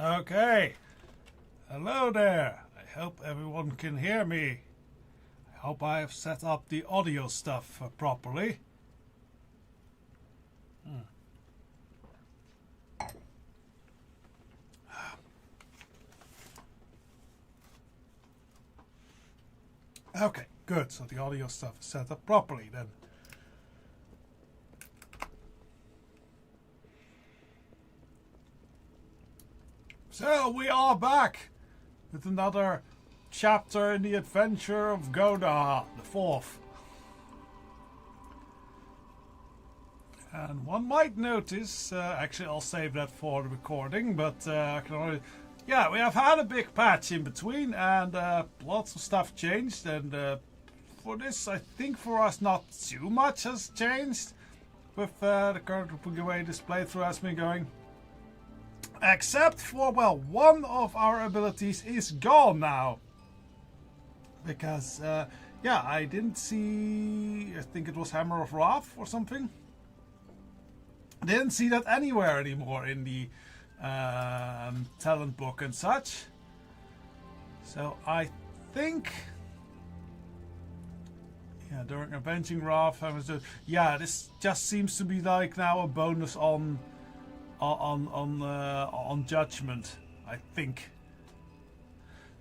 Okay. Hello there. I hope everyone can hear me. I hope I have set up the audio stuff properly. Okay, good. So the audio stuff is set up properly then. So we are back with another chapter in the adventure of Goudaha IV. And one might notice, actually I'll save that for the recording, but I can already... Yeah, we have had a big patch in between and lots of stuff changed, and for this I think for us not too much has changed with the current way this playthrough has been going. Except for, well, one of our abilities is gone now. Because, yeah, I didn't see... I think it was Hammer of Wrath or something. I didn't see that anywhere anymore in the talent book and such. So I think... Yeah, during Avenging Wrath, I was just... Yeah, this just seems to be like now a bonus on Judgment, I think.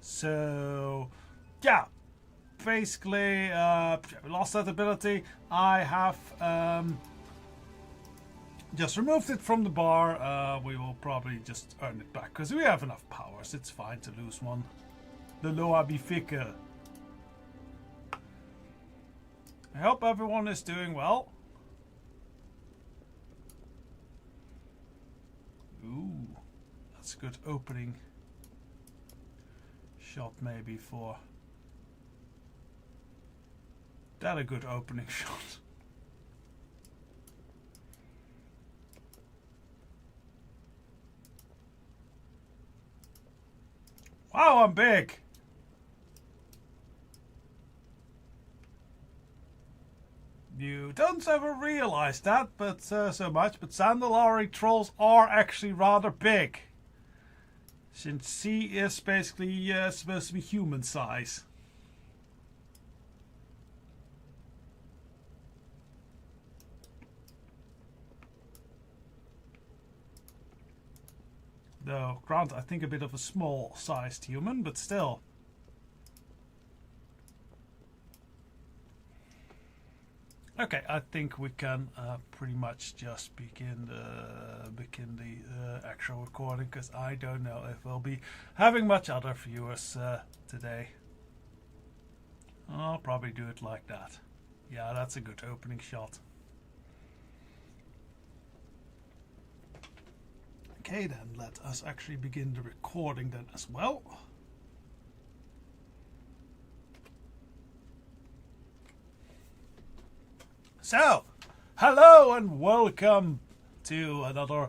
So yeah, basically we lost that ability. I have just removed it from the bar. We will probably just earn it back because we have enough powers. It's fine to lose one. The Loa Bifiker. I hope everyone is doing well. Ooh, that's a good opening shot maybe for... That a good opening shot. Wow, I'm big! You don't ever realize that, but so much. But Zabdalari trolls are actually rather big, since he is basically supposed to be human size. Though, granted, I think a bit of a small-sized human, but still. Okay, I think we can pretty much just begin the actual recording, because I don't know if we'll be having much other viewers today. I'll probably do it like that. Yeah, that's a good opening shot. Okay, then let us actually begin the recording then as well. So, hello and welcome to another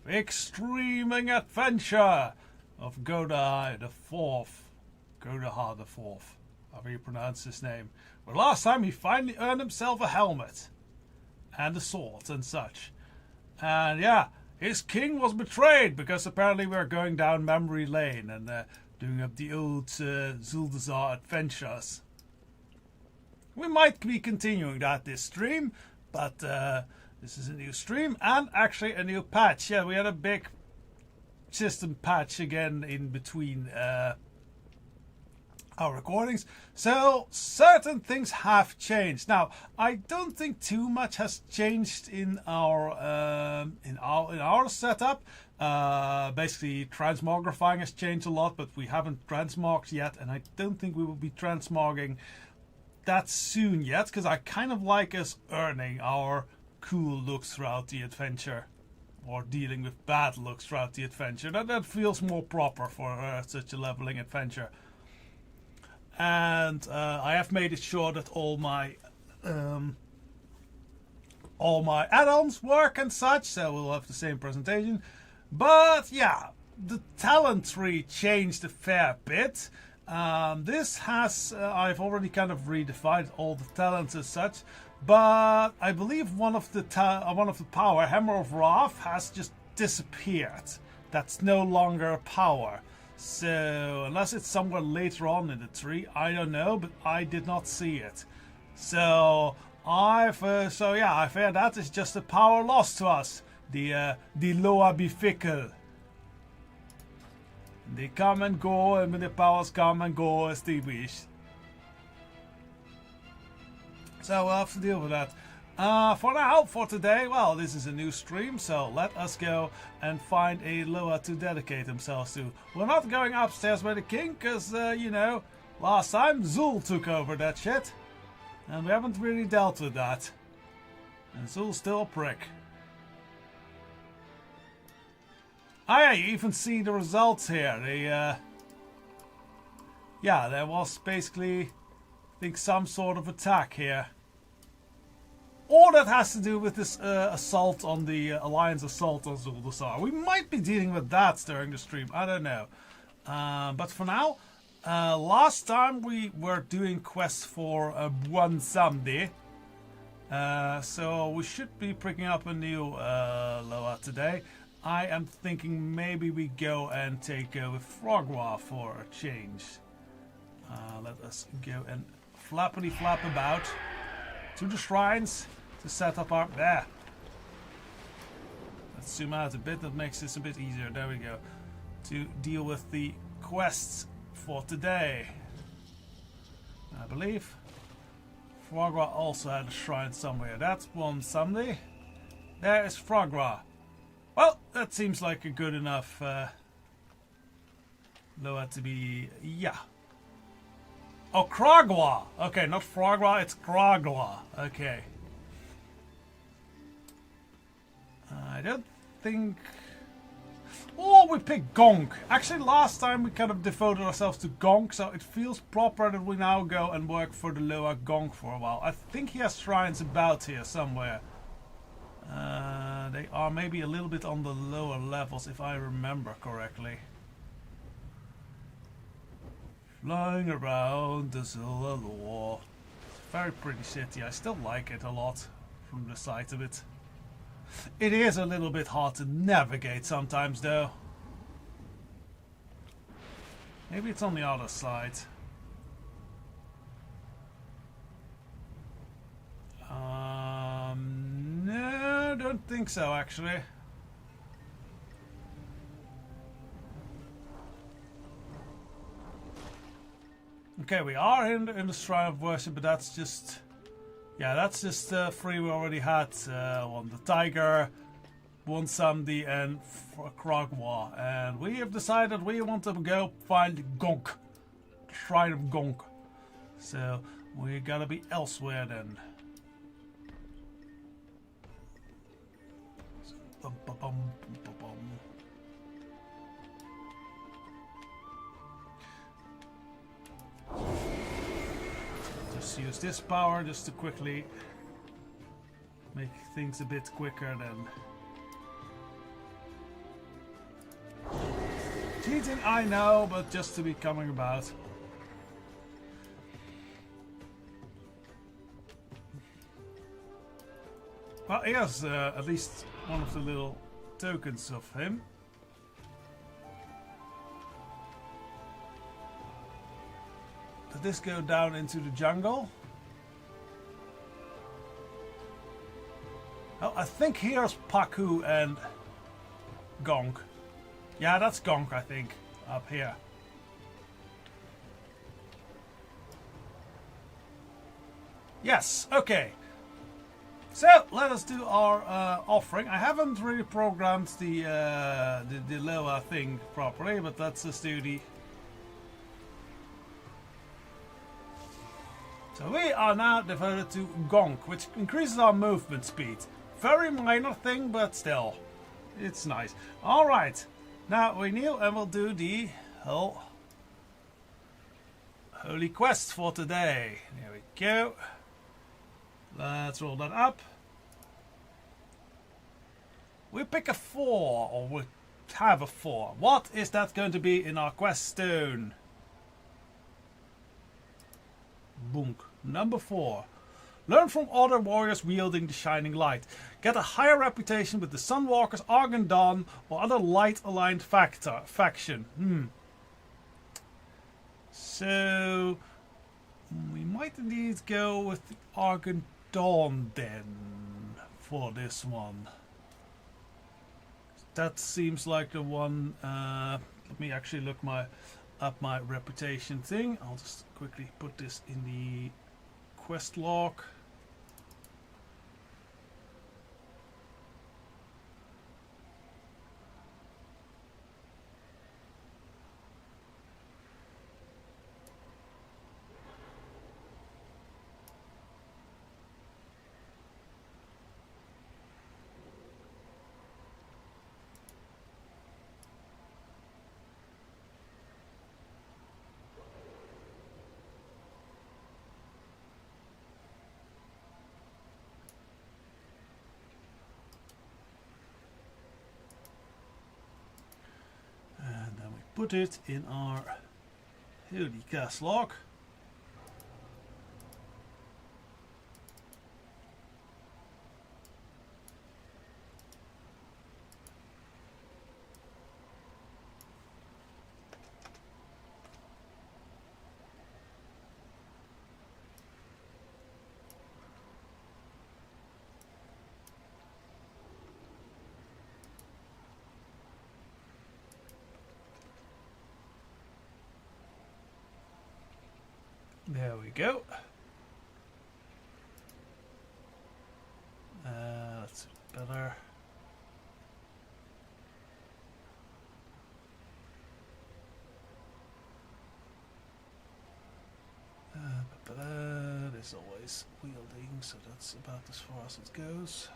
extreming adventure of Goudaha IV. Goudaha IV, however you pronounce his name. Well, last time he finally earned himself a helmet and a sword and such. And yeah, his king was betrayed because apparently we're going down memory lane and doing up the old Zuldazar adventures. We might be continuing that this stream, but this is a new stream and actually a new patch. Yeah, we had a big system patch again in between our recordings. So certain things have changed. Now, I don't think too much has changed in our setup. Basically, transmogrifying has changed a lot, but we haven't transmogged yet, and I don't think we will be transmogging that soon yet, because I kind of like us earning our cool looks throughout the adventure, or dealing with bad looks throughout the adventure. That feels more proper for such a leveling adventure. And I have made it sure that all my add-ons work and such, so we'll have the same presentation. But yeah, the talent tree changed a fair bit. This has, I've already kind of redefined all the talents as such, but I believe one of the power, Hammer of Wrath, has just disappeared. that's no longer a power. So unless it's somewhere later on in the tree, I don't know, but I did not see it. So I fear that is just a power lost to us. The Loa be fickle. They come and go, and when the powers come and go as they wish. So we'll have to deal with that. For now, for today, well, this is a new stream, so let us go and find a Loa to dedicate themselves to. We're not going upstairs with the king, because, you know, last time Zul took over that shit. And we haven't really dealt with that. And Zul's still a prick. Oh yeah, you even see the results here. Yeah, there was basically, I think, some sort of attack here. Or that has to do with this assault on the Alliance assault on Zuldasar. We might be dealing with that during the stream. I don't know. But for now, last time we were doing quests for Buon Samedi. So we should be picking up a new Loa today. I am thinking maybe we go and take with Frogwa for a change. Let us go and flappity flap about to the shrines to set up our... There. Let's zoom out a bit. That makes this a bit easier. There we go. To deal with the quests for today. I believe Frogwa also had a shrine somewhere. That's one Sunday. There is Frogwa. Well, that seems like a good enough Loa to be... Yeah. Oh, Kragwa! Okay, not Frogwa, it's Kragwa. Okay. I don't think... Oh, we picked Gonk. Actually, last time we kind of devoted ourselves to Gonk, so it feels proper that we now go and work for the Loa Gonk for a while. I think he has shrines about here somewhere. They are maybe a little bit on the lower levels, if I remember correctly. Flying around the Zul'Alor. It's a very pretty city. I still like it a lot from the sight of it. It is a little bit hard to navigate sometimes, though. Maybe it's on the other side. No, I don't think so, actually. Okay, we are in the Shrine of Worship, but that's just... Yeah, that's just three we already had. One, the Tiger, one Samedi, and Kragwa. And we have decided we want to go find Gonk. The Shrine of Gonk. So, we gotta be elsewhere then. Just use this power just to quickly make things a bit quicker than cheating, I know, but just to be coming about. Well, here's at least one of the little tokens of him. Did this go down into the jungle? Oh, I think here's Paku and Gonk. Yeah, that's Gonk, I think, up here. Yes, okay. So let us do our offering. I haven't really programmed the Loa thing properly, but let's just do the... So we are now devoted to Gonk, which increases our movement speed. Very minor thing, but still, it's nice. All right, now we kneel and we'll do the whole holy quest for today. There we go. Let's roll that up. We pick a 4, or we have a 4. What is that going to be in our quest stone? Boom. Number 4. Learn from other warriors wielding the shining light. Get a higher reputation with the Sunwalkers, Argent Dawn, or other light-aligned faction. So we might indeed go with the Argent Dawn then for this one. That seems like the one. Let me actually look up my reputation thing. I'll just quickly put this in the quest log. Put it in our holy cast log. There we go. That's better. There's always wielding, so that's about as far as it goes.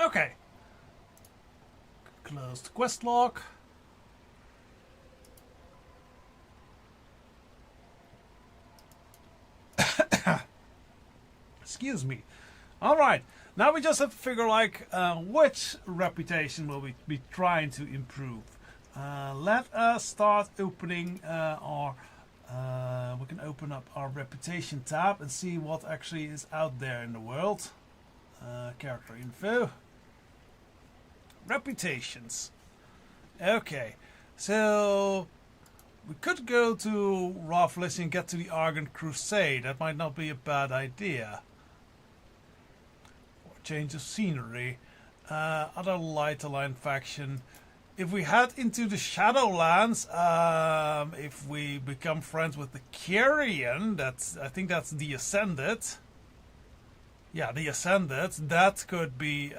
Okay. Close the quest log. Excuse me. Alright, now we just have to figure like which reputation will we be trying to improve. Let us start opening our we can open up our reputation tab and see what actually is out there in the world. Character info. Reputations. Okay, so we could go to Ravlis and get to the Argent Crusade. That might not be a bad idea. Or change of scenery. Other light aligned faction. If we head into the Shadowlands, if we become friends with the Kyrian, I think that's the Ascended. Yeah, the Ascended, that could be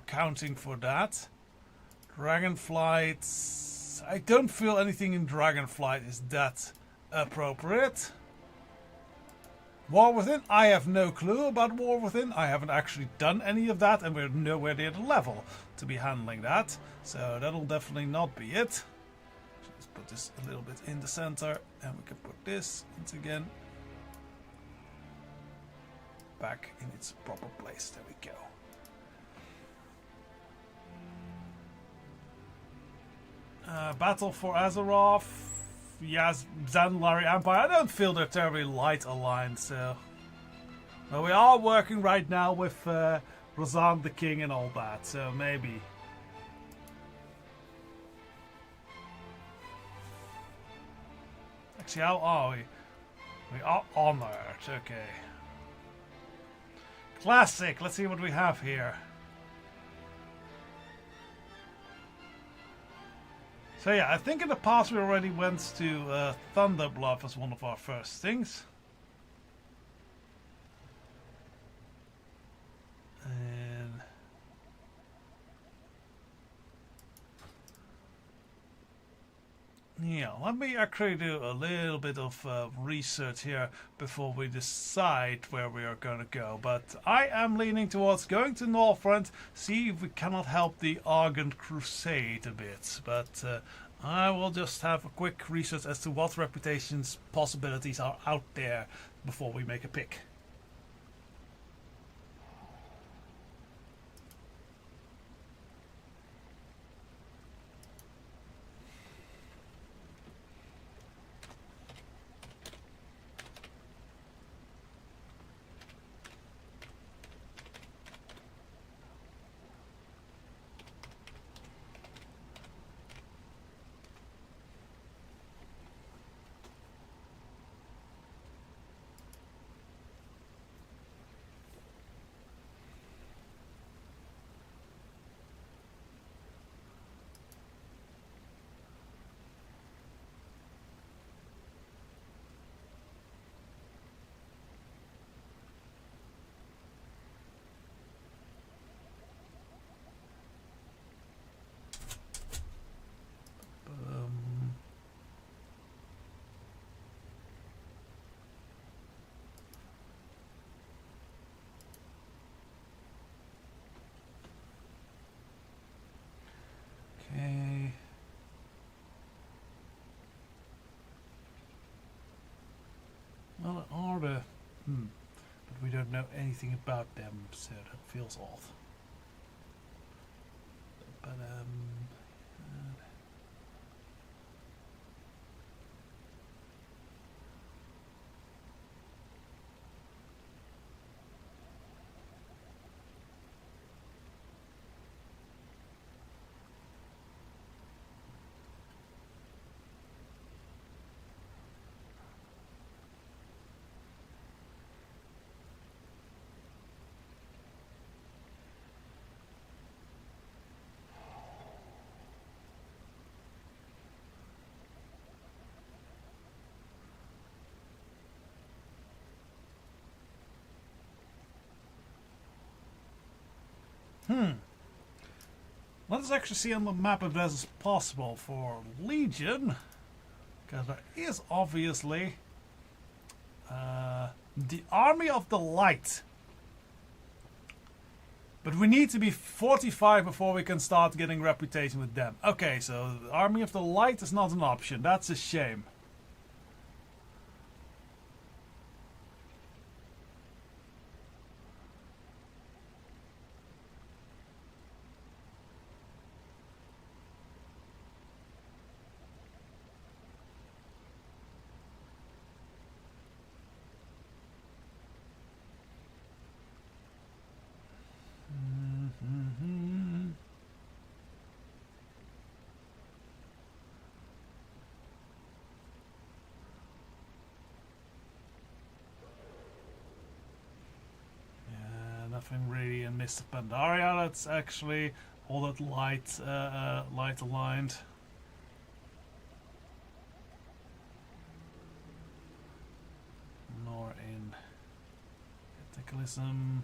counting for that. Dragonflight, I don't feel anything in Dragonflight is that appropriate. War Within, I have no clue about War Within. I haven't actually done any of that, and we're nowhere near the level to be handling that. So that'll definitely not be it. Let's put this a little bit in the center, and we can put this once again back in its proper place. There we go. Battle for Azeroth. Yes, Zabdalari Empire. I don't feel they're terribly light aligned, so. Well, we are working right now with Razan the King and all that, so maybe. Actually, how are we? We are honored. Okay. Classic. Let's see what we have here. So yeah, I think in the past we already went to Thunderbluff as one of our first things. And yeah, let me actually do a little bit of research here before we decide where we are going to go. But I am leaning towards going to Northrend, see if we cannot help the Argent Crusade a bit. But I will just have a quick research as to what reputations possibilities are out there before we make a pick. Okay. Well, it are the... But we don't know anything about them, so that feels off. But, let's actually see on the map if that is possible for Legion, because there is obviously the Army of the Light. But we need to be 45 before we can start getting reputation with them. Okay, so the Army of the Light is not an option. That's a shame. Nothing really in Mr. Pandaria that's actually all that light aligned. Nor in Cataclysm.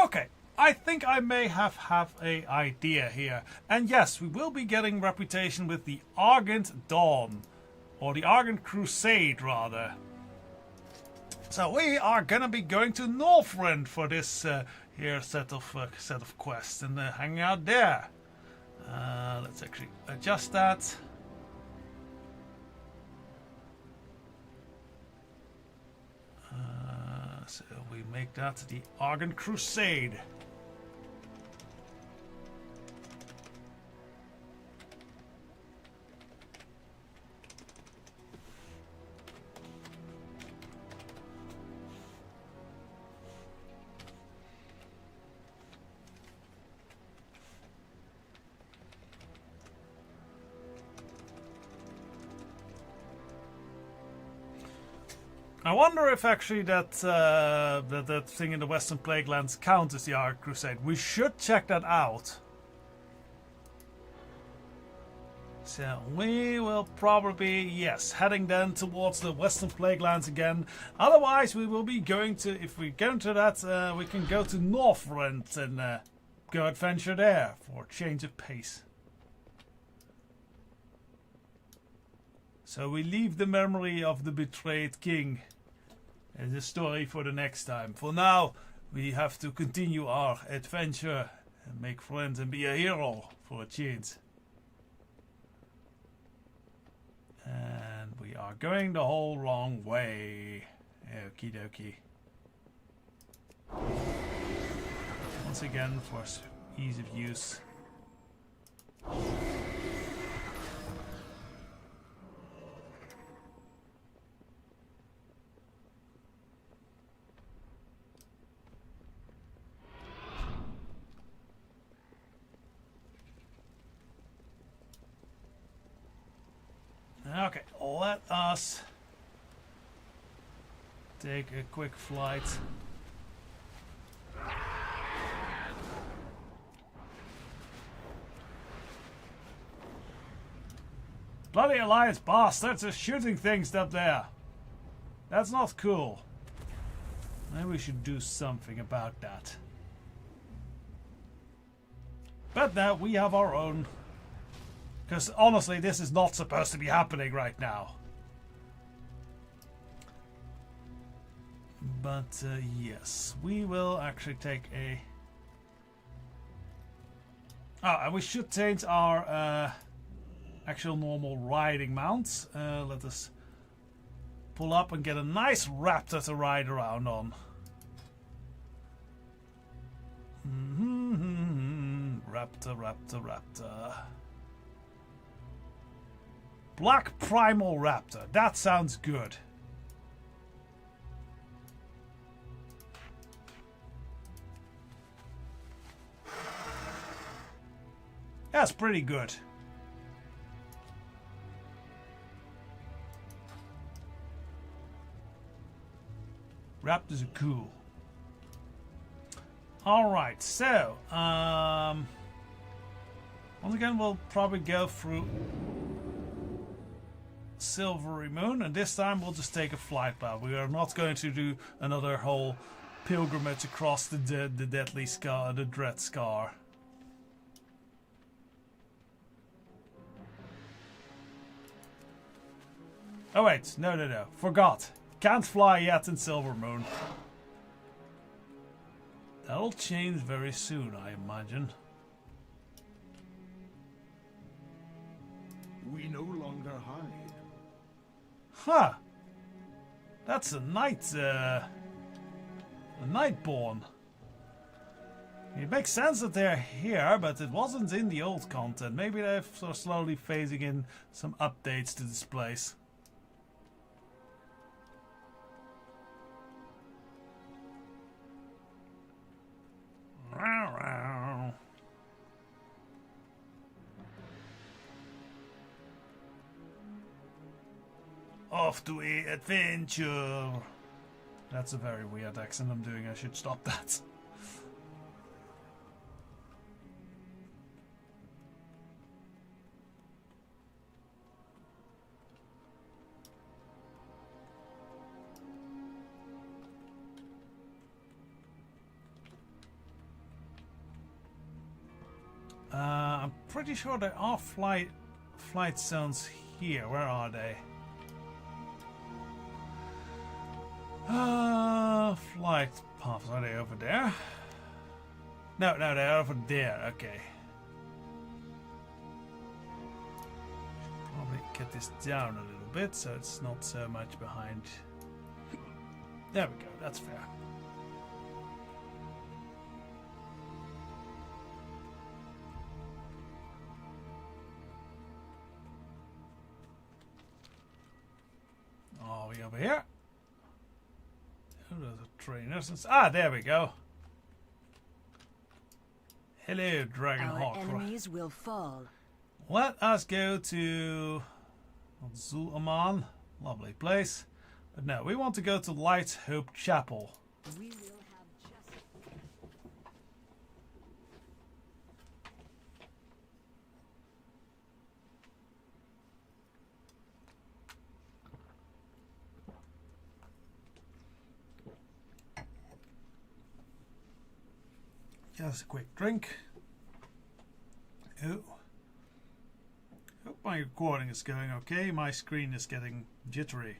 Okay, I think I may have a idea here. And yes, we will be getting reputation with the Argent Dawn. Or the Argent Crusade, rather. So we are gonna be going to Northrend for this here set of quests and hanging out there. Let's actually adjust that. So we make that the Argent Crusade. I wonder if actually that thing in the Western Plaguelands counts as the Ark Crusade. We should check that out. So we will probably, yes, heading then towards the Western Plaguelands again. Otherwise, we will be going to, if we go into that, we can go to Northrend and go adventure there for a change of pace. So we leave the memory of the betrayed king as a story for the next time. For now, we have to continue our adventure and make friends and be a hero for a change. And we are going the whole wrong way. Okie dokie. Once again, for ease of use. Okay, let us take a quick flight. Bloody Alliance bastards are shooting things up there. That's not cool. Maybe we should do something about that. But now we have our own. Because honestly, this is not supposed to be happening right now. But yes, we will actually take a... Oh, and we should change our actual normal riding mounts. Let us pull up and get a nice raptor to ride around on. Raptor, raptor, raptor. Black Primal Raptor. That sounds good. That's pretty good. Raptors are cool. Alright, so once again we'll probably go through Silvery Moon, and this time we'll just take a flight path. We are not going to do another whole pilgrimage across the deadly scar, the Dread Scar. Oh wait, no, forgot. Can't fly yet in Silver Moon. That'll change very soon, I imagine. We no longer hide. Huh. That's a Nightborn. It makes sense that they're here, but it wasn't in the old content. Maybe they're sort of slowly phasing in some updates to this place. Off to a adventure. That's a very weird accent I'm doing. I should stop that. I'm pretty sure there are flight zones here. Where are they? Flight paths. Are they over there? No, they're over there. Okay. Should probably get this down a little bit so it's not so much behind. There we go. That's fair. Are we over here? There's a trainers. Ah, there we go. Hello, Dragonhawk. Our enemies will fall. Let us go to Zulaman. Lovely place. But no, we want to go to Light Hope Chapel. We will have justice. Just a quick drink. Oh. Hope my recording is going okay. My screen is getting jittery.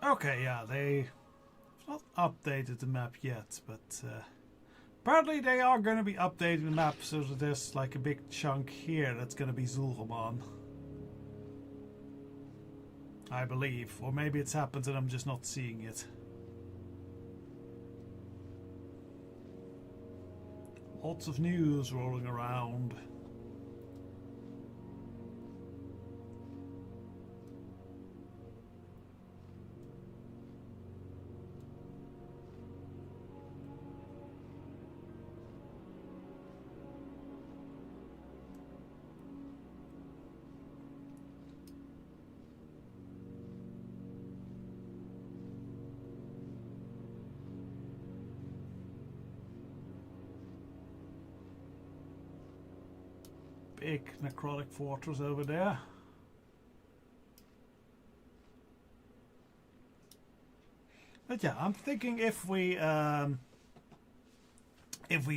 Okay, yeah, they've not updated the map yet, but apparently they are going to be updating the map so that there's like a big chunk here that's going to be Zul'Rahman. I believe. Or maybe it's happened and I'm just not seeing it. Lots of news rolling around. Big necrotic fortress over there. But yeah, I'm thinking if we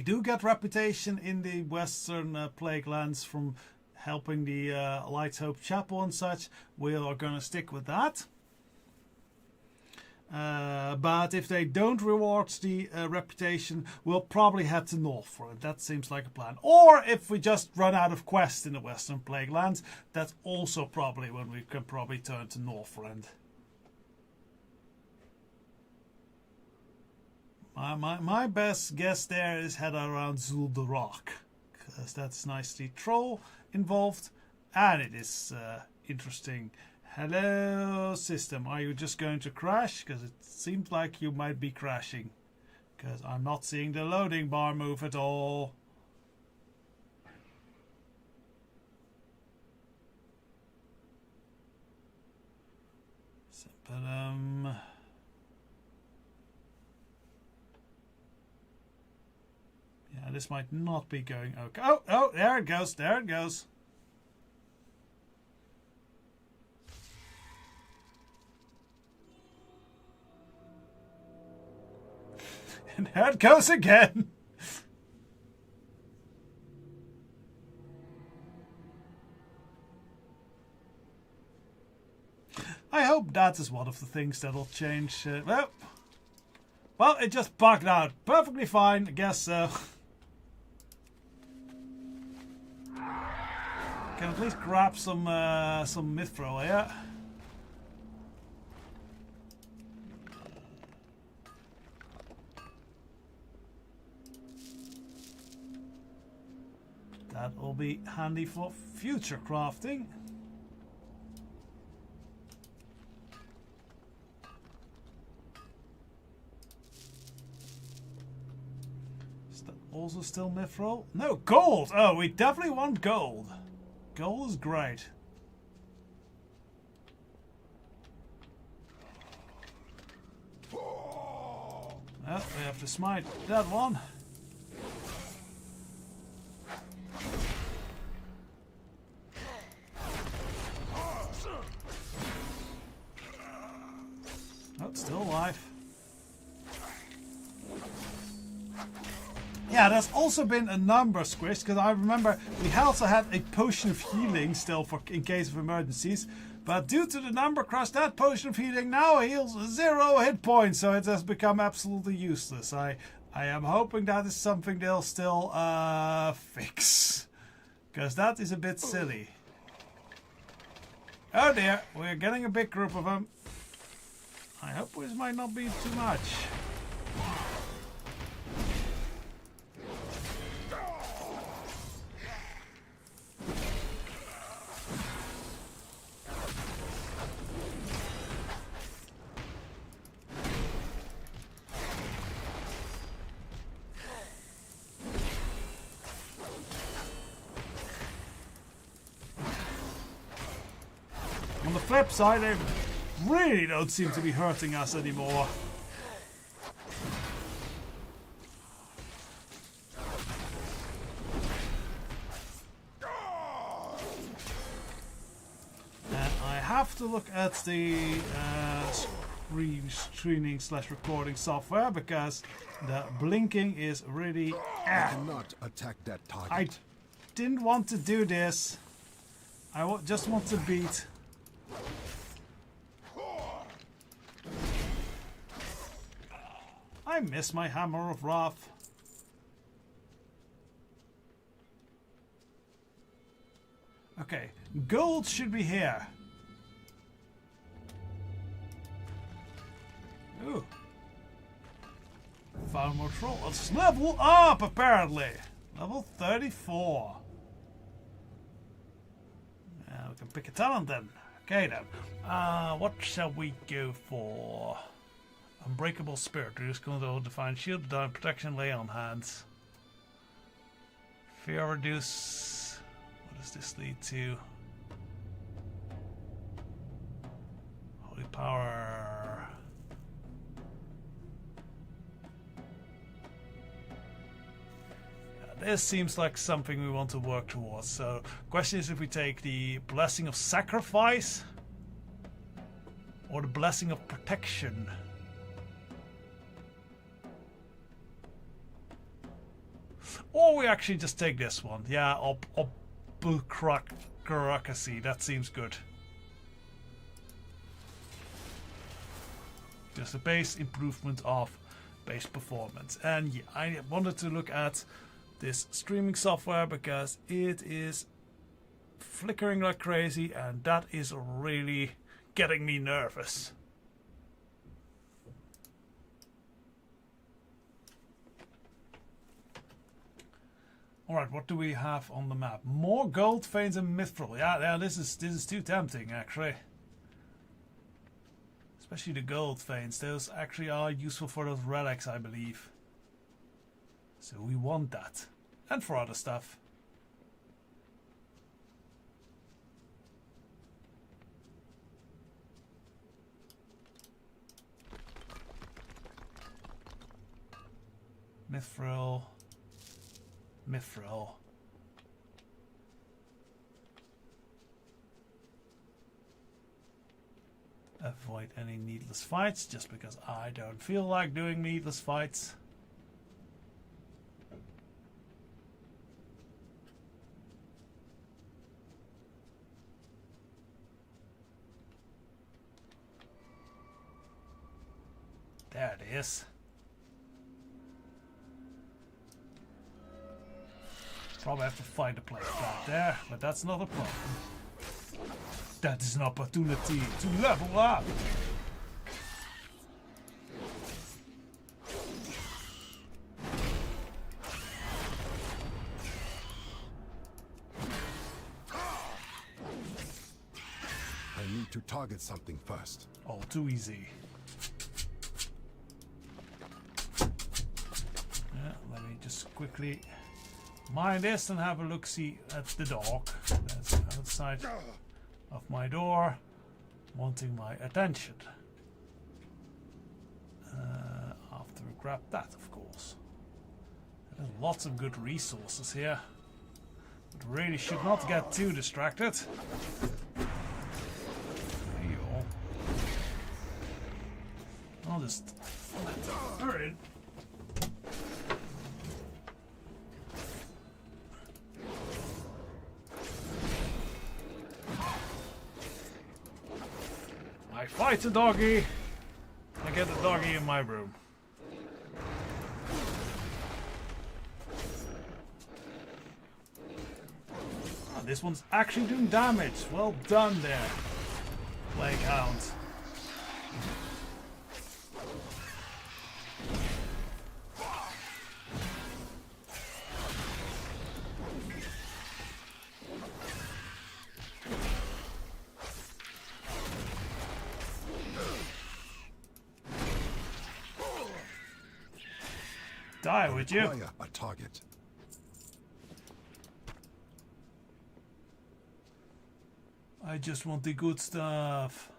do get reputation in the Western Plague Lands from helping the Light Hope Chapel and such, we are going to stick with that. But if they don't reward the reputation, we'll probably head to north for it. That seems like a plan. Or if we just run out of quests in the Western Plague Lands, that's also probably when we can probably turn to Northrend. My best guess there is head around Zabdalari, because that's nicely troll involved, and it is interesting. Hello, system. Are you just going to crash? Because it seems like you might be crashing. Because I'm not seeing the loading bar move at all. But, yeah, this might not be going okay. Oh, there it goes. There it goes. And there it goes again. I hope that is one of the things that'll change. Well, it just bugged out. Perfectly fine, I guess so. Can at least grab some mithril here. That will be handy for future crafting. Is that also still mithril? No, gold! Oh, we definitely want gold. Gold is great. Well, we have to smite that one. Oh, still alive. Yeah, there's also been a number squished, because I remember we also had a potion of healing still for in case of emergencies, but due to the number crush, that potion of healing now heals 0 hit points, so it has become absolutely useless. I am hoping that is something they'll still fix, because that is a bit silly. Oh dear, we're getting a big group of them. I hope this might not be too much. flip side, they really don't seem to be hurting us anymore. And I have to look at the screening / recording software because the blinking is really. I cannot attack that target. I didn't want to do this. I just want to beat. I miss my Hammer of Wrath. Okay, gold should be here. Ooh. Found more troll. Let's level up apparently. Level 34. We can pick a talent then. Okay then. What shall we go for? Unbreakable Spirit. Reduce control, define shield, down protection, lay on hands. Fear reduce. What does this lead to? Holy power. This seems like something we want to work towards. So, question is if we take the Blessing of Sacrifice or the Blessing of Protection. Or we actually just take this one. Yeah, Obbucracy. That seems good. Just a base improvement of base performance. And yeah, I wanted to look at this streaming software because it is flickering like crazy and that is really getting me nervous. Alright, what do we have on the map? More gold veins and mithril. Yeah, this is too tempting actually. Especially the gold veins. Those actually are useful for those relics, I believe. So we want that. And for other stuff. Mithril. Mithril. Avoid any needless fights, just because I don't feel like doing needless fights. There it is. Probably have to find a place right there, but that's not a problem. That is an opportunity to level up. I need to target something first. Oh, too easy. Yeah, let me just quickly mine this and have a look-see at the dog that's outside of my door, wanting my attention. After we grab that, of course. There's lots of good resources here. But really should not get too distracted. I'll just let her in. I fight the doggy. I get the doggy in my room. Oh, this one's actually doing damage. Well done there, Plague Hound. Die, would you? Acquire a target. I just want the good stuff.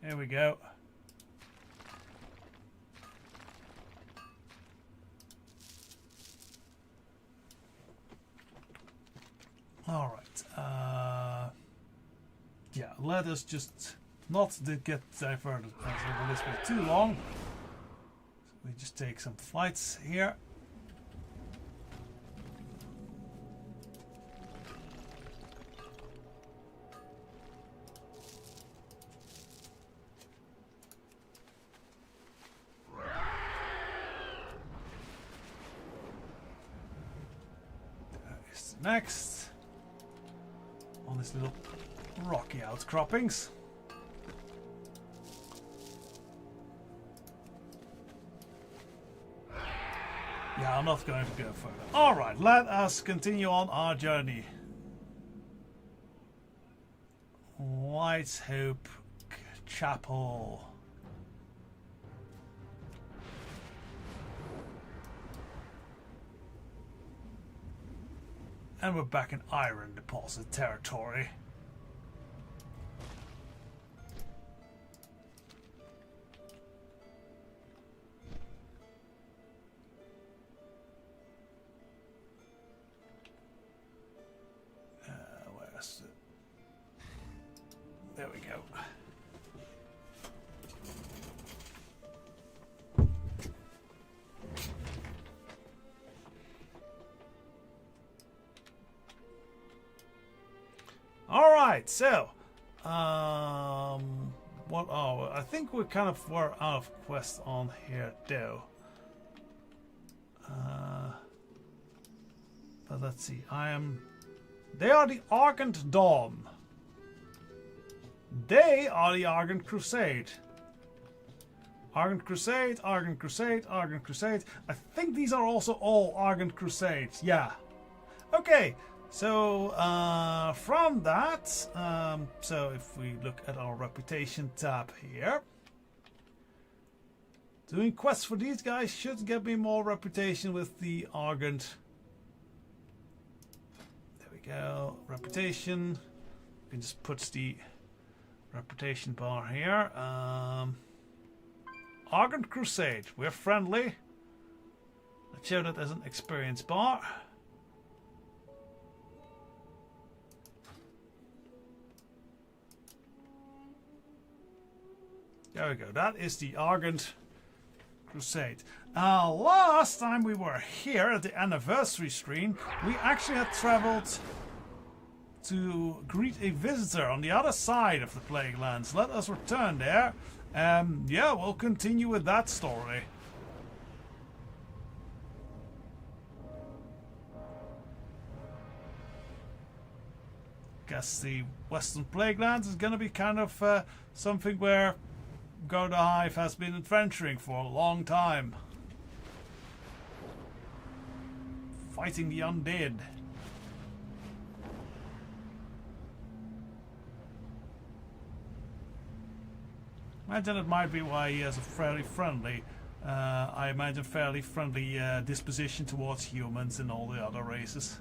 Here we go. All right. Yeah, let us just not get diverted over this way too long. So we just take some flights here. There is the next on this little rocky outcroppings. Yeah, I'm not going to go further. Alright, let us continue on our journey. White Hope Chapel. And we're back in Iron Deposit territory. Where's it? There we go. All right, so what? Oh, I think we kind of were out of quest on here, though. But let's see. They are the Argent Dawn. They are the Argent Crusade. Argent Crusade, Argent Crusade, Argent Crusade. I think these are also all Argent Crusades. Yeah. Okay. So from that, so if we look at our reputation tab here, doing quests for these guys should get me more reputation with the Argent. There we go, reputation. We can just put the reputation bar here. Argent Crusade, we're friendly. Let's show that as an experience bar. There we go. That is the Argent Crusade. Last time we were here at the anniversary stream, we actually had traveled to greet a visitor on the other side of the Plague Lands. Let us return there. Yeah, we'll continue with that story. Guess the Western Plague Lands is going to be kind of something where Goudaha IV has been adventuring for a long time. Fighting the undead. Imagine it might be why he has a fairly friendly, I imagine fairly friendly disposition towards humans and all the other races.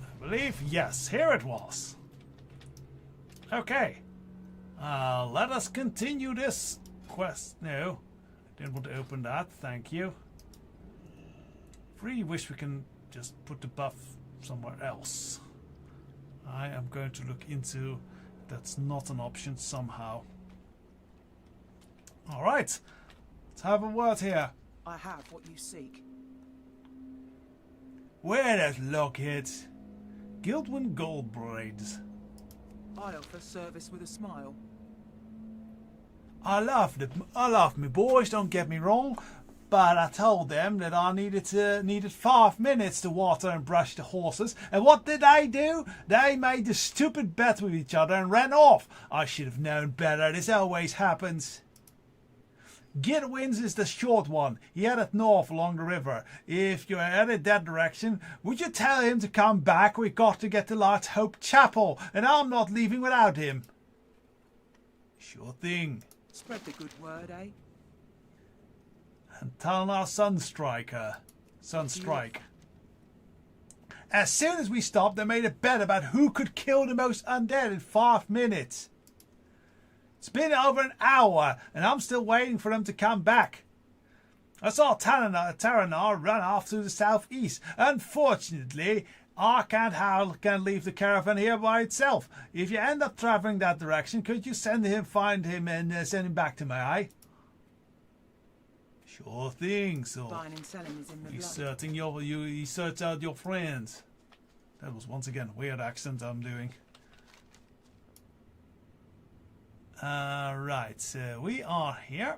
I believe, yes, here it was. Okay. Let us continue this quest. No, I didn't want to open that, thank you. Really wish we can just put the buff somewhere else. I am going to look into that's not an option somehow. Alright, let's have a word here. I have what you seek. Where is Lockheed? Guildwyn Goldbraids. I offer service with a smile. I love me boys, don't get me wrong, but I told them that I needed 5 minutes to water and brush the horses, and what did they do? They made a stupid bet with each other and ran off. I should have known better, this always happens. Gidwins is the short one. He headed north along the river. If you're headed that direction, would you tell him to come back? We got to get to Large Hope Chapel, and I'm not leaving without him. Sure thing. Spread the good word, eh? And Talnar Sunstrike. As soon as we stopped, they made a bet about who could kill the most undead in 5 minutes. It's been over an hour, and I'm still waiting for them to come back. I saw Taranar run off to the southeast. Unfortunately, I can't leave the caravan here by itself. If you end up traveling that direction, could you find him, and send him back to me, eh? Sure thing, so Buying and selling is in the blood. he searched out your friends. That was once again a weird accent I'm doing. Right, so we are here.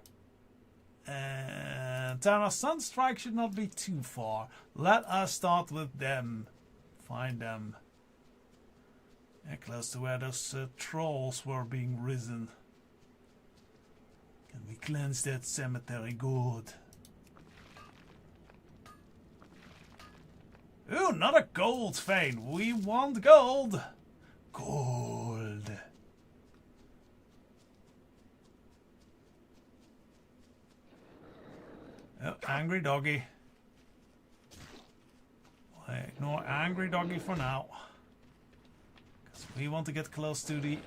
And Taranar Sunstrike should not be too far. Let us start with them. Find them. Yeah, close to where those trolls were being risen. Can we cleanse that cemetery good? Ooh, not a gold vein. We want gold. Gold. Oh, angry doggy. We'll ignore angry doggy for now. Because we want to get close to the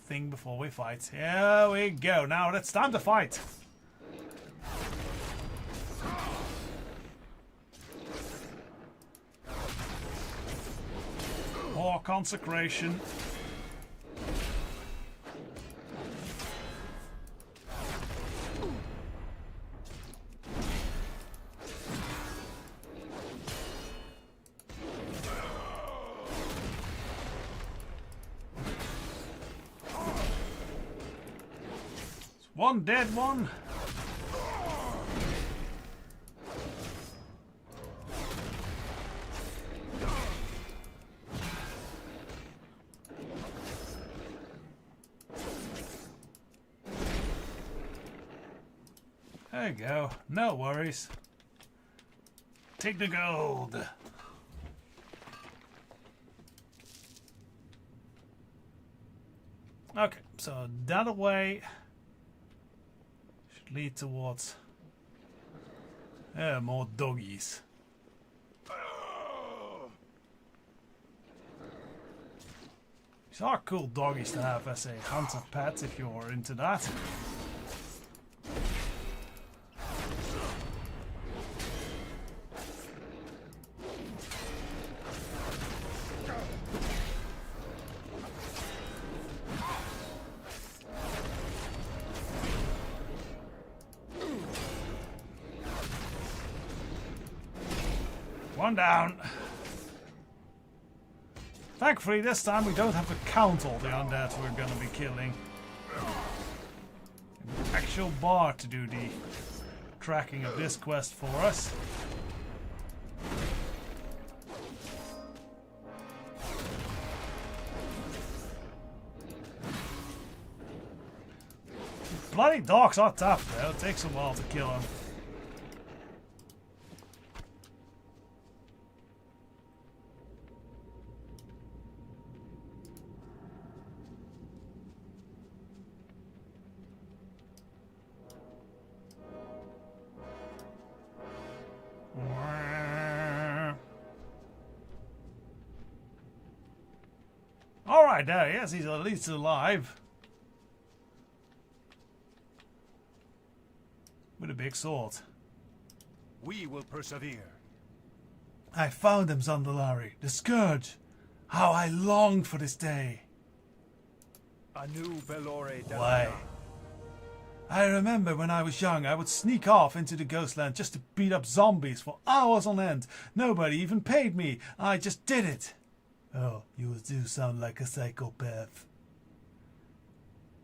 thing before we fight. Here we go. Now it's time to fight. More consecration. One dead one. There you go. No worries. Take the gold. Okay, so that away should lead towards more doggies. These are cool doggies to have as a hunter pet if you're into that. One down. Thankfully, this time we don't have to count all the undead we're going to be killing. An actual bar to do the tracking of this quest for us. Bloody dogs are tough though. It takes a while to kill them. Alright, there he is. He's at least alive. With a big sword. We will persevere. I found him, Zabdalari. The Scourge. How I longed for this day. Anu Belore Why? I remember when I was young, I would sneak off into the Ghostland just to beat up zombies for hours on end. Nobody even paid me. I just did it. Oh, you do sound like a psychopath.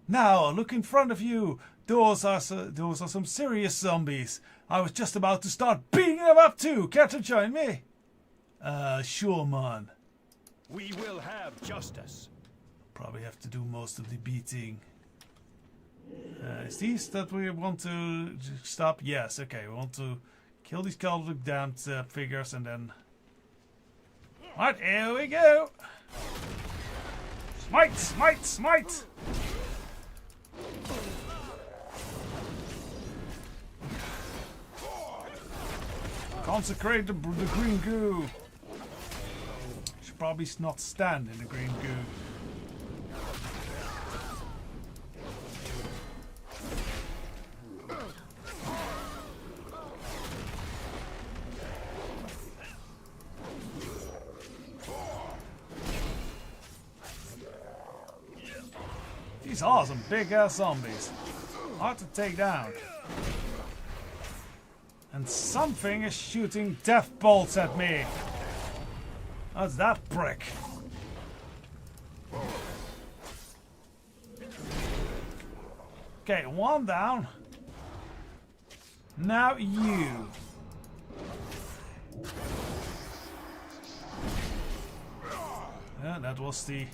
Now, look in front of you. Those are some serious zombies. I was just about to start beating them up too. Care to join me? Sure, man. We will have justice. Probably have to do most of the beating. Is these that we want to stop? Yes, okay. We want to kill these Celtic damned figures and then... Right, here we go! Smite, smite, smite! Consecrate the green goo. Should probably not stand in the green goo. These are some big ass zombies. Hard to take down. And something is shooting death bolts at me. How's that prick? Okay, one down. Now you. Yeah, that was the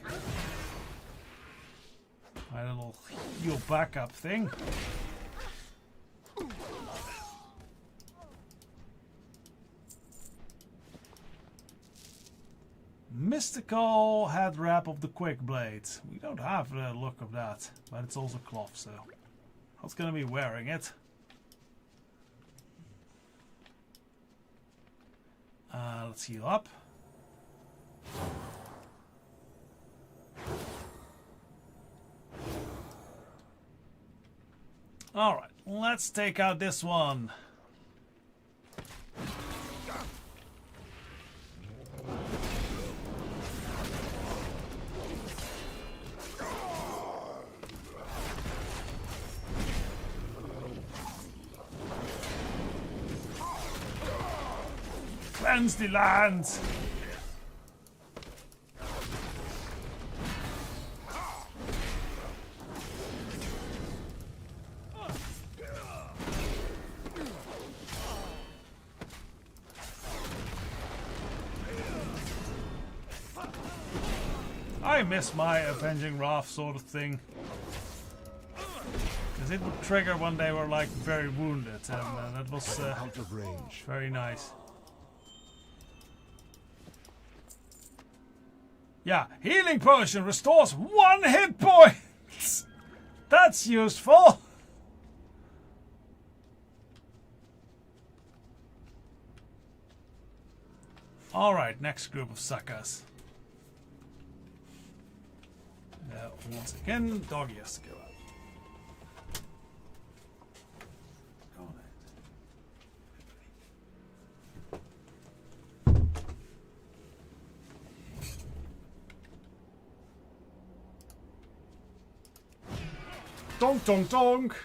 my little heal backup thing. Mystical head wrap of the quick blades. We don't have the look of that, but it's also cloth, so I was gonna be wearing it. Let's heal up. Alright, let's take out this one. Cleanse the lands! I miss my avenging wrath sort of thing. Because it would trigger when they were like very wounded, and that was Out of range. very nice. Yeah, healing potion restores 1 hit point! That's useful! Alright, next group of suckers. Once again, doggy has to go out. Go on then. Donk, donk, donk!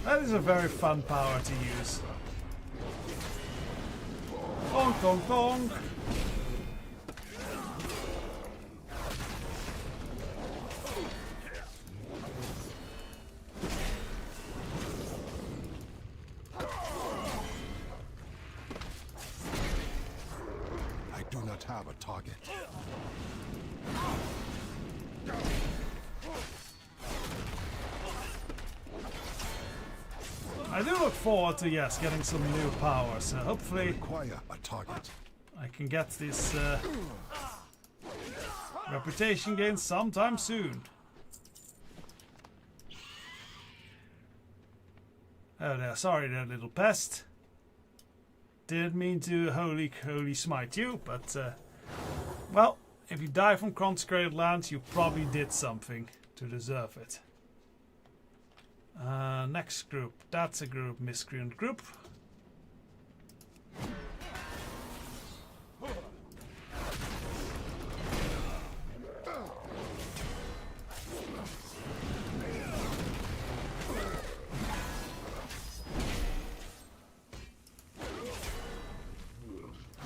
That is a very fun power to use. Donk, donk, donk! Have a target. I do look forward to, yes, getting some new power, so hopefully Require a target. I can get this reputation gain sometime soon. Oh there, sorry there, little pest. Didn't mean to holy smite you, but well, if you die from consecrated lands, you probably did something to deserve it. Next group, that's a group, miscreant group.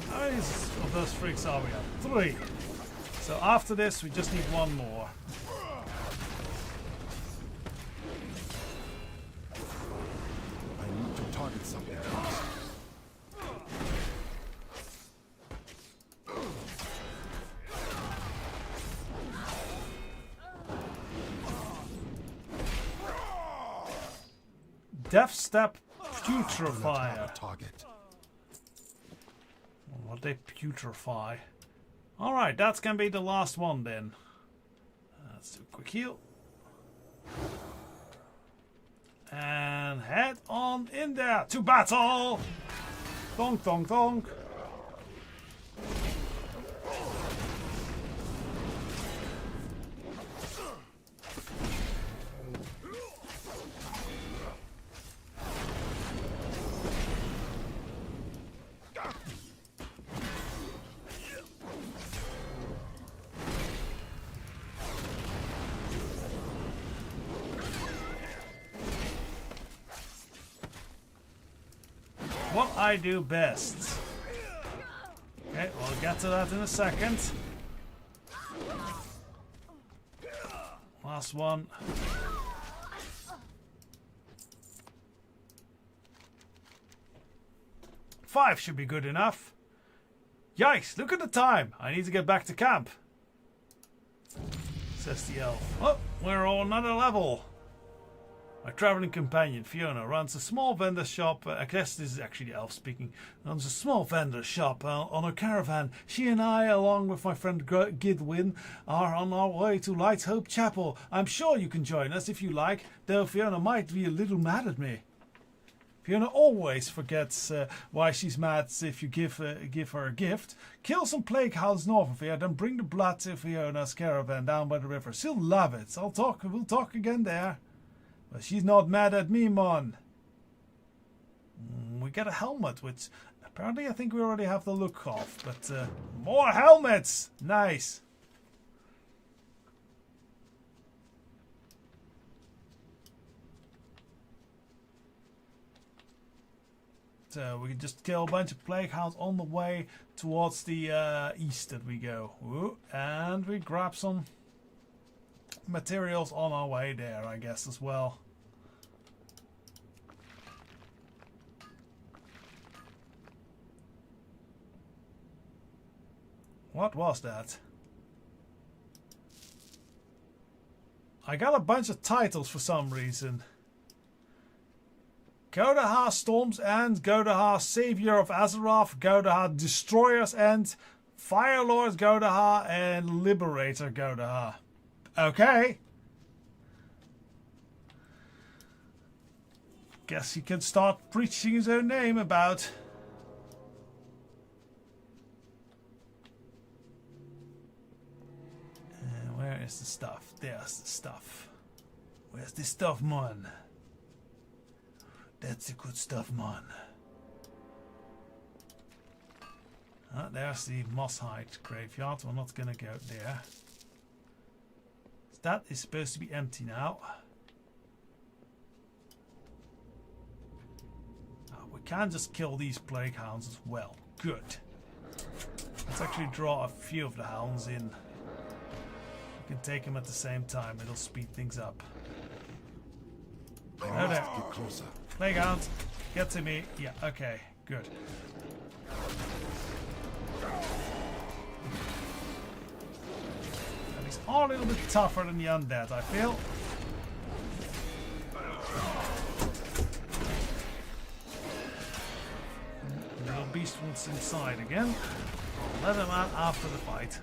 How many of those freaks are we at? 3. So after this, we just need 1 more. I need to target something else. Death Step Do not have Putrefier. a target. What they putrefy. Alright, that's gonna be the last one then. Let's do a quick heal. And head on in there to battle! Donk, donk, donk. What I do best. Okay, we'll get to that in a second. Last one. Five should be good enough. Yikes, look at the time. I need to get back to camp. Says the elf. Oh, we're on another level. My traveling companion Fiona runs a small vendor shop. I guess this is actually the elf speaking. Runs a small vendor shop on her caravan. She and I, along with my friend Gidwin, are on our way to Light Hope Chapel. I'm sure you can join us if you like, though Fiona might be a little mad at me. Fiona always forgets why she's mad if you give her a gift. Kill some plague hounds north of here, then bring the blood to Fiona's caravan down by the river. She'll love it. We'll talk again there. But she's not mad at me, mon. We get a helmet, which apparently I think we already have the look of. But more helmets! Nice. So we can just kill a bunch of plague hounds on the way towards the east that we go. Ooh, and we grab some materials on our way there, I guess, as well. What was that? I got a bunch of titles for some reason. Goudaha Storm's End, Goudaha Savior of Azeroth, Goudaha Destroyer's End, Firelord Goudaha, and Liberator Goudaha. Okay. Guess he can start preaching his own name about. Where is the stuff? There's the stuff. Where's the stuff, man? That's the good stuff, man. There's the Mosshide graveyard. We're not gonna go there. That is supposed to be empty now. We can just kill these plague hounds as well. Good. Let's actually draw a few of the hounds in. We can take them at the same time. It'll speed things up. Oh, there. Get closer. Plague hounds, get to me. Yeah, okay, good. And these are a little bit tougher than the undead, I feel. Little beast wants inside again. I'll let him out after the fight.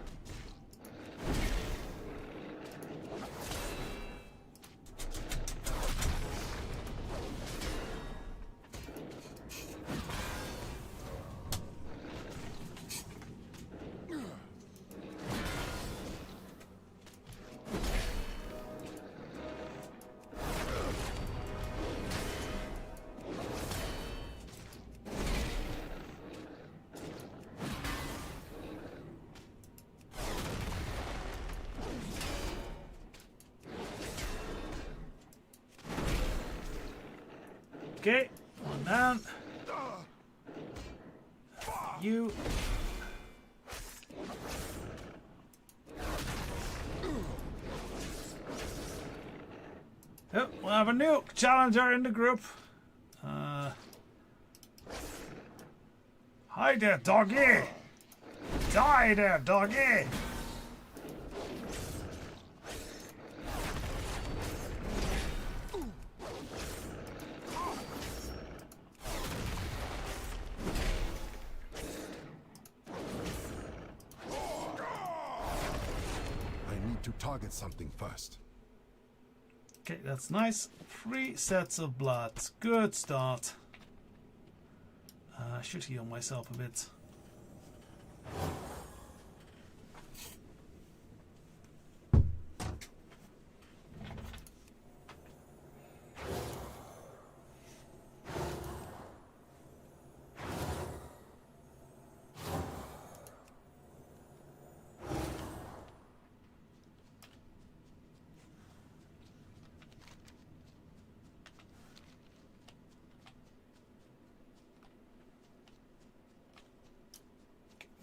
Okay, one down. You. Oh, we'll have a new challenger in the group. Hi there, doggy. Die there, doggy. To target something first. Okay, that's nice. 3 sets of blood. Good start. I should heal myself a bit.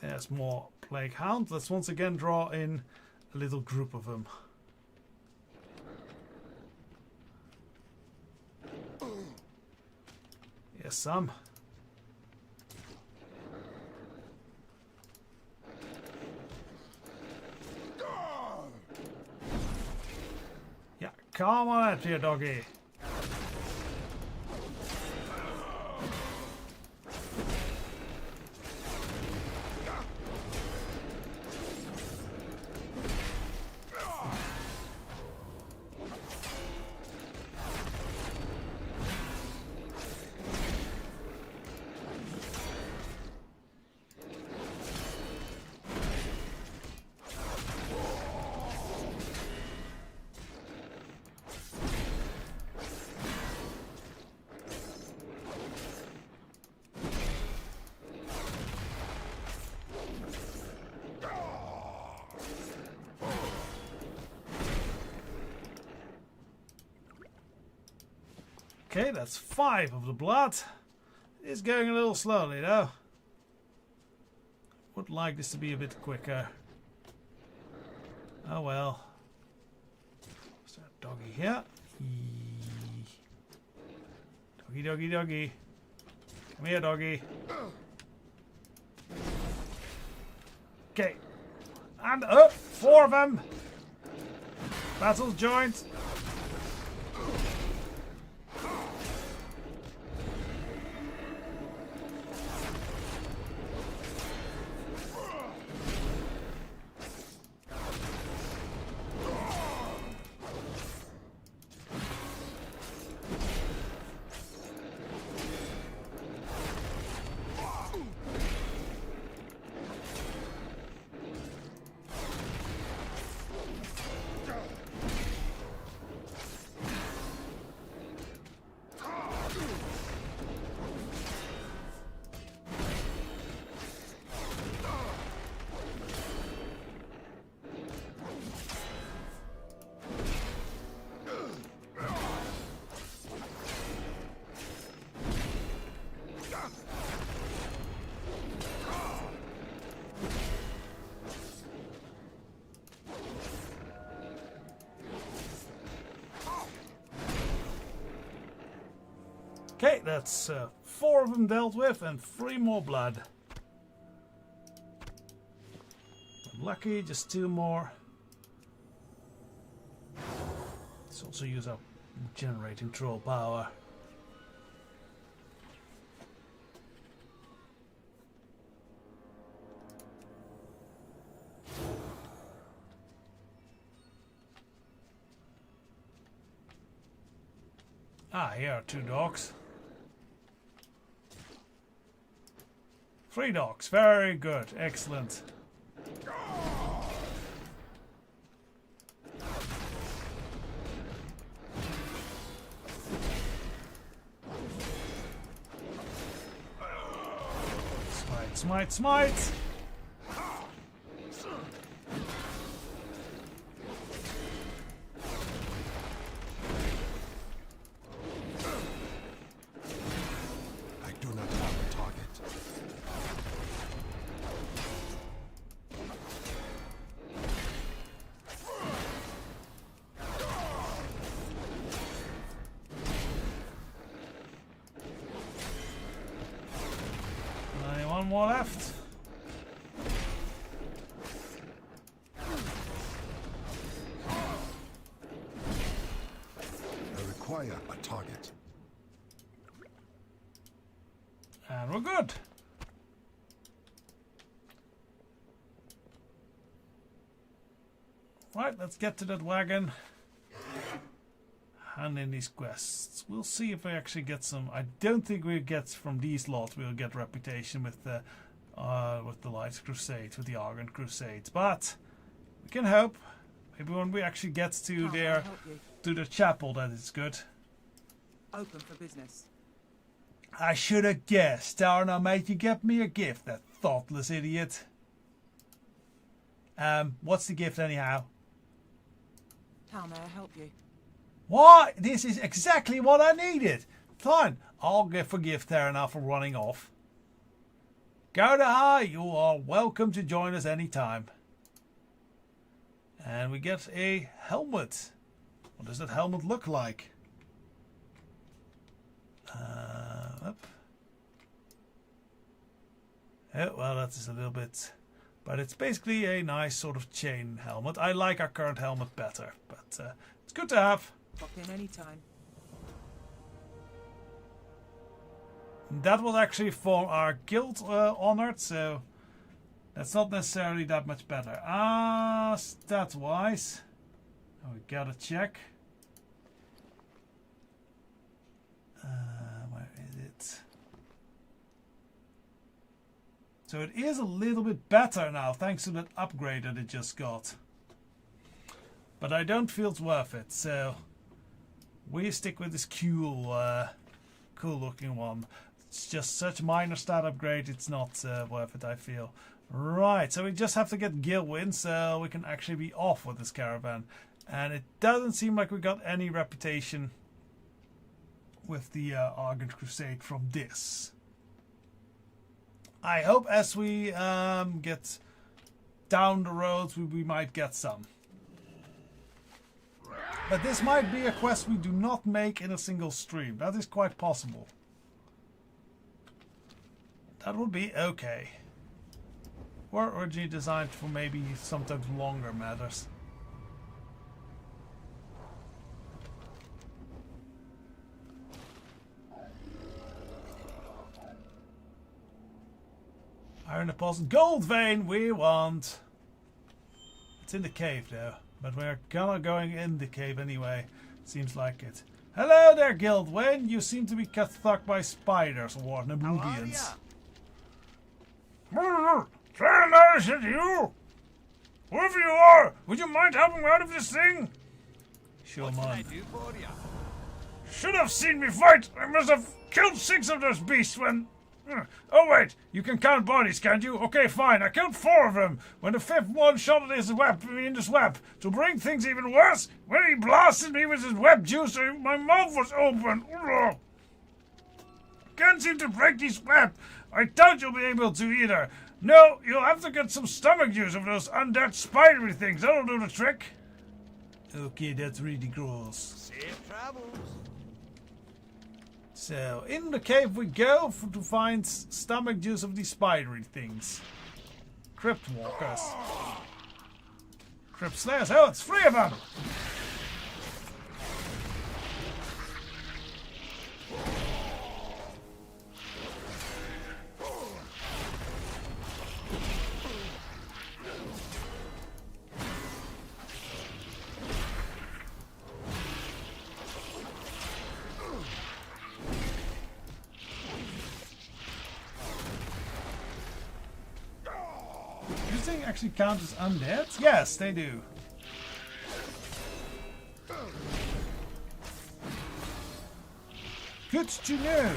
There's more plague hounds. Let's once again draw in a little group of them. Yes, some. Yeah, come on out here, doggy. Okay, that's 5 of the blood. It's going a little slowly though. Would like this to be a bit quicker. Oh well. Is there a doggy here? Doggy, doggy, doggy. Come here, doggy. Okay. And up! 4 of them! Battle's joined. Okay, that's 4 of them dealt with and 3 more blood. I'm lucky, just 2 more. Let's also use our generating troll power. Ah, here are 2 dogs. 3 dogs, very good, excellent. Smite, smite, smite! I do not have a target. Only 1 more left. I require a target. And we're good. Right, let's get to that wagon. hand in these quests. We'll see if we actually get some. I don't think we'll get from these lots. We'll get reputation with the Light Crusade, with the Argent Crusades. But we can hope. Maybe when we actually get to How can I their help you? to the chapel, that is good. Open for business. I should have guessed. Darna, mate, you get me a gift, that thoughtless idiot. What's the gift anyhow? How may I help you? What? This is exactly what I needed. Fine, I'll forgive Terrana for running off. Goudaha, you are welcome to join us anytime. And we get a helmet. What does that helmet look like? Up. Oh, well, that is a little bit... But it's basically a nice sort of chain helmet. I like our current helmet better, but it's good to have. Pop in anytime. That was actually for our guild honored, so that's not necessarily that much better. Stats wise, we gotta check. Where is it? So it is a little bit better now, thanks to that upgrade that it just got. But I don't feel it's worth it, so we stick with this cool looking one. It's just such a minor stat upgrade, it's not worth it, I feel. Right, so we just have to get guild wins so we can actually be off with this caravan. And it doesn't seem like we got any reputation with the Argent Crusade from this. I hope as we get down the road we might get some. But this might be a quest we do not make in a single stream. That is quite possible. That would be okay. Or originally designed for maybe sometimes longer matters. Iron deposit, gold vein we want. It's in the cave though, but we're going in the cave anyway. Seems like it. Hello there, Guildwyn. You seem to be cut stuck by spiders or Nabudians. Fair notice it, you. Whoever you are, would you mind helping me out of this thing? Sure, man. What can I do for you? Should have seen me fight. I must have killed 6 of those beasts when. Oh wait, you can count bodies, can't you? Okay, fine, I killed 4 of them. When the 5th one shot at his web in his web. To bring things even worse, when he blasted me with his web juice, my mouth was open. Can't seem to break these web. I doubt you'll be able to either. No, you'll have to get some stomach juice of those undead spidery things. That'll do the trick. Okay, that's really gross. Safe travels. So, in the cave we go to find stomach juice of these spidery things. Crypt walkers. Crypt slayers. Oh, it's 3 of them! Actually count as undead? Yes, they do. Good to know.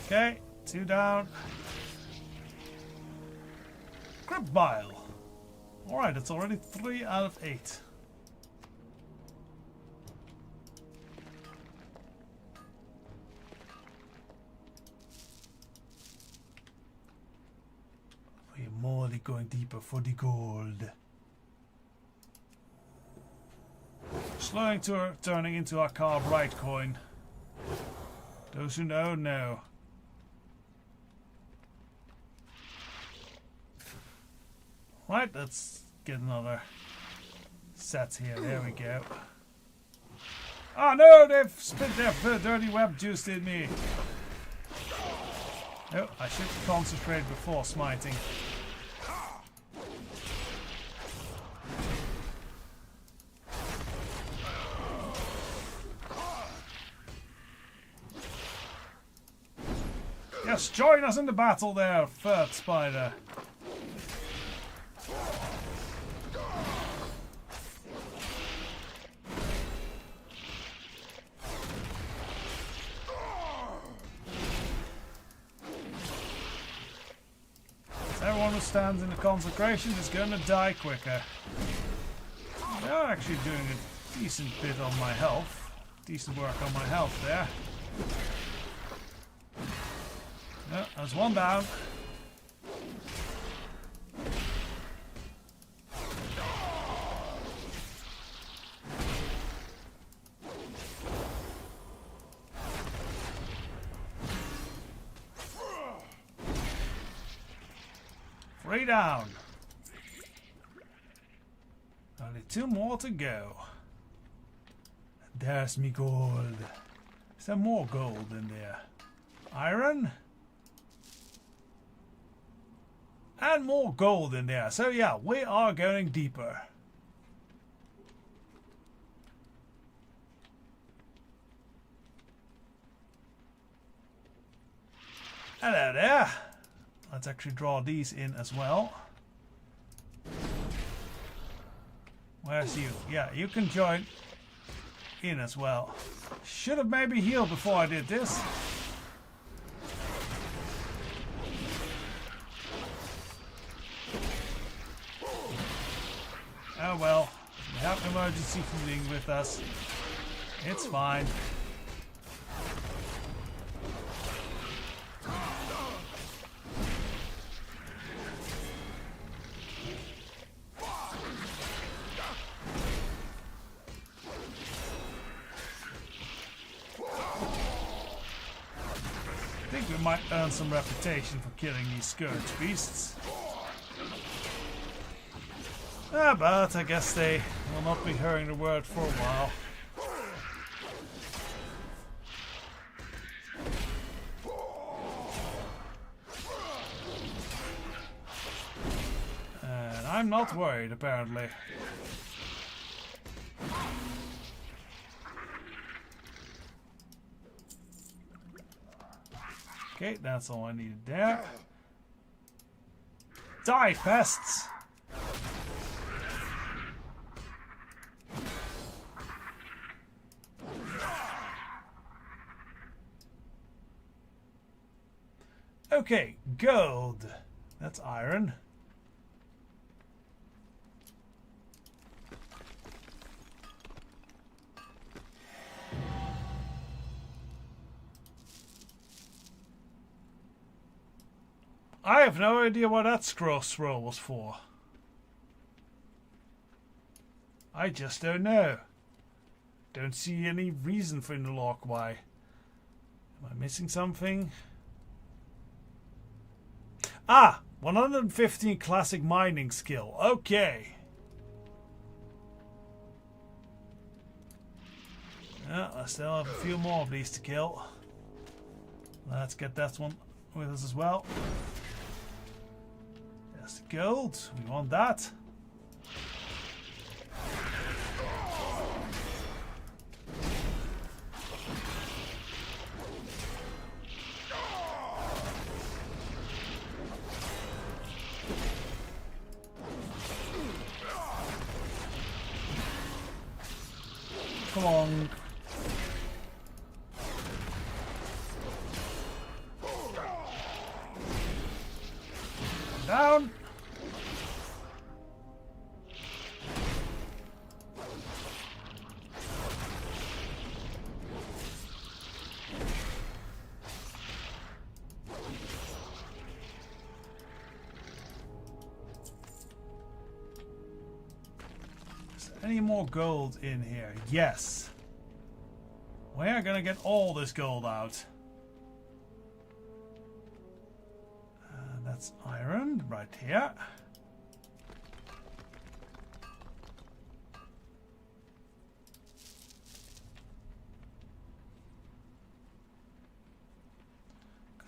Okay, 2 down. Crypt bile. Alright, it's already 3 out of 8. We're morely going deeper for the gold. Slowing to turning into our carved right coin. Those who know. Right, let's get another set here. There we go. Oh no, they've spit their dirty web juice in me. Oh, I should concentrate before smiting. Yes, join us in the battle there, third spider. Everyone who stands in the consecration is going to die quicker. They are actually doing a decent bit on my health. Decent work on my health there. No, there's one down. Three down. Only two more to go. There's me gold. Is there more gold in there? Iron? And more gold in there. So yeah, we are going deeper. Hello there. Let's actually draw these in as well. Where's you? Yeah, you can join in as well. Should have maybe healed before I did this. Oh well, we have emergency healing with us. It's fine. I think we might earn some reputation for killing these scourge beasts. But I guess they will not be hearing the word for a while. And I'm not worried, apparently. Okay, that's all I needed there. Die, pests! Okay, gold. That's iron. I have no idea what that scroll was for. I just don't know. Don't see any reason for in the log why. Am I missing something? Ah! 115 classic mining skill. Okay. Yeah, I still have a few more of these to kill. Let's get that one with us as well. There's the gold. We want that. Come on. Down. Is there any more gold in here? Yes. We are gonna get all this gold out. That's iron right here.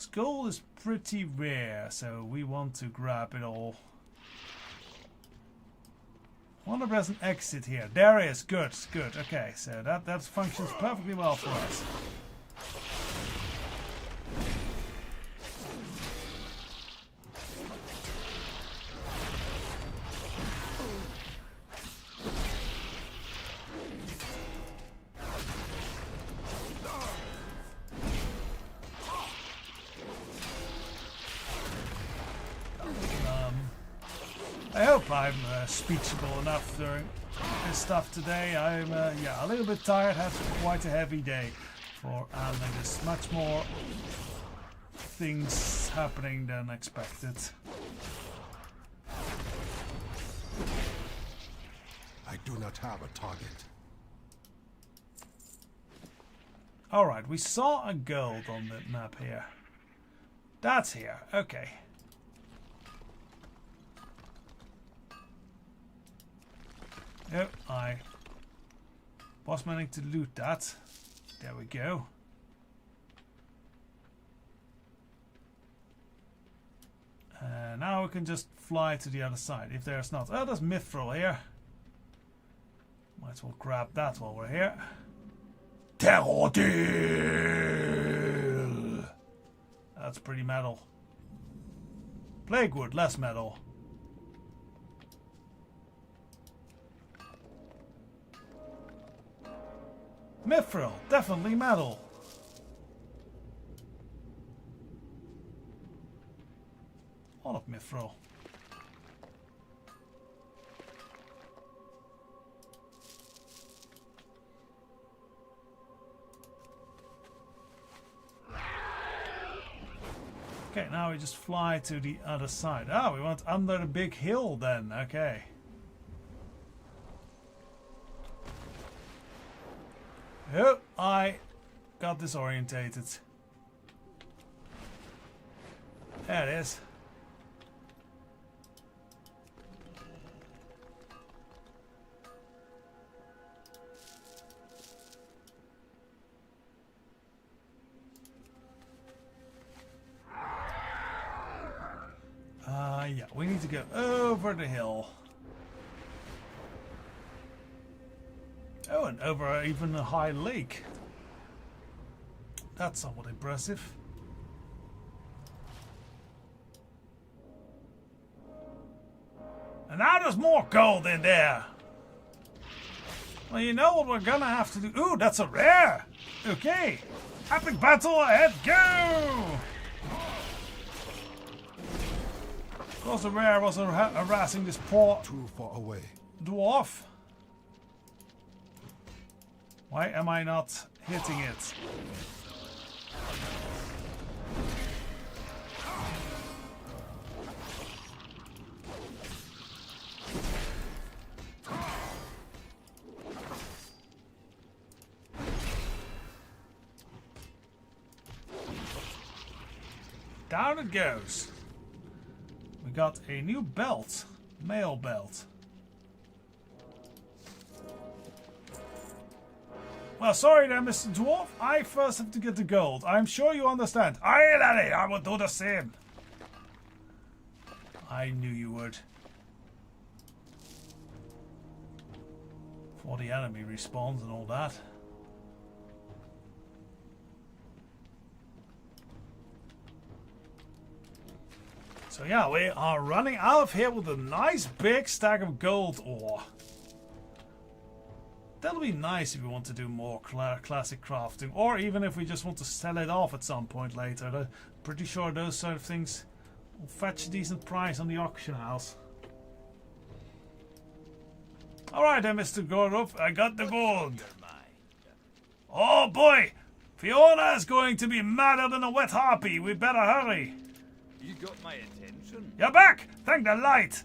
gold is pretty rare, so we want to grab it all. I wonder if there's an exit here. There is. Good, good. Okay, so that functions perfectly well for us. I hope I'm speechable enough during this stuff today. I'm yeah, a little bit tired. Had quite a heavy day for handling this. Much more things happening than expected. I do not have a target. Alright, we saw a gold on the map here. That's here. Okay. Yep, I was meaning to loot that. There we go. Now we can just fly to the other side. If there's not... Oh, there's mithril here. Might as well grab that while we're here. Terrodil! That's pretty metal. Plaguewood, less metal. Mithril, definitely metal. All of mithril. Okay, now we just fly to the other side. Ah, we went under the big hill then. Okay. Oh, I got disorientated. There it is. Yeah, we need to go over the hill. Oh, and over even a high lake. That's somewhat impressive. And now there's more gold in there. Well, you know what we're gonna have to do. Ooh, that's a rare. Okay. Epic battle ahead. Go! Of course, the rare was harassing this poor Too far away. dwarf. Why am I not hitting it? Down it goes. We got a new belt. Mail belt. Well, sorry there, Mr. Dwarf. I first have to get the gold. I'm sure you understand. Aye, laddie, I will do the same. I knew you would. For the enemy respawns and all that. So yeah, we are running out of here with a nice big stack of gold ore. That'll be nice if we want to do more classic crafting, or even if we just want to sell it off at some point later. I'm pretty sure those sort of things will fetch a decent price on the auction house. Alright then, Mr. Goudaha, I got the gold. Oh boy! Fiona is going to be madder than a wet harpy. We better hurry. You got my attention. You're back! Thank the light!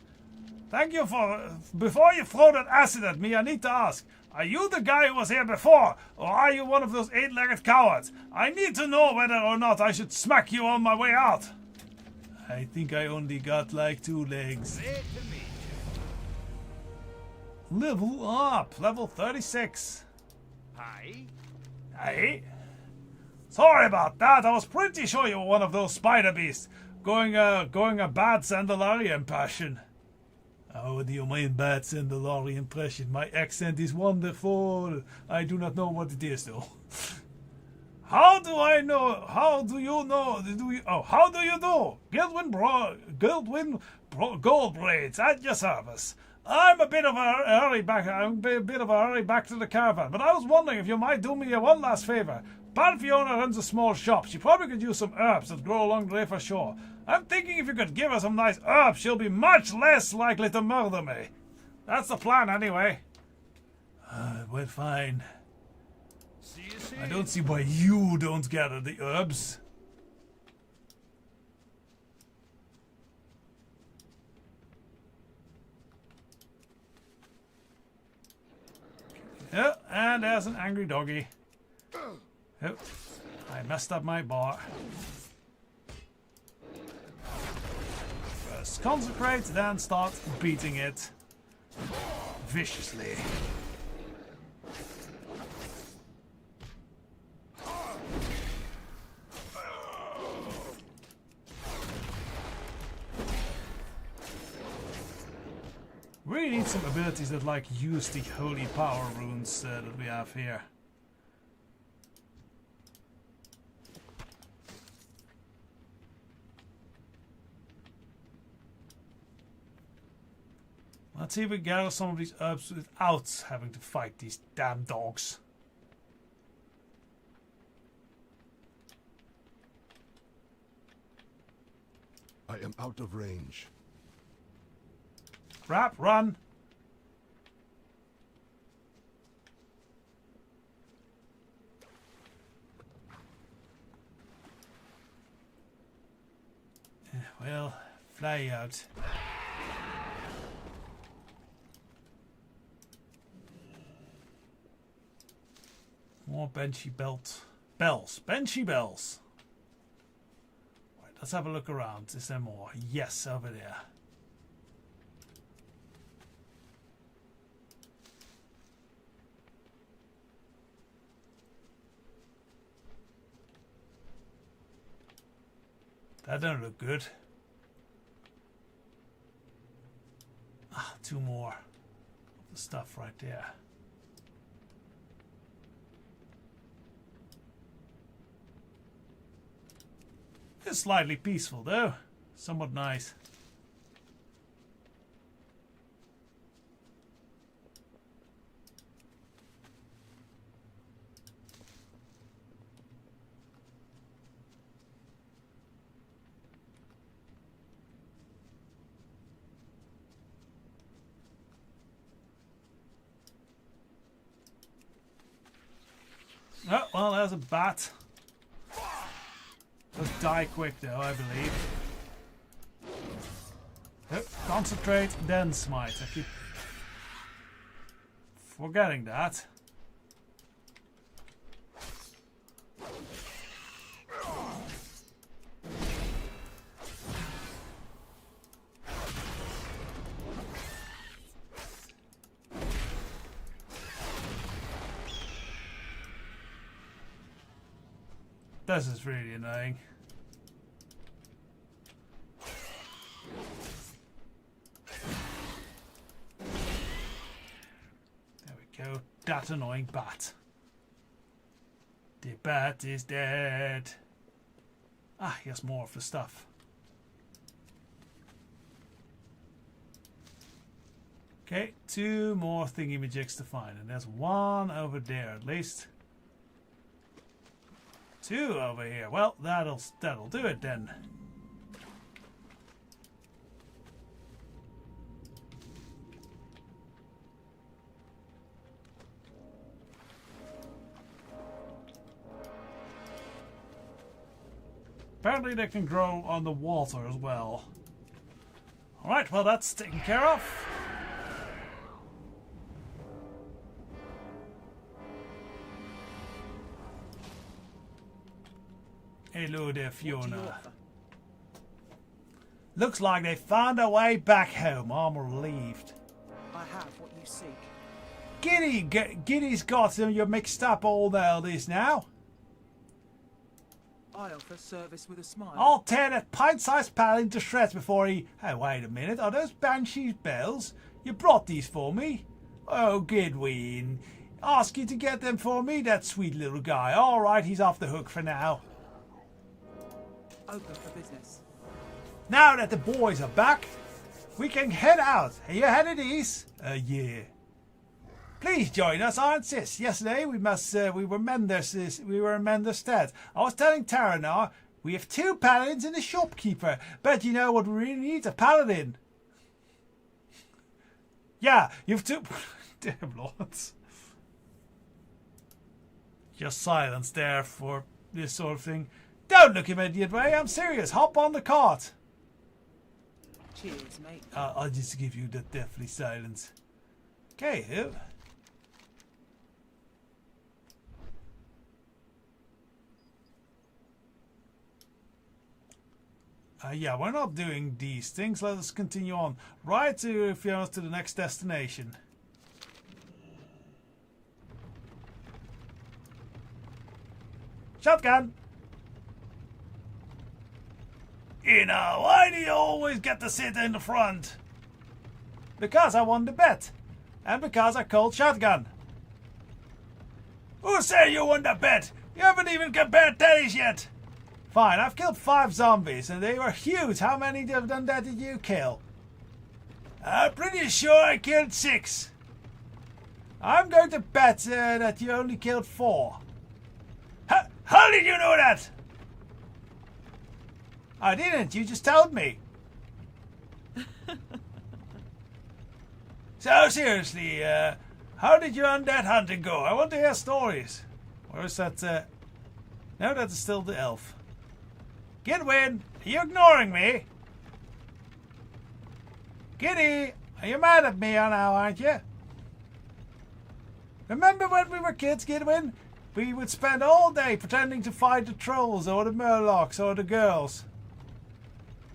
Thank you for... Before you throw that acid at me, I need to ask. Are you the guy who was here before? Or are you one of those eight-legged cowards? I need to know whether or not I should smack you on my way out. I think I only got like 2 legs. Great to meet you. Level up! Level 36. Hi. Hey. Sorry about that. I was pretty sure you were one of those spider beasts going a bad Zabdalari impression. Oh, do you mind bad Zabdalari impression? My accent is wonderful. I do not know what it is though. How do I know? How do you know? How do you do? Guildwin Gold Blades at your service. I'm a bit of a hurry back. To the caravan, but I was wondering if you might do me one last favor. Pal Fiona runs a small shop. She probably could use some herbs that grow along the river shore. I'm thinking if you could give her some nice herbs, she'll be much less likely to murder me. That's the plan, anyway. Well, fine. See you soon. I don't see why you don't gather the herbs. Yeah, and there's an angry doggy. Oh, I messed up my bar. First consecrate, then start beating it viciously. We need some abilities that like use the holy power runes that we have here. Let's see if we gather some of these herbs without having to fight these damn dogs. I am out of range. Crap, run! Well, fly out. More benchy bells. Benchy bells. Right, let's have a look around. Is there more? Yes, over there. That don't look good. Ah, two more of the stuff right there. It's slightly peaceful though. Somewhat nice. Oh, well, there's a bat. Does die quick though, I believe. Oh, concentrate, then smite. I keep forgetting that. This is really annoying. There we go. That annoying bat. The bat is dead. Ah, here's more of the stuff. Okay, two more thingy-majigs to find, and there's one over there at least. Two over here. Well, that'll do it then. Apparently they can grow on the water as well. Alright, well that's taken care of. Hello there, Fiona. Looks like they found a way back home. I'm relieved. I have what you seek. Giddy's got you mixed up all this now. I offer service with a smile. I'll tear that pint-sized paladin to shreds before he... Oh, wait a minute. Are those Banshee's bells? You brought these for me? Oh, Gidwin. Ask you to get them for me, that sweet little guy. All right, he's off the hook for now. Open for business. Now that the boys are back, we can head out. Are you headed east? Yeah. Please join us, I insist. Yesterday we were Mender's stead. I was telling Taranar we have 2 paladins and a shopkeeper. But you know what we really need? A paladin. Yeah, you've 2 damn lords. Just silence there for this sort of thing. Don't look immediate way, I'm serious. Hop on the cart. Cheers, mate. I'll just give you the deathly silence. Okay, yeah, we're not doing these things. Let us continue on. Right to Fiona to the next destination. Shotgun! You know, why do you always get to sit in the front? Because I won the bet. And because I called shotgun. Who said you won the bet? You haven't even compared days yet. Fine, I've killed 5 zombies and they were huge. How many of them did you kill? I'm pretty sure I killed 6. I'm going to bet that you only killed 4. How did you know that? I didn't, you just told me. So seriously, how did your undead hunting go? I want to hear stories. Or is that... No, that is still the elf. Gidwin, are you ignoring me? Giddy, are you mad at me now, aren't you? Remember when we were kids, Gidwin? We would spend all day pretending to fight the trolls or the murlocs or the girls.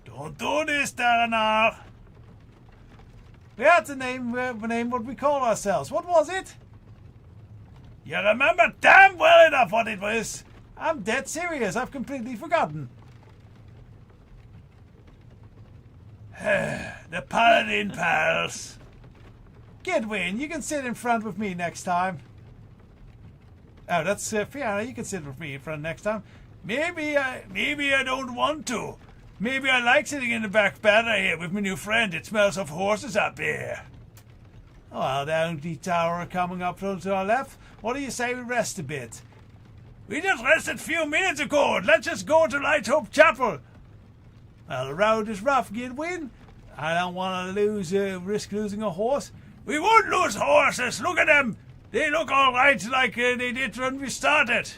Don't do this, Dalanar. We had to name what we call ourselves. What was it? You remember damn well enough what it was. I'm dead serious. I've completely forgotten. The Paladin pals. Gidwin, you can sit in front with me next time. Oh, that's Fiona. You can sit with me in front next time. Maybe I don't want to. Maybe I like sitting in the back better here with my new friend. It smells of horses up here. Oh, well, the empty tower coming up to our left. What do you say we rest a bit? We just rested a few minutes ago. Let's just go to Light Hope Chapel. Well, the road is rough, Gidwin. I don't want to risk losing a horse. We won't lose horses. Look at them. They look all right like they did when we started.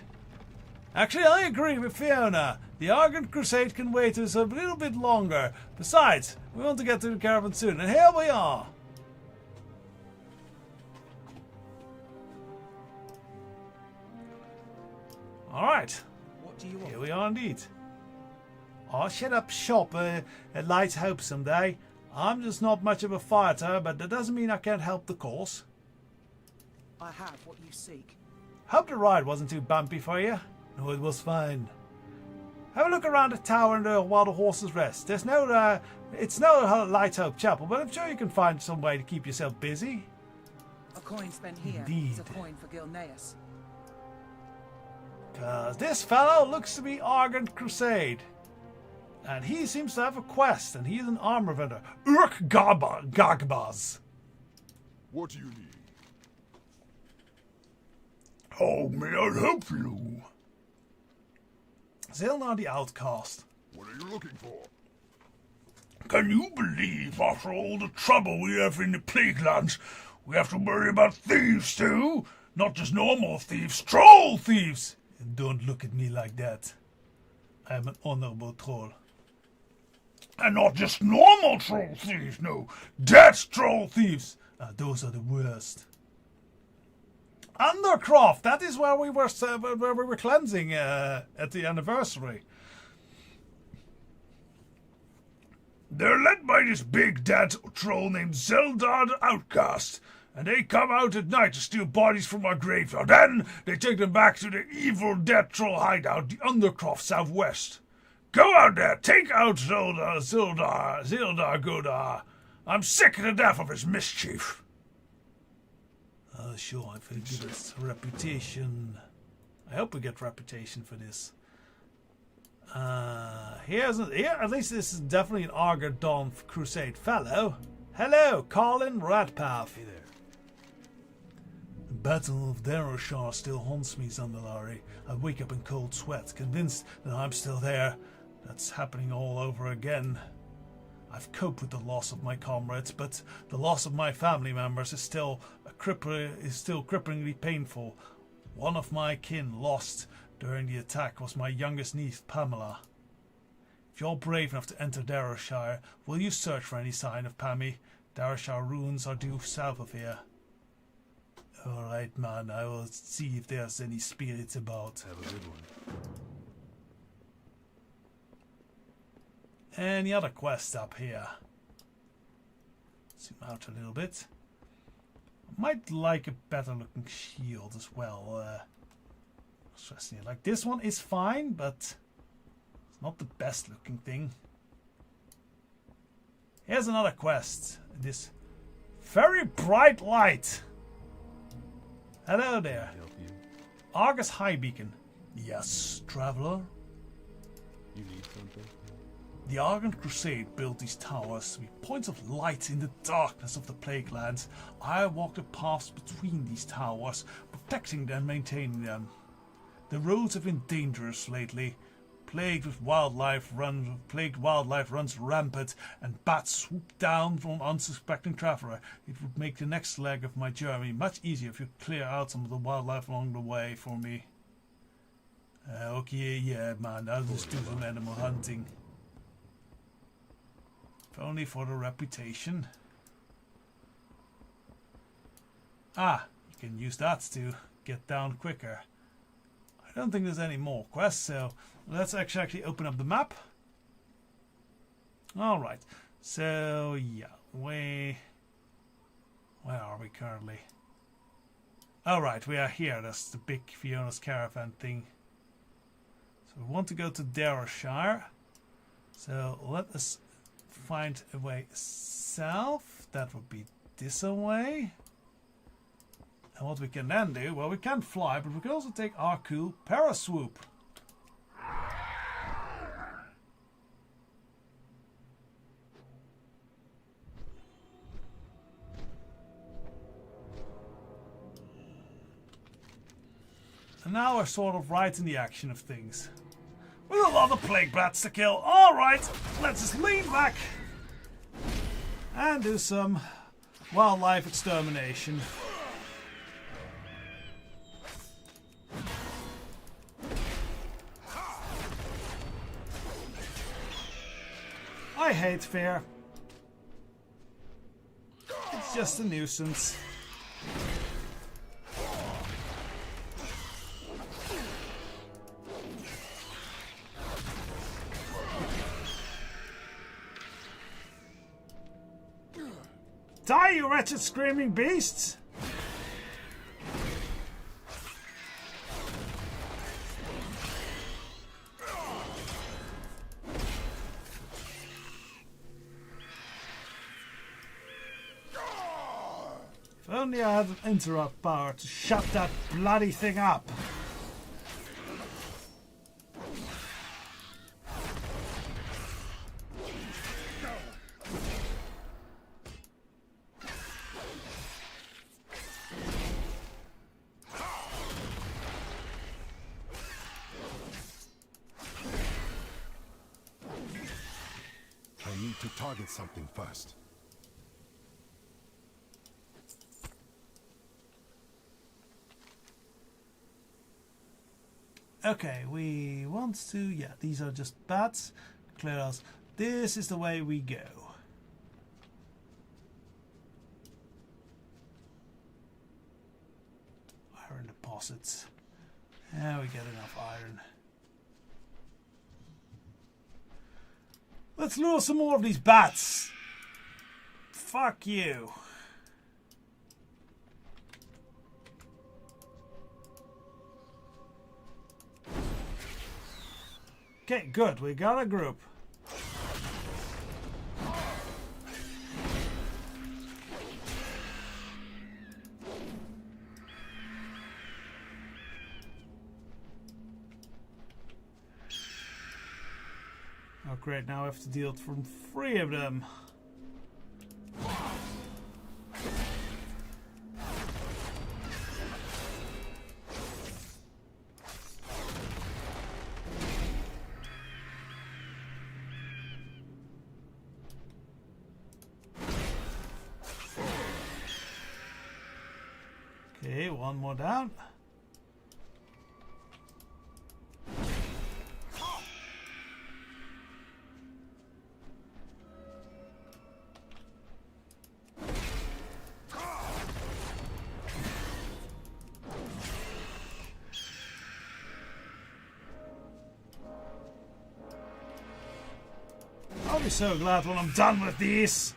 Actually, I agree with Fiona. The Argent Crusade can wait us a little bit longer. Besides, we want to get to the caravan soon, and here we are. Alright. What do you want? Here we are indeed. I'll set up shop at Light Hope someday. I'm just not much of a fighter, but that doesn't mean I can't help the cause. I have what you seek. Hope the ride wasn't too bumpy for you. No, it was fine. Have a look around the tower and while the horses rest. There's it's no Light Hope Chapel, but I'm sure you can find some way to keep yourself busy. A coin spent here Indeed. is a coin for Gilneas. Cause this fellow looks to be Argent Crusade. And he seems to have a quest, and he's an armor vendor. Urk Gagbaz. What do you need? How may I help you? Zilnar the Outcast. What are you looking for? Can you believe, after all the trouble we have in the Plague Lands, we have to worry about thieves too? Not just normal thieves, troll thieves! And don't look at me like that. I am an honorable troll. And not just normal troll thieves, no. That's troll thieves. Those are the worst. Undercroft, that is where we were cleansing at the anniversary. They're led by this big dead troll named Zeldar the Outcast. and they come out at night to steal bodies from our graveyard. Then they take them back to the evil dead troll hideout, the Undercroft southwest. Go out there, take out Zildar Goudaha. I'm sick to death of his mischief. Sure, if we give us reputation. I hope we get reputation for this. Here, at least this is definitely an Arger Dawn Crusade fellow. Hello, Colin Ratpath. Hey there. The Battle of Darashar still haunts me, Zabdalari. I wake up in cold sweats, convinced that I'm still there. That's happening all over again. I've coped with the loss of my comrades, but the loss of my family members is still cripplingly painful. One of my kin lost during the attack was my youngest niece, Pamela. If you're brave enough to enter Darashire, will you search for any sign of Pammy? Darashire ruins are due south of here. Alright, man, I will see if there's any spirits about. Have a good one. Any other quests up here? Zoom out a little bit. I might like a better looking shield as well. Interesting. Like this one is fine, but it's not the best looking thing. Here's another quest. This very bright light. Hello there. Help you. Argus High Beacon. Yes, traveler. You need something? The Argent Crusade built these towers to be points of light in the darkness of the Plague Lands. I walked the paths between these towers, protecting them and maintaining them. The roads have been dangerous lately. Plagued wildlife runs rampant, and bats swoop down from unsuspecting traveler. It would make the next leg of my journey much easier if you clear out some of the wildlife along the way for me. Okay, yeah, man, I'll just do some animal hunting. If only for the reputation. Ah, you can use that to get down quicker. I don't think there's any more quests, so let's actually open up the map. Alright, so yeah, where are we currently? Alright, we are here. That's the big Fiona's Caravan thing. So we want to go to Darashire. So let us find a way south. That would be this way. And what we can then do, well, we can fly, but we can also take our cool paraswoop. And now we're sort of right in the action of things. With a lot of plague bats to kill. Alright, let's just lean back and do some wildlife extermination. I hate fear. It's just a nuisance. Die, you wretched screaming beasts! If only I had an interrupt power to shut that bloody thing up. I need to target something first. Okay, we want to, yeah, these are just bats. Clear us. This is the way we go. Iron deposits. Yeah, we get enough iron. Let's lure some more of these bats. Fuck you. Okay, good. We got a group. Oh great, now I have to deal from 3 of them. Okay, one more down. I'll be so glad when I'm done with these.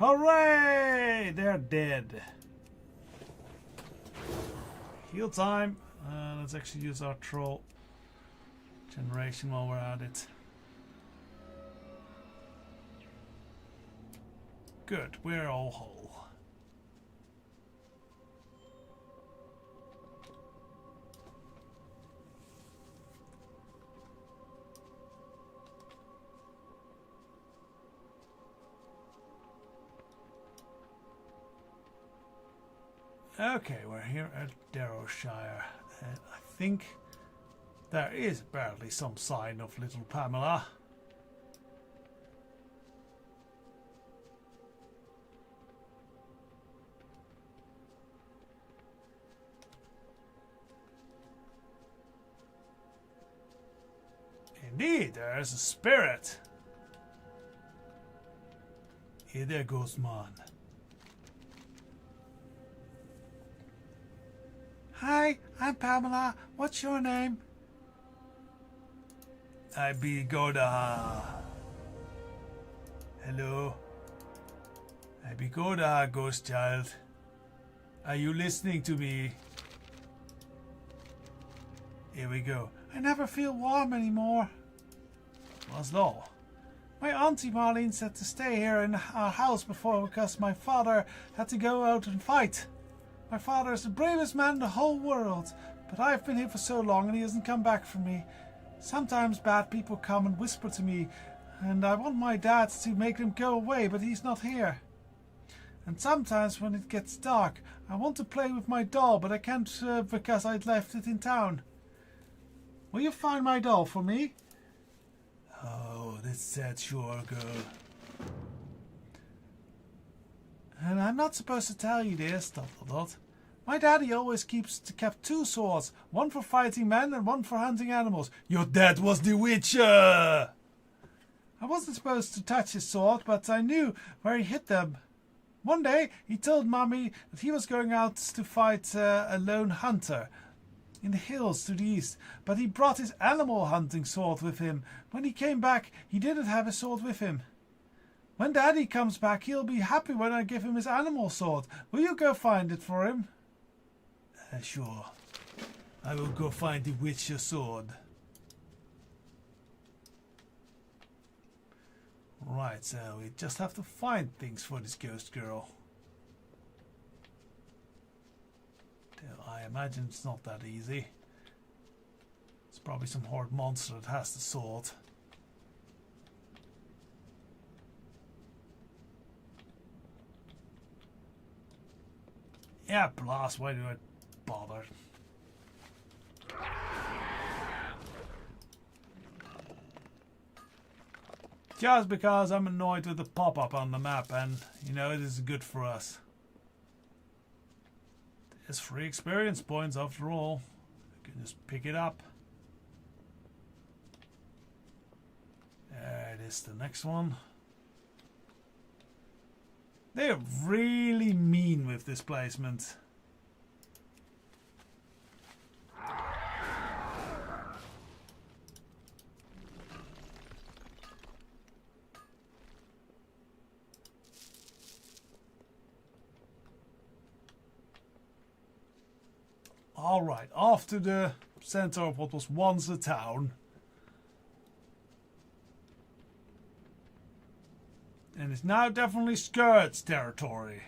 Hooray! They're dead. Heal time. Let's actually use our troll generation while we're at it. Good, we're all whole. Okay, we're here at Darrowshire. I think there is barely some sign of little Pamela. Indeed, there's a spirit. Here there goes man. Hi, I'm Pamela. What's your name? I be Goudaha. Hello. I be Goudaha, ghost child. Are you listening to me? Here we go. I never feel warm anymore. What's law? My auntie Marlene said to stay here in our house before because my father had to go out and fight. My father is the bravest man in the whole world, but I've been here for so long and he hasn't come back for me. Sometimes bad people come and whisper to me, and I want my dad to make them go away, but he's not here. And sometimes when it gets dark, I want to play with my doll, but I can't because I'd left it in town. Will you find my doll for me? Oh, that's sad, sure, girl. And I'm not supposed to tell you this, ... My daddy always kept 2 swords, one for fighting men and one for hunting animals. Your dad was the Witcher! I wasn't supposed to touch his sword, but I knew where he hid them. One day, he told Mommy that he was going out to fight a lone hunter in the hills to the east, but he brought his animal hunting sword with him. When he came back, he didn't have his sword with him. When Daddy comes back, he'll be happy when I give him his animal sword. Will you go find it for him? Sure. I will go find the Witcher sword. Right, so we just have to find things for this ghost girl. I imagine it's not that easy. It's probably some horde monster that has the sword. Yeah, blast, why do I bother? Just because I'm annoyed with the pop-up on the map, and you know it is good for us. There's free experience points after all. You can just pick it up. is the next one. They're really mean with this placement. Alright, off to the center of what was once a town. And it's now definitely Scourge territory.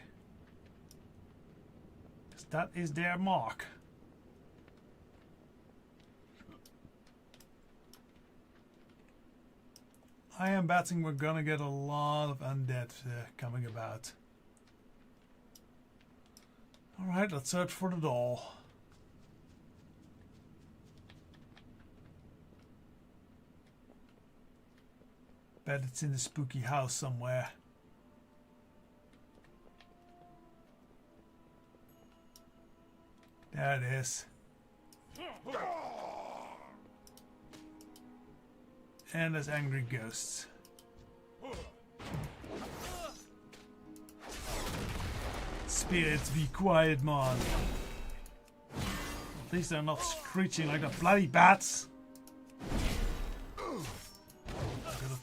Because that is their mark. I am betting we're gonna get a lot of undead coming about. Alright, let's search for the doll. Bet it's in the spooky house somewhere. There it is. And there's angry ghosts. Spirits, be quiet, man. At least they're not screeching like the bloody bats.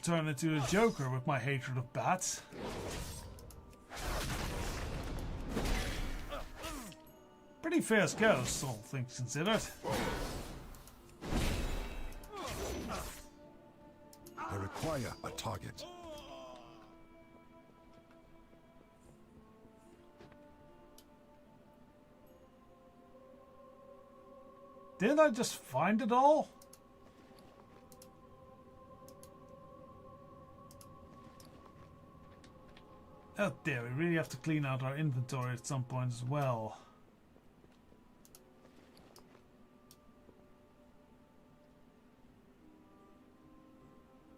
Turn into a Joker with my hatred of bats. Pretty fierce ghosts, all things considered. I require a target. Didn't I just find it all? Oh dear, we really have to clean out our inventory at some point as well.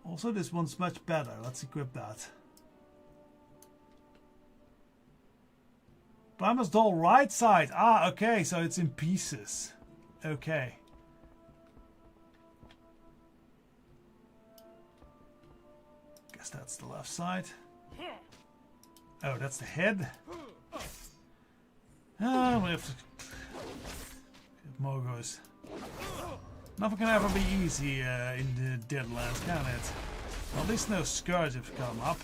Also, this one's much better. Let's equip that. Primus doll right side. Ah, okay, so it's in pieces. Okay. Guess that's the left side. Oh, that's the head. Ah, we have to get Mogos. Nothing can ever be easy in the Deadlands, can it? Well, at least no Scourge have come up.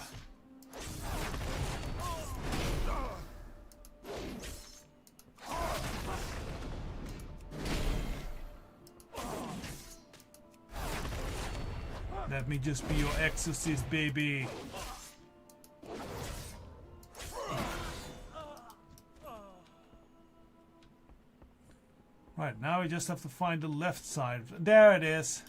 Let me just be your exorcist, baby. Right, now we just have to find the left side. There it is.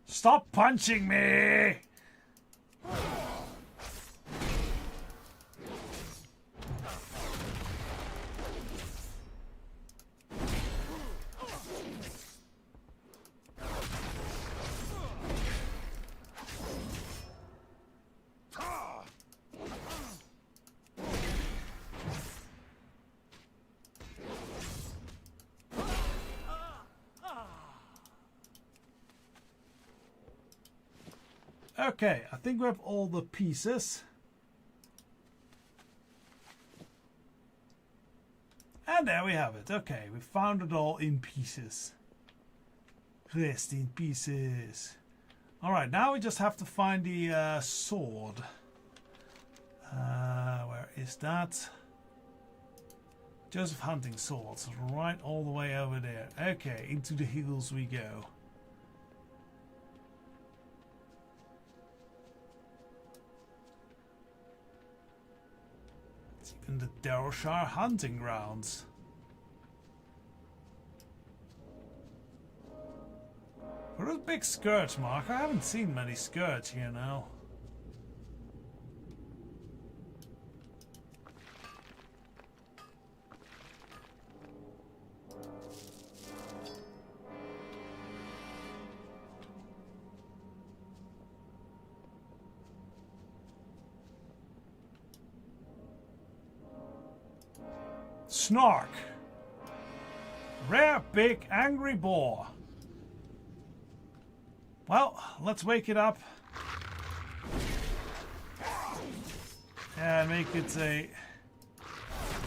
Stop punching me! Okay, I think we have all the pieces. And there we have it. Okay, we found it all in pieces. Rest in pieces. Alright, now we just have to find the sword. Where is that? Joseph Hunting Swords. Right all the way over there. Okay, into the hills we go. In the Darrowshire hunting grounds. For a big Scourge mark, I haven't seen many Scourge here now. Snark. Rare big angry boar. Well, let's wake it up. And make it a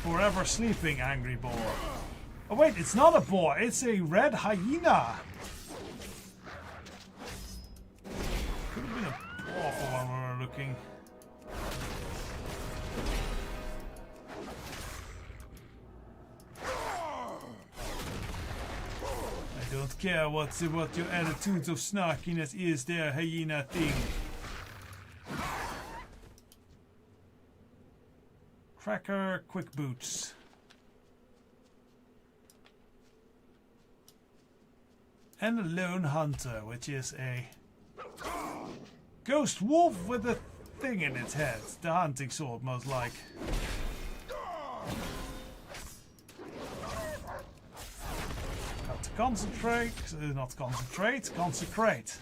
forever sleeping angry boar. Oh wait, it's not a boar, it's a red hyena. Could have been a boar for when we were looking. I don't care what your attitude of snarkiness is there, hyena thing. Tracker, quick boots. And a lone hunter, which is a ghost wolf with a thing in its head. The hunting sword, most like. Got to concentrate, not concentrate, consecrate.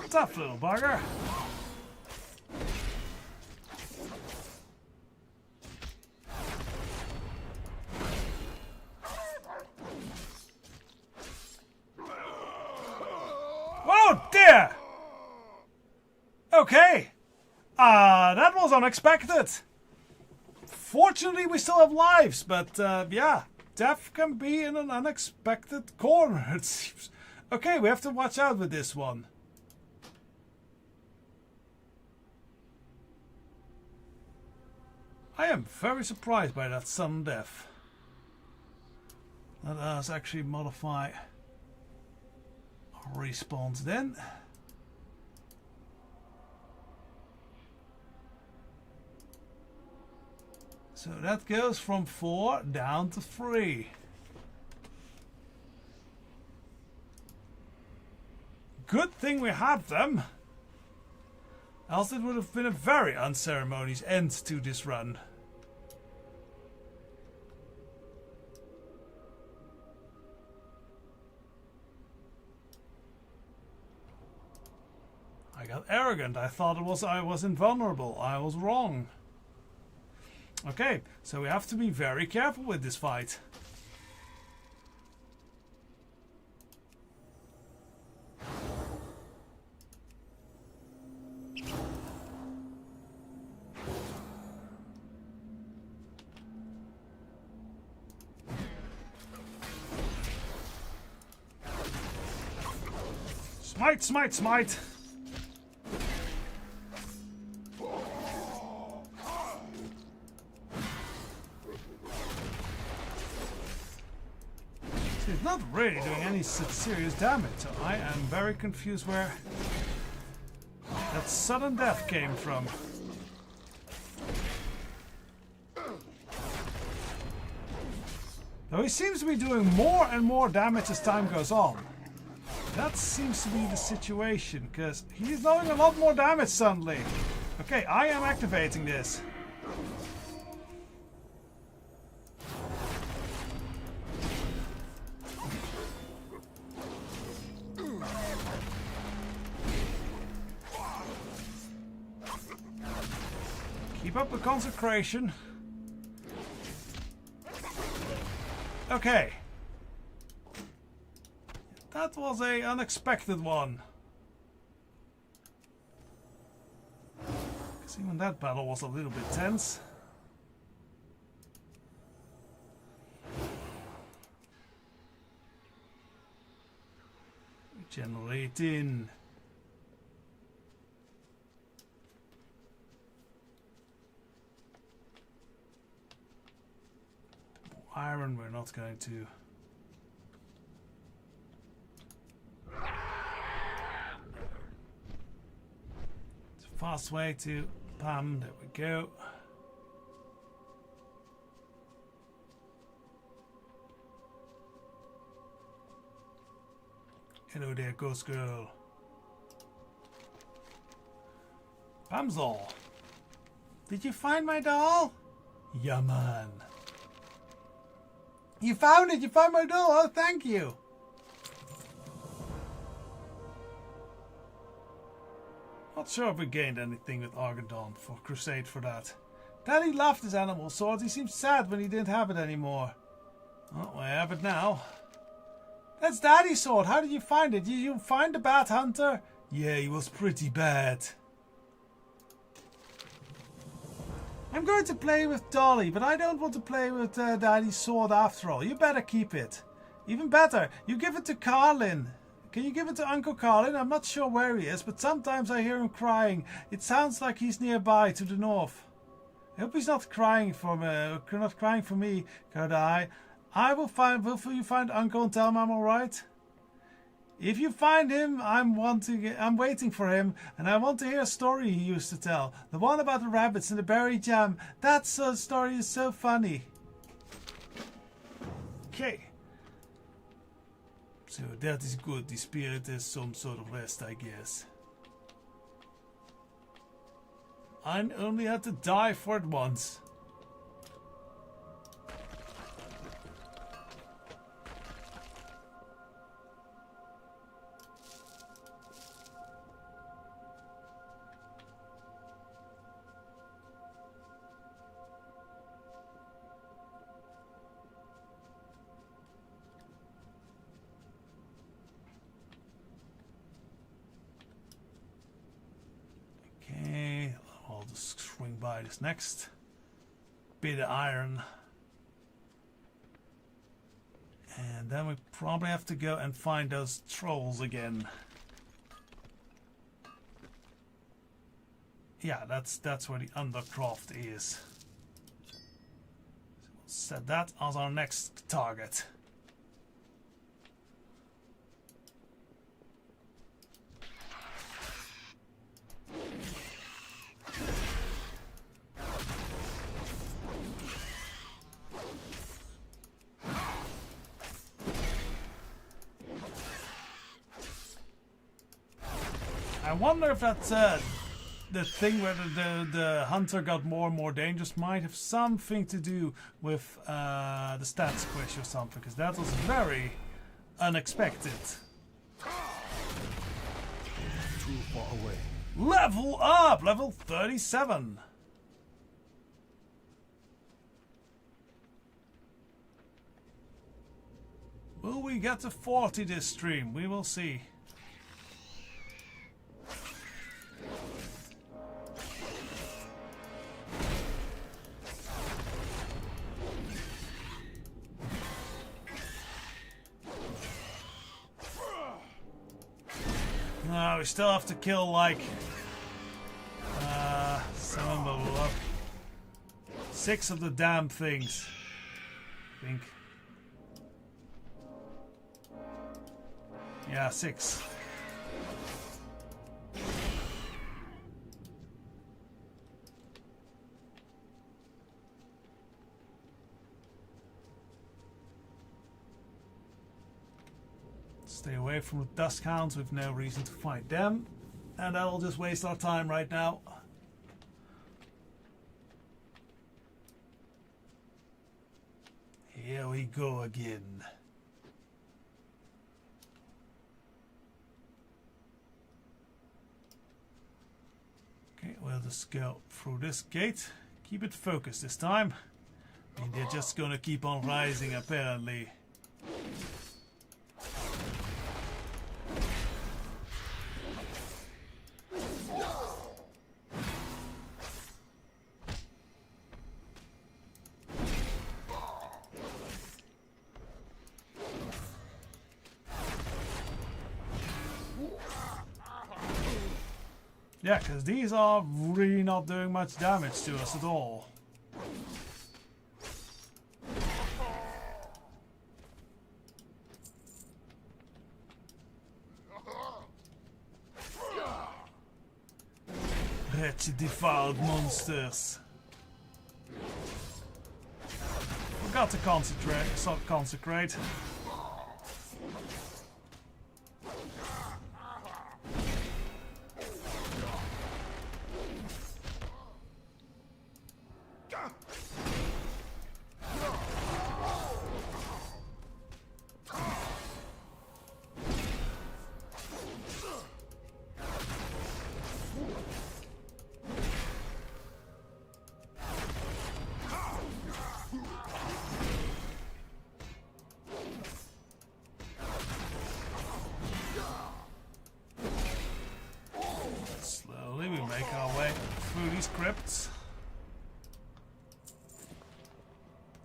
Tough little bugger. Oh dear! Okay. That was unexpected. Fortunately, we still have lives, but yeah, death can be in an unexpected corner, it seems. Okay, we have to watch out with this one. I am very surprised by that sudden death. Let us actually modify our respawns then. So that goes from 4 down to 3. Good thing we have them. Else it would have been a very unceremonious end to this run. I got arrogant. I thought I was invulnerable. I was wrong. Okay, so we have to be very careful with this fight. Smite, smite, smite! It's not really doing any serious damage, so I am very confused where that sudden death came from. Though he seems to be doing more and more damage as time goes on. That seems to be the situation, because he's doing a lot more damage suddenly. Okay, I am activating this. Keep up the consecration. Okay. That was an unexpected one. Because even that battle was a little bit tense. Generating. Iron, we're not going to. It's a fast way to Pam. There we go. Hello there, ghost girl. Pam's doll. Did you find my doll? Yeah, man. You found it! You found my doll! Oh, thank you! Not sure if we gained anything with Argadon for Crusade for that. Daddy loved his animal sword. He seemed sad when he didn't have it anymore. Oh, I have it now. That's Daddy's sword. How did you find it? Did you find the bad hunter? Yeah, he was pretty bad. I'm going to play with Dolly, but I don't want to play with Daddy's sword after all. You better keep it. Even better, you give it to Carlin. Can you give it to Uncle Carlin? I'm not sure where he is, but sometimes I hear him crying. It sounds like he's nearby to the north. I hope he's not crying for me, Goudaha. Will you find Uncle and tell him I'm alright? If you find him, I'm waiting for him, and I want to hear a story he used to tell. The one about the rabbits and the berry jam. That story is so funny. Okay. So that is good. The spirit has some sort of rest, I guess. I only had to die for it once. I'll just swing by this next bit of iron. And then we probably have to go and find those trolls again. Yeah, that's where the Undercroft is. So we'll set that as our next target. I wonder if that's the thing where the hunter got more and more dangerous might have something to do with the stat squish or something, because that was very unexpected. Too far away. Level up! Level 37. Will we get to 40 this stream? We will see. No, we still have to kill like some of them. 6 of the damn things, I think. Yeah, 6. Stay away from the Dusk Hounds. We've no reason to fight them, and that'll just waste our time right now. Here we go again. Okay, we'll just go through this gate. Keep it focused this time. I mean, they're just gonna keep on rising apparently. Yeah, because these are really not doing much damage to us at all. Wretched defiled monsters. Forgot to consecrate. through these crypts.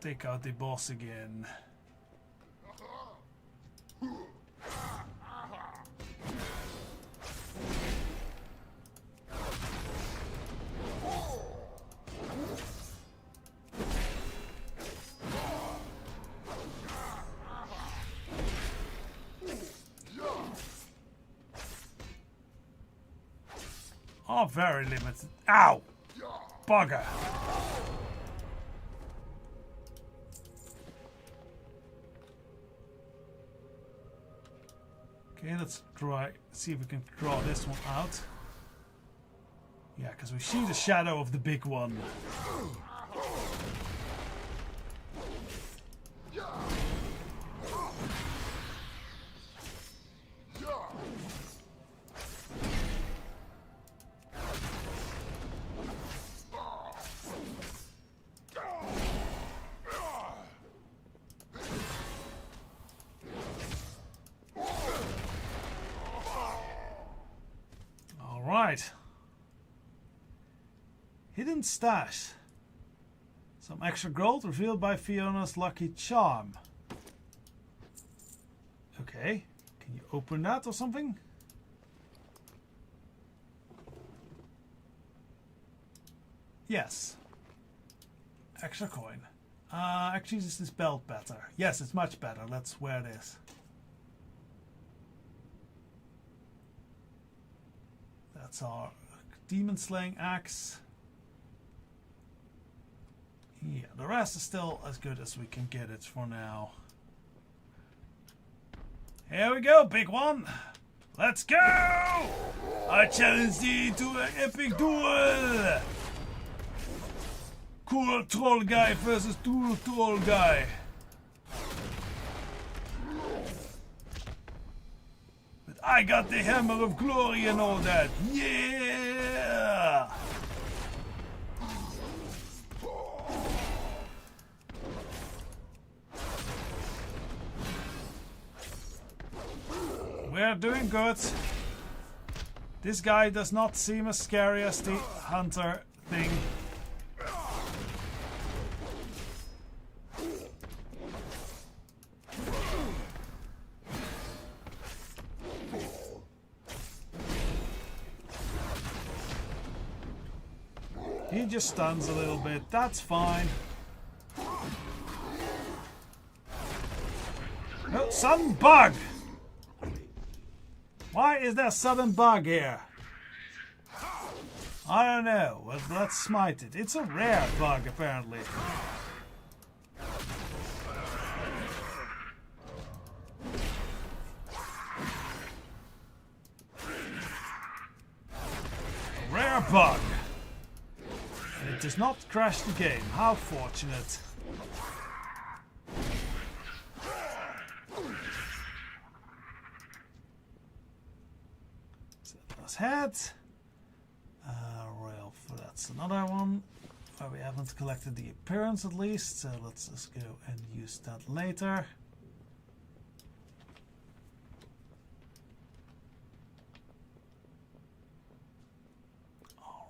Take out the boss again. Oh, very limited. Ow! Bugger! Okay, let's see if we can draw this one out. Yeah, because we see the shadow of the big one. Right. Hidden stash. Some extra gold revealed by Fiona's lucky charm. Okay. Can you open that or something? Yes. Extra coin. Actually, is this belt better? Yes, it's much better. Let's wear this. That's our demon slaying axe. Yeah, the rest is still as good as we can get it for now. Here we go, big one. Let's go! I challenge thee to an epic duel! Cool troll guy versus cool troll guy. I got the hammer of glory and all that. Yeah! We're doing good. This guy does not seem as scary as the hunter thing. He just stuns a little bit, that's fine. Oh, sudden bug! Why is there a sudden bug here? I don't know, but let's smite it. It's a rare bug, apparently. A rare bug. And it does not crash the game. How fortunate. Settlers Head. Royal, that's another one. Where we haven't collected the appearance at least. So let's just go and use that later.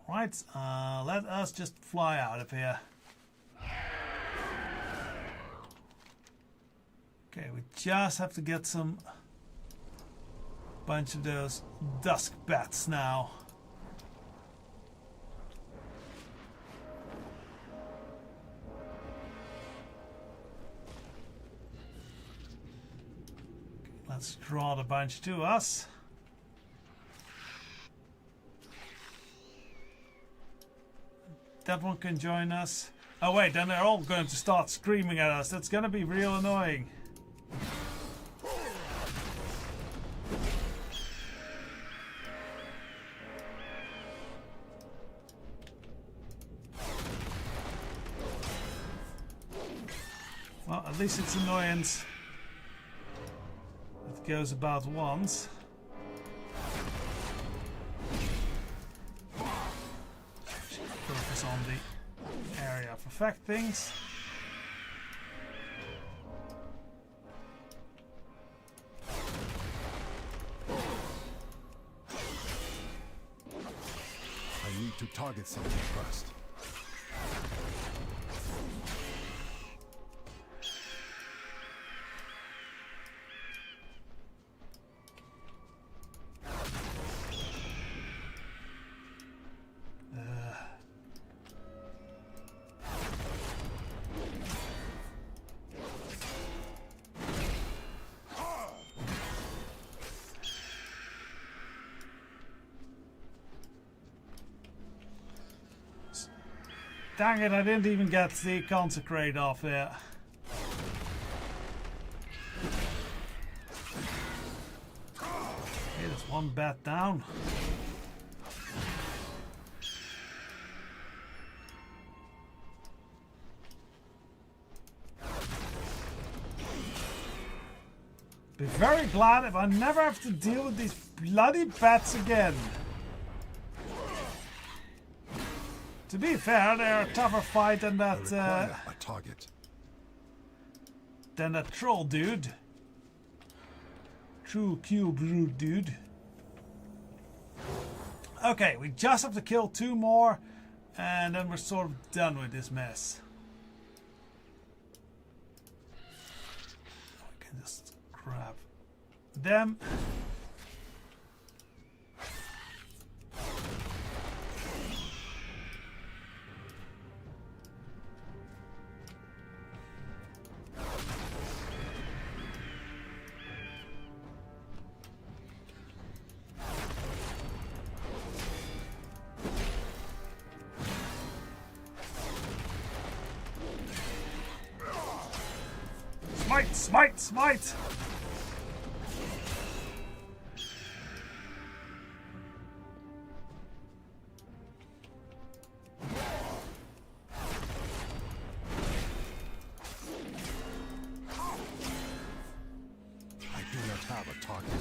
Right, let us just fly out of here. Okay, we just have to get some bunch of those dusk bats now. Okay, let's draw the bunch to us. That one can join us. Oh wait, then they're all going to start screaming at us. That's gonna be real annoying. Well, at least it's annoyance. It goes about once. Focus on the area of effect things. I need to target something first. Dang it, I didn't even get the consecrate off there. Okay, there's one bat down. Be very glad if I never have to deal with these bloody bats again. To be fair, they're a tougher fight than that A target. troll dude. True cube root dude. Okay, we just have to kill 2 more, and then we're sort of done with this mess. I can just grab them. Smite, smite, smite! I do not have a target.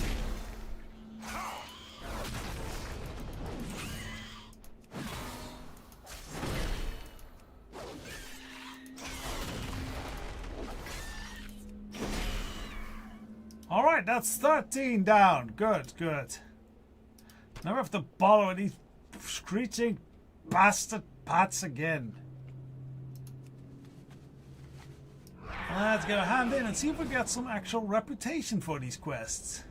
Alright, that's 13 down. Good, good. Never have to bother with these screeching bastard pats again. Let's get a hand in and see if we get some actual reputation for these quests.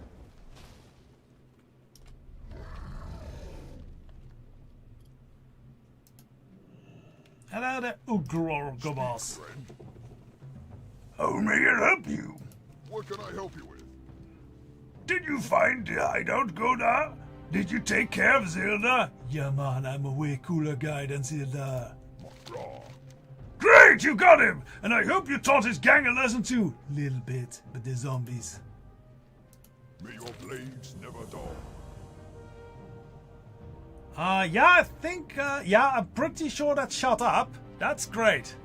Hello there, Ugror. How may I help you? What can I help you with? Did you find the hideout, Goudaha? Did you take care of Zelda? Yeah man, I'm a way cooler guy than Zelda. Great, you got him! And I hope you taught his gang a lesson too. Little bit, but they're zombies. May your blades never dull. Yeah, I think, I'm pretty sure that shut up. That's great.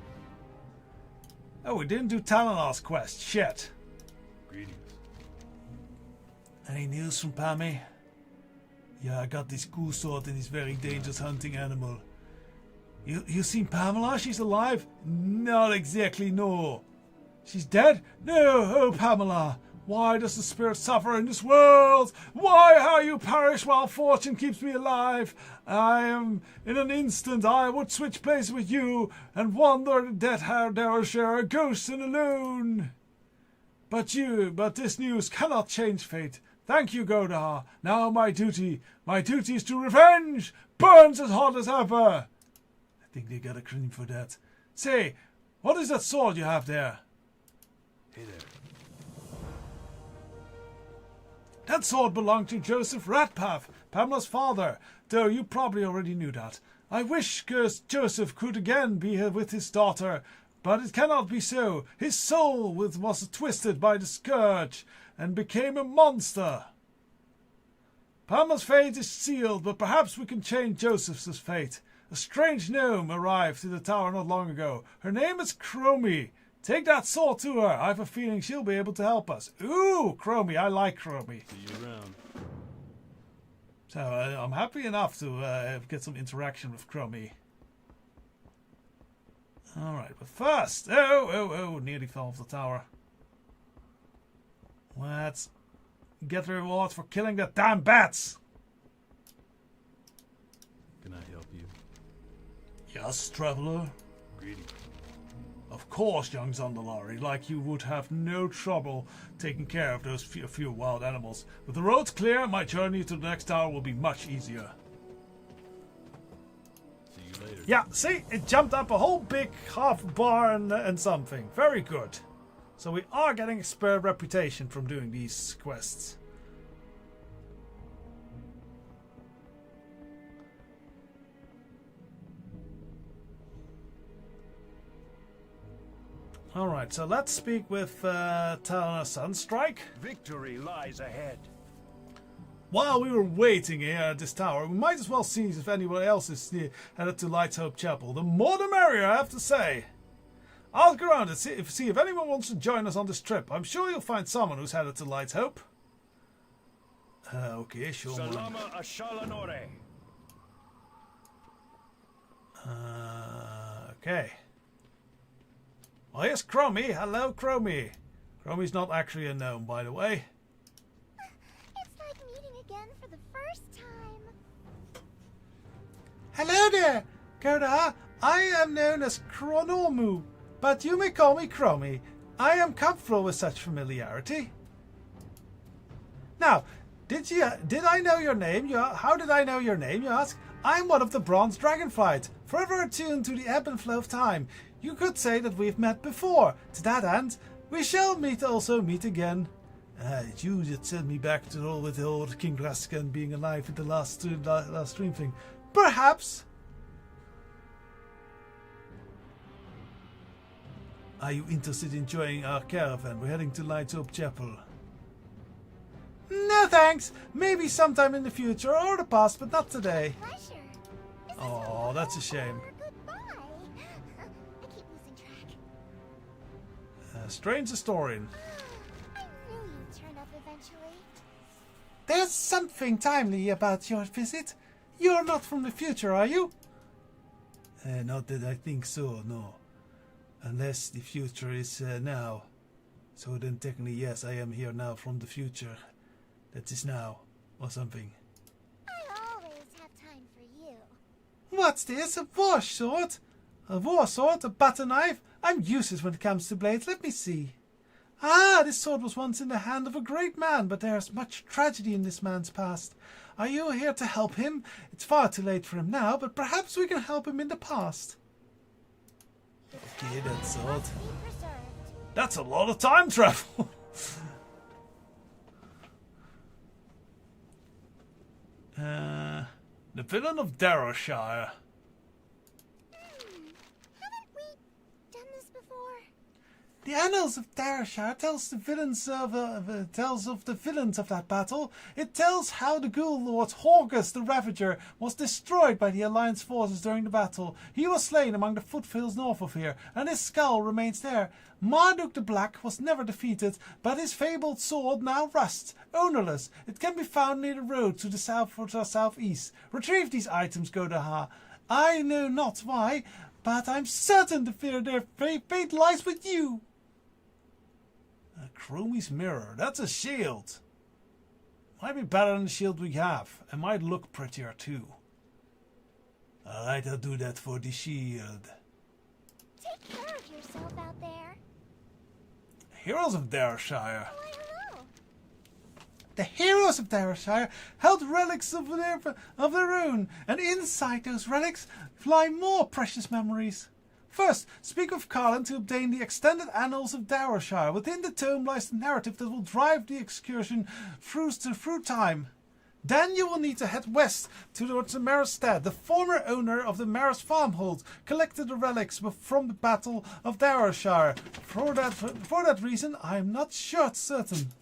Oh, we didn't do Talinar's quest. Shit. Greetings. Any news from Pammy? Yeah, I got this cool sword and this very dangerous hunting animal. You seen Pamela? She's alive? Not exactly, no. She's dead? No, oh Pamela. Why does the spirit suffer in this world? Why how you perish while fortune keeps me alive? I am, in an instant, I would switch places with you and wander the dead-haired Derbyshire, a ghost and alone. But this news cannot change fate. Thank you, Goudaha. Now my duty is to revenge, burns as hot as ever. I think they got a cream for that. Say, what is that sword you have there? Hey there. That sword belonged to Joseph Ratpath, Pamela's father, though you probably already knew that. I wish Joseph could again be here with his daughter, but it cannot be so. His soul was twisted by the scourge and became a monster. Pamela's fate is sealed, but perhaps we can change Joseph's fate. A strange gnome arrived to the tower not long ago. Her name is Chromie. Take that sword to her. I have a feeling she'll be able to help us. Ooh, Chromie. I like Chromie. See you around. So I'm happy enough to get some interaction with Chromie. Alright, but first... Oh, nearly fell off the tower. Let's get the reward for killing the damn bats. Can I help you. Yes, traveler. Greetings. Of course, young Zabdalari, like you would have no trouble taking care of those few wild animals. With the roads clear, my journey to the next tower will be much easier. See you later. Yeah, see, it jumped up a whole big half bar and something. Very good. So we are getting a reputation from doing these quests. Alright, so let's speak with Talon Sunstrike. Victory lies ahead. While we were waiting here at this tower, we might as well see if anyone else is headed to Light's Hope Chapel. The more the merrier, I have to say. I'll go around and see if anyone wants to join us on this trip. I'm sure you'll find someone who's headed to Light's Hope. Okay, sure. Salama Ashalanore. Okay. Well, here's Chromie. Hello, Chromie. Chromie's not actually a gnome, by the way. It's like meeting again for the first time. Hello there, Goudaha. I am known as Chronomu, but you may call me Chromie. I am comfortable with such familiarity. Now, did I know your name? How did I know your name, you ask? I'm one of the bronze dragonflies, forever attuned to the ebb and flow of time. You could say that we've met before. To that end, we shall meet again. It's you that sent me back to with the old King Raskan being alive at the last stream thing. Perhaps. Are you interested in joining our caravan? We're heading to Light's Hope Chapel. No thanks. Maybe sometime in the future or the past, but not today. Pleasure. Is this Oh, that's a shame. or goodbye? I keep losing track. Strange historian. I knew you'd turn up eventually. There's something timely about your visit. You're not from the future, are you? Not that I think so, no. Unless the future is now. So then technically, yes, I am here now from the future. That is now, or something. I always have time for you. What's this? A war sword? A war sword? A butter knife? I'm useless when it comes to blades. Let me see. Ah, this sword was once in the hand of a great man, but there is much tragedy in this man's past. Are you here to help him? It's far too late for him now, but perhaps we can help him in the past. Okay, that sword. Be preserved. That's a lot of time travel. The villain of Darrowshire. Haven't we done this before? The annals of Darrowshire tells the villains of the villains of that battle. It tells how the Ghoul Lord Horgus the Ravager was destroyed by the Alliance forces during the battle. He was slain among the foothills north of here, and his skull remains there. Marduk the Black was never defeated, but his fabled sword now rusts, ownerless. It can be found near the road to the south or to the southeast. Retrieve these items, Goudaha. I know not why, but I'm certain their fate lies with you. Chromie's mirror. That's a shield. Might be better than the shield we have. And might look prettier too. Alright, I'll do that for the shield. Take care of yourself out there. Heroes of Darrowshire. Oh, I don't know. The heroes of Darrowshire held relics of their own, and inside those relics lie more precious memories. First, speak with Carlin to obtain the extended annals of Darrowshire. Within the tome lies the narrative that will drive the excursion through time. Then you will need to head west towards the Maristad. The former owner of the Maris Farmhold collected the relics from the Battle of Darrowshire. For that reason, I am not certain.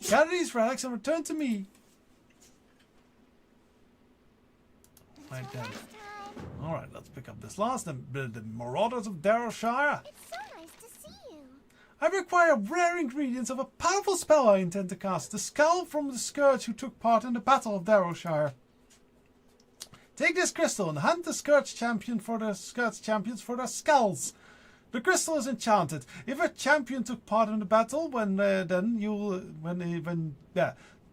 Gather these relics and return to me. Right then. Alright, let's pick up this last. The Marauders of Darrowshire. It's so nice to see you. I require rare ingredients of a powerful spell I intend to cast. The skull from the Scourge who took part in the Battle of Darrowshire. Take this crystal and hunt the Scourge champions for their skulls. The crystal is enchanted. If a champion took part in the battle,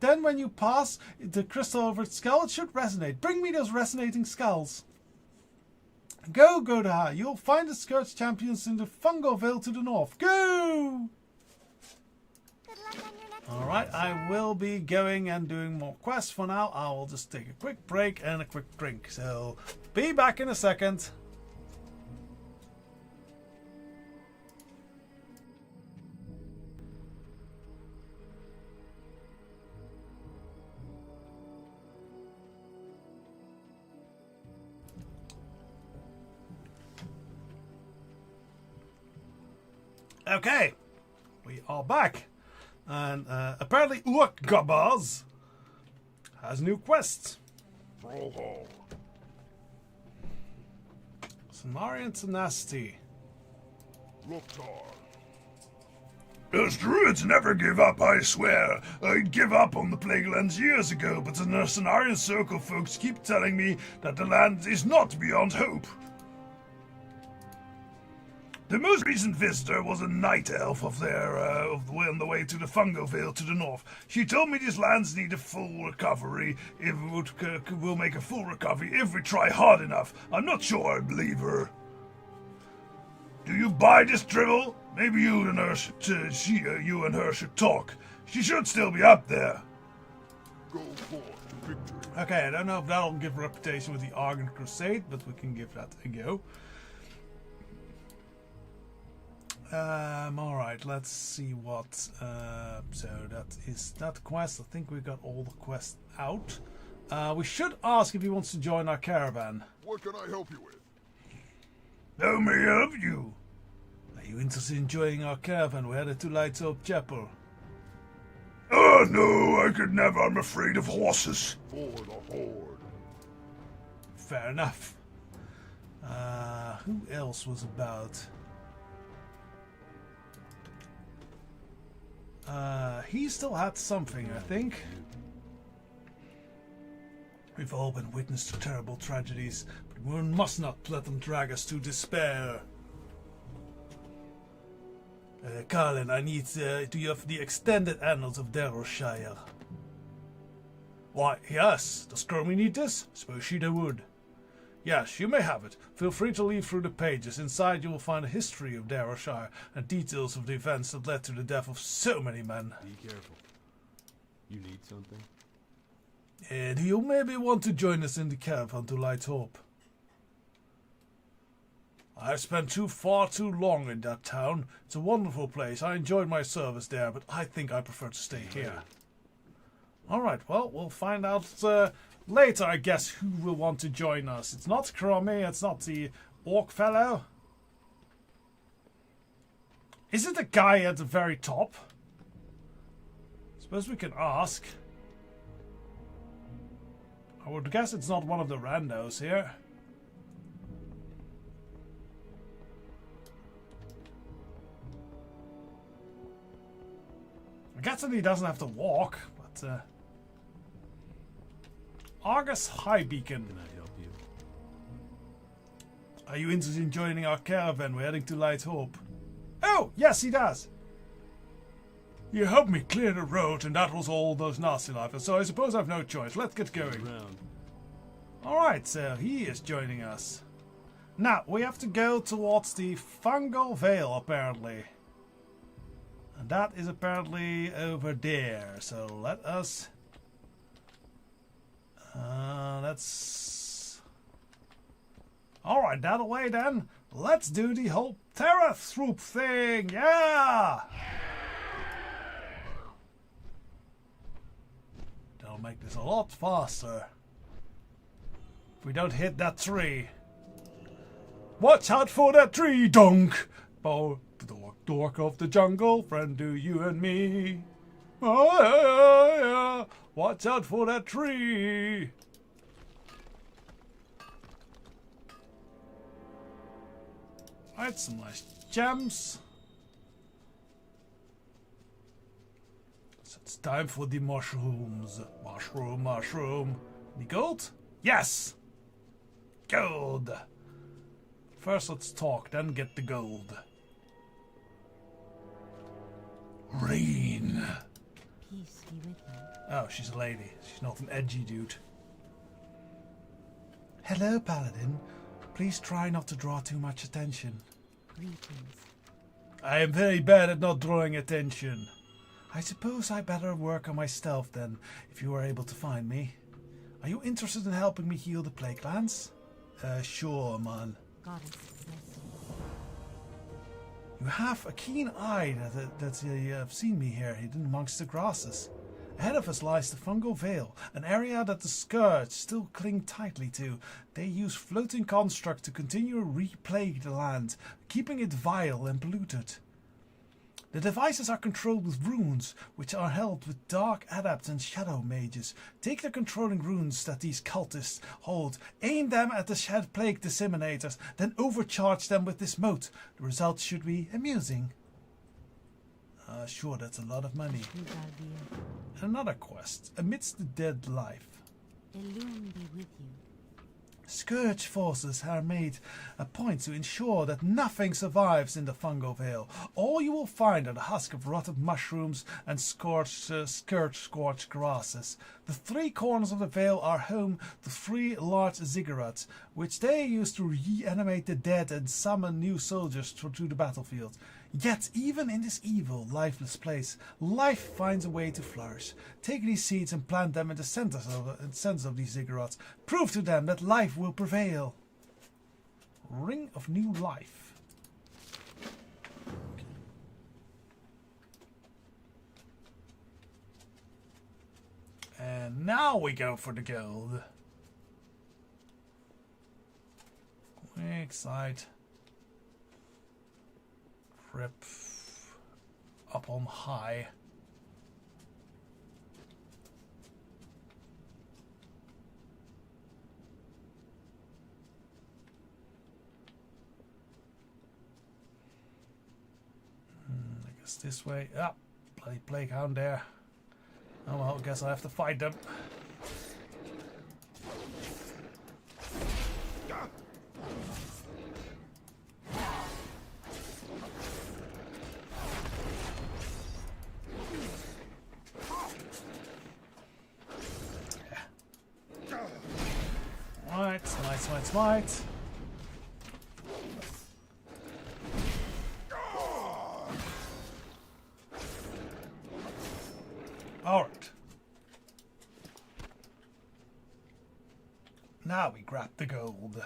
Then when you pass the crystal over its skull, it should resonate. Bring me those resonating skulls. Go, Goudaha. You'll find the Scourge champions in the Fungal Vale to the north. Go! Good luck on your next Alright, I will be going and doing more quests. For now, I will just take a quick break and a quick drink. So, be back in a second. Okay, we are back. And apparently Urkgabaz has new quests. Brawlhall. Cenarian Tenacity. Loktar. Those druids never give up, I swear. I'd give up on the Plaguelands years ago, but the Cenarian Circle folks keep telling me that the land is not beyond hope. The most recent visitor was a night elf on the way to the Fungal Vale to the north. She told me these lands need a full recovery. We'll make a full recovery if we try hard enough. I'm not sure I believe her. Do you buy this drivel? Maybe you and her should talk. She should still be up there. Go forth to victory. Okay, I don't know if that'll give reputation with the Argon Crusade, but we can give that a go. Alright, let's see what, so that is that quest. I think we got all the quests out. We should ask if he wants to join our caravan. What can I help you with? How may I help you? Are you interested in joining our caravan? We're headed to Light Hope Chapel. Oh no, I could never. I'm afraid of horses. For the Horde. Fair enough. Who else was about? He still had something, I think. We've all been witness to terrible tragedies, but we must not let them drag us to despair. Carlin, I need do you have the extended annals of Darrowshire? Why, yes. Does Chromie need this? Suppose she would. Yes, you may have it. Feel free to leaf through the pages. Inside you will find a history of Darrowshire and details of the events that led to the death of so many men. Be careful. You need something? And you maybe want to join us in the caravan to Light Hope. I've spent far too long in that town. It's a wonderful place. I enjoyed my service there, but I think I prefer to stay here. Alright, well, we'll find out later, I guess, who will want to join us. It's not Chromie, it's not the orc fellow. Is it the guy at the very top? Suppose we can ask. I would guess it's not one of the randos here. I guess that he doesn't have to walk, but Argus Highbeacon. Can I help you? Are you interested in joining our caravan? We're heading to Light Hope. Oh, yes, he does. You helped me clear the road, and that was all those nasty lifers, so I suppose I've no choice. Let's get going. Around. Alright, so he is joining us. Now, we have to go towards the Fungal Vale, apparently. And that is apparently over there, so let us... let's... Alright, that away then. Let's do the whole Terra Troop thing, yeah! That'll make this a lot faster. If we don't hit that tree. Watch out for that tree, donk! Oh, dork of the jungle, friend to you and me. Oh, yeah, yeah. Watch out for that tree. Alright, some nice gems. So it's time for the mushrooms. Mushroom, mushroom. The gold? Yes! Gold! First let's talk, then get the gold. Rain. Peace be with you. Oh, she's a lady. She's not an edgy dude. Hello, Paladin. Please try not to draw too much attention. Greetings. I am very bad at not drawing attention. I suppose I better work on my stealth then, if you are able to find me. Are you interested in helping me heal the plague lands? Sure, man. Goddess, bless you. You have a keen eye that you have seen me here hidden amongst the grasses. Ahead of us lies the fungal veil, an area that the Scourge still cling tightly to. They use floating construct to continue to re-plague the land, keeping it vile and polluted. The devices are controlled with runes, which are held with dark adepts and shadow mages. Take the controlling runes that these cultists hold, aim them at the shed plague disseminators, then overcharge them with this mote. The result should be amusing. Sure, that's a lot of money. Goudaha Another quest, amidst the dead life. IV. Illume be with you. Scourge forces are made a point to ensure that nothing survives in the fungal veil. All you will find are the husk of rotted mushrooms and scorched grasses. The 3 corners of the veil are home to 3 large ziggurats, which they use to reanimate the dead and summon new soldiers to the battlefield. Yet, even in this evil, lifeless place, life finds a way to flourish. Take these seeds and plant them in the centers of these ziggurats. Prove to them that life will prevail. Ring of New Life. And now we go for the gold. Quick side. Trip up on high. I guess this way. Ah, bloody plague hound there. Oh well, I guess I have to fight them. Smite. Alright. Now we grab the gold.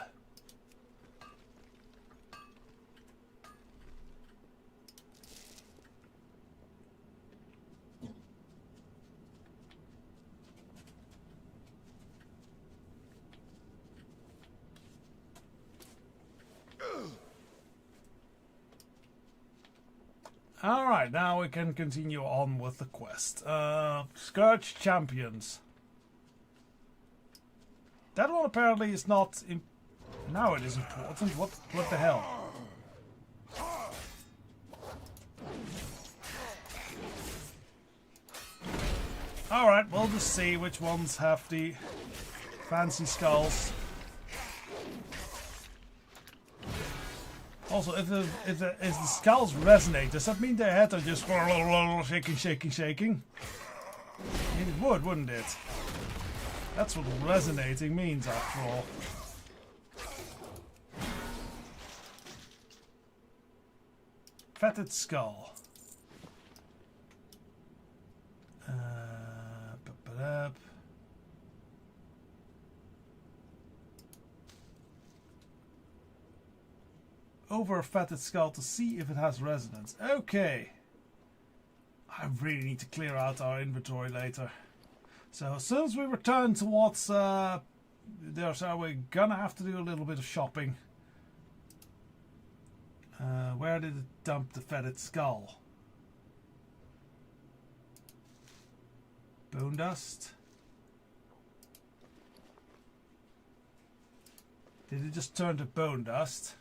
Alright, now we can continue on with the quest. Scourge Champions. That one apparently is not... Now it is important. What the hell? Alright, we'll just see which ones have the fancy skulls. Also, if the skulls resonate, does that mean their heads are just shaking? It would, wouldn't it? That's what resonating means, after all. Fetid skull. Over a fetid skull to see if it has resonance. Okay. I really need to clear out our inventory later. So as soon as we return towards there, so we're gonna have to do a little bit of shopping. Where did it dump the fetid skull? Bone dust. Did it just turn to bone dust?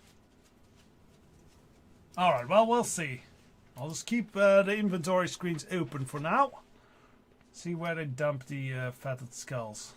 Alright, well, we'll see. I'll just keep the inventory screens open for now. See where they dump the fatted skulls.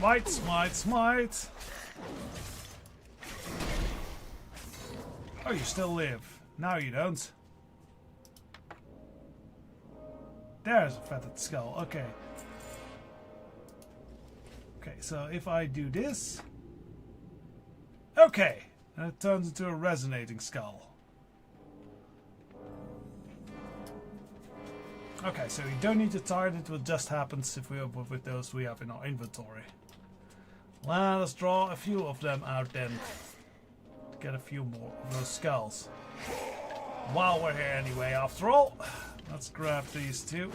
Smite, smite, smite. Oh, you still live. Now you don't. There's a feathered skull. Okay. Okay, so if I do this... Okay! And it turns into a resonating skull. Okay, so you don't need to target what just happens if we open with those we have in our inventory. Let us draw a few of them out then. To get a few more of those skulls. While we're here anyway, after all. Let's grab these two.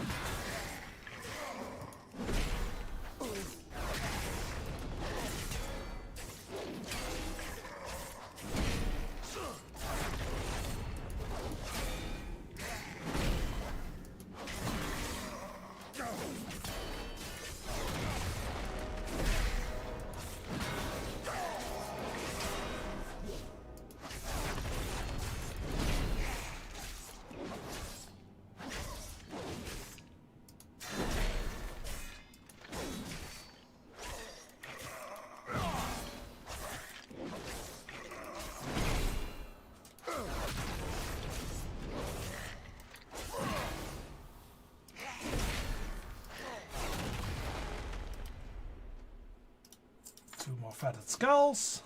Two more feathered skulls.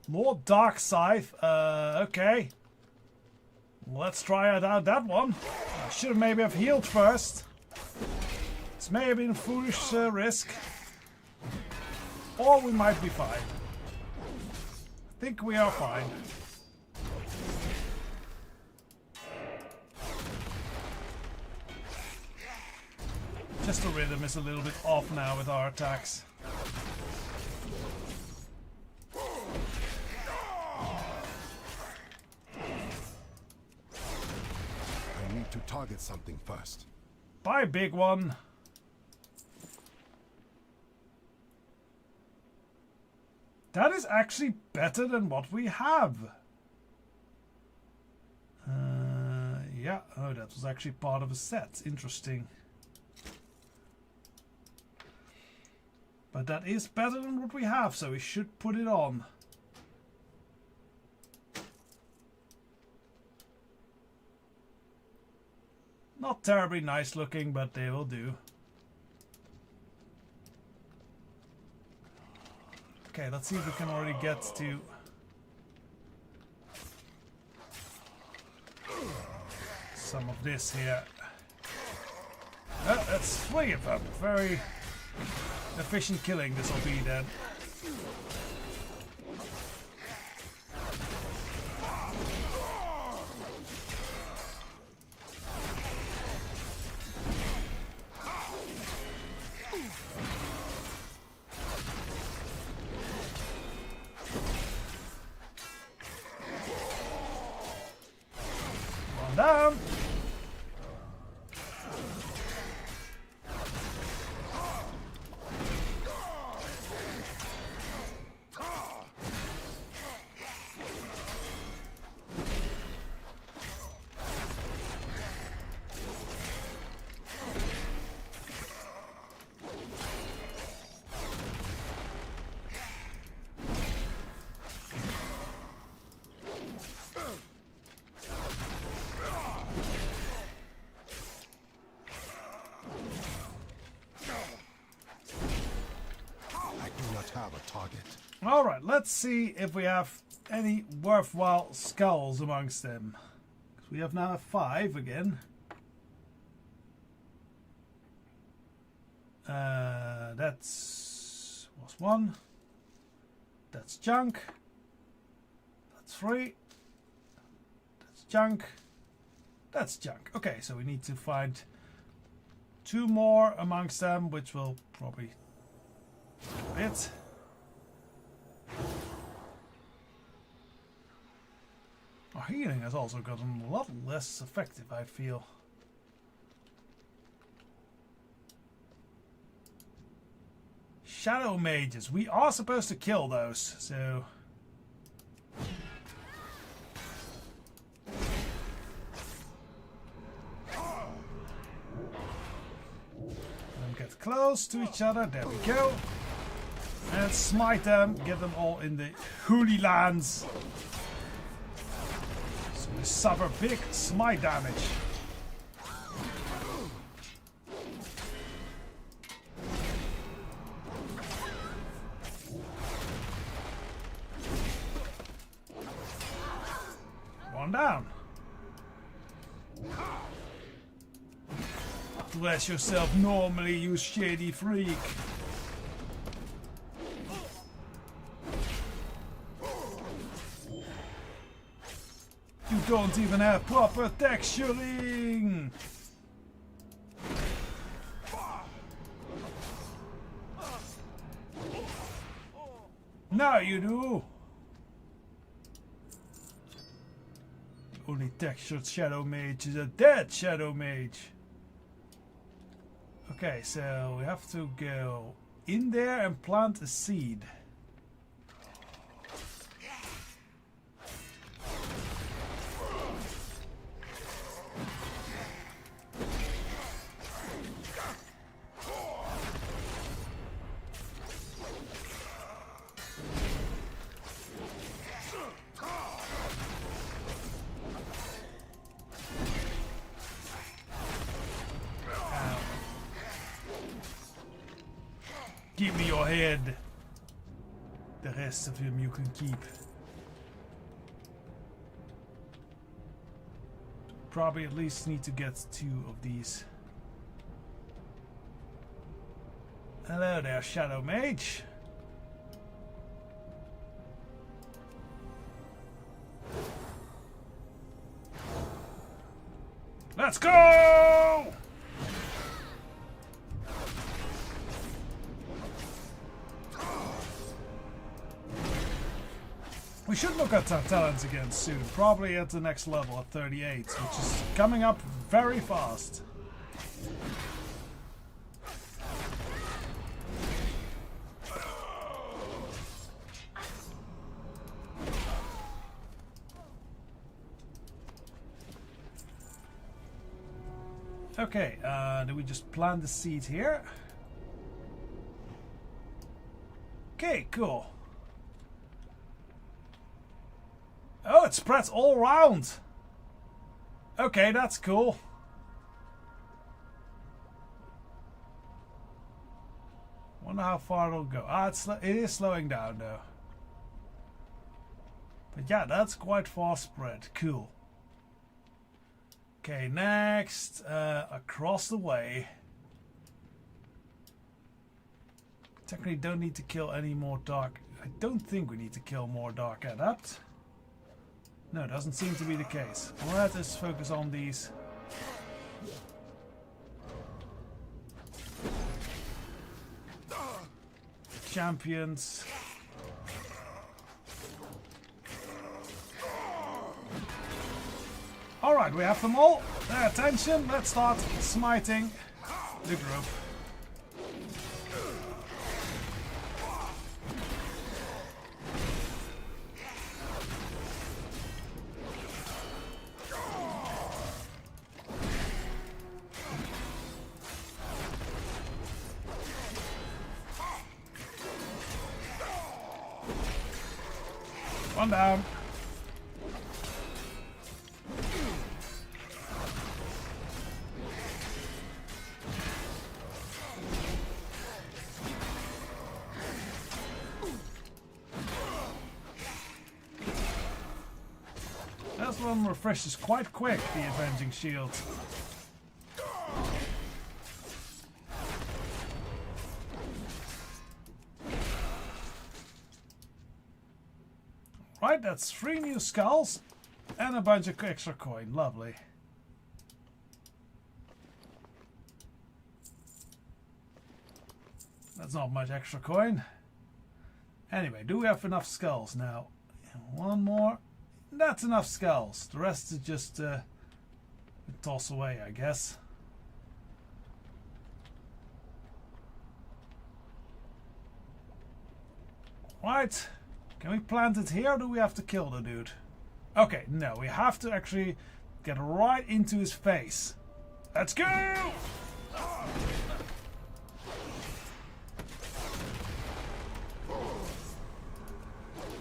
More dark scythe. Okay. Let's try out that one. I should maybe have healed first. It's maybe a foolish risk. Or we might be fine. I think we are fine. Just the rhythm is a little bit off now with our attacks. I need to target something first. Bye, big one. That is actually better than what we have. Yeah, oh, that was actually part of a set. Interesting. But that is better than what we have, so we should put it on. Not terribly nice looking, but they will do. Okay, let's see if we can already get to... some of this here. That's 3 of them. Very efficient killing this will be then. One down. Have a target. Alright, let's see if we have any worthwhile skulls amongst them. Because we have now 5 again. That's... was 1. That's junk. That's 3. That's junk. That's junk. Okay, so we need to find 2 more amongst them, which will probably take a bit. Our healing has also gotten a lot less effective, I feel. Shadow mages. We are supposed to kill those, so... Don't get close to each other. There we go. And smite them. Get them all in the Holy Lands. So we suffer big smite damage. One down. Bless yourself, normally, you shady freak. You don't even have proper texturing. Now you do. The only textured Shadow Mage is a dead Shadow Mage. Okay, so we have to go in there and plant a seed. Give me your head. The rest of him you can keep. Probably at least need to get 2 of these. Hello there, Shadow Mage. Let's go! We should look at our talents again soon, probably at the next level at 38, which is coming up very fast. Okay, do we just plant the seed here? Okay, cool. Oh, it spreads all around. Okay, that's cool. Wonder how far it'll go. Ah, it is slowing down though. But yeah, that's quite fast spread. Cool. Okay, next, across the way. Technically don't need to kill any more dark. I don't think we need to kill more dark adept. No, doesn't seem to be the case. Let's focus on these. Champions. Alright, we have them all. Attention, let's start smiting the group. One down. That one refreshes quite quick, the Avenging Shield. Right, that's 3 new skulls and a bunch of extra coin. Lovely. That's not much extra coin. Anyway, do we have enough skulls now? One more. That's enough skulls. The rest is just toss away, I guess. Right. Can we plant it here or do we have to kill the dude? Okay, no, we have to actually get right into his face. Let's go!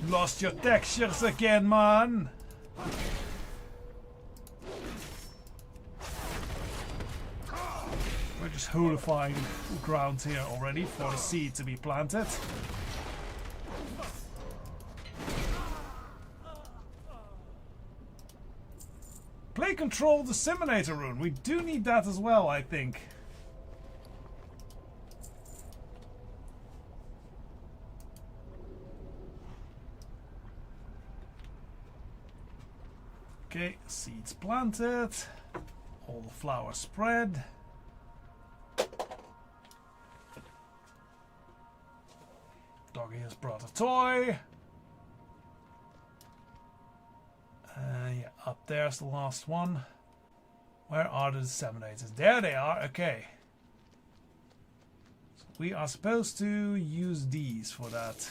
Lost your textures again, man. We're just holifying ground here already for the seed to be planted. Play control disseminator rune. We do need that as well, I think. Okay, seeds planted. All the flowers spread. Doggy has brought a toy. Yeah, up there's the last one. Where are the disseminators? There they are. Okay. So we are supposed to use these for that.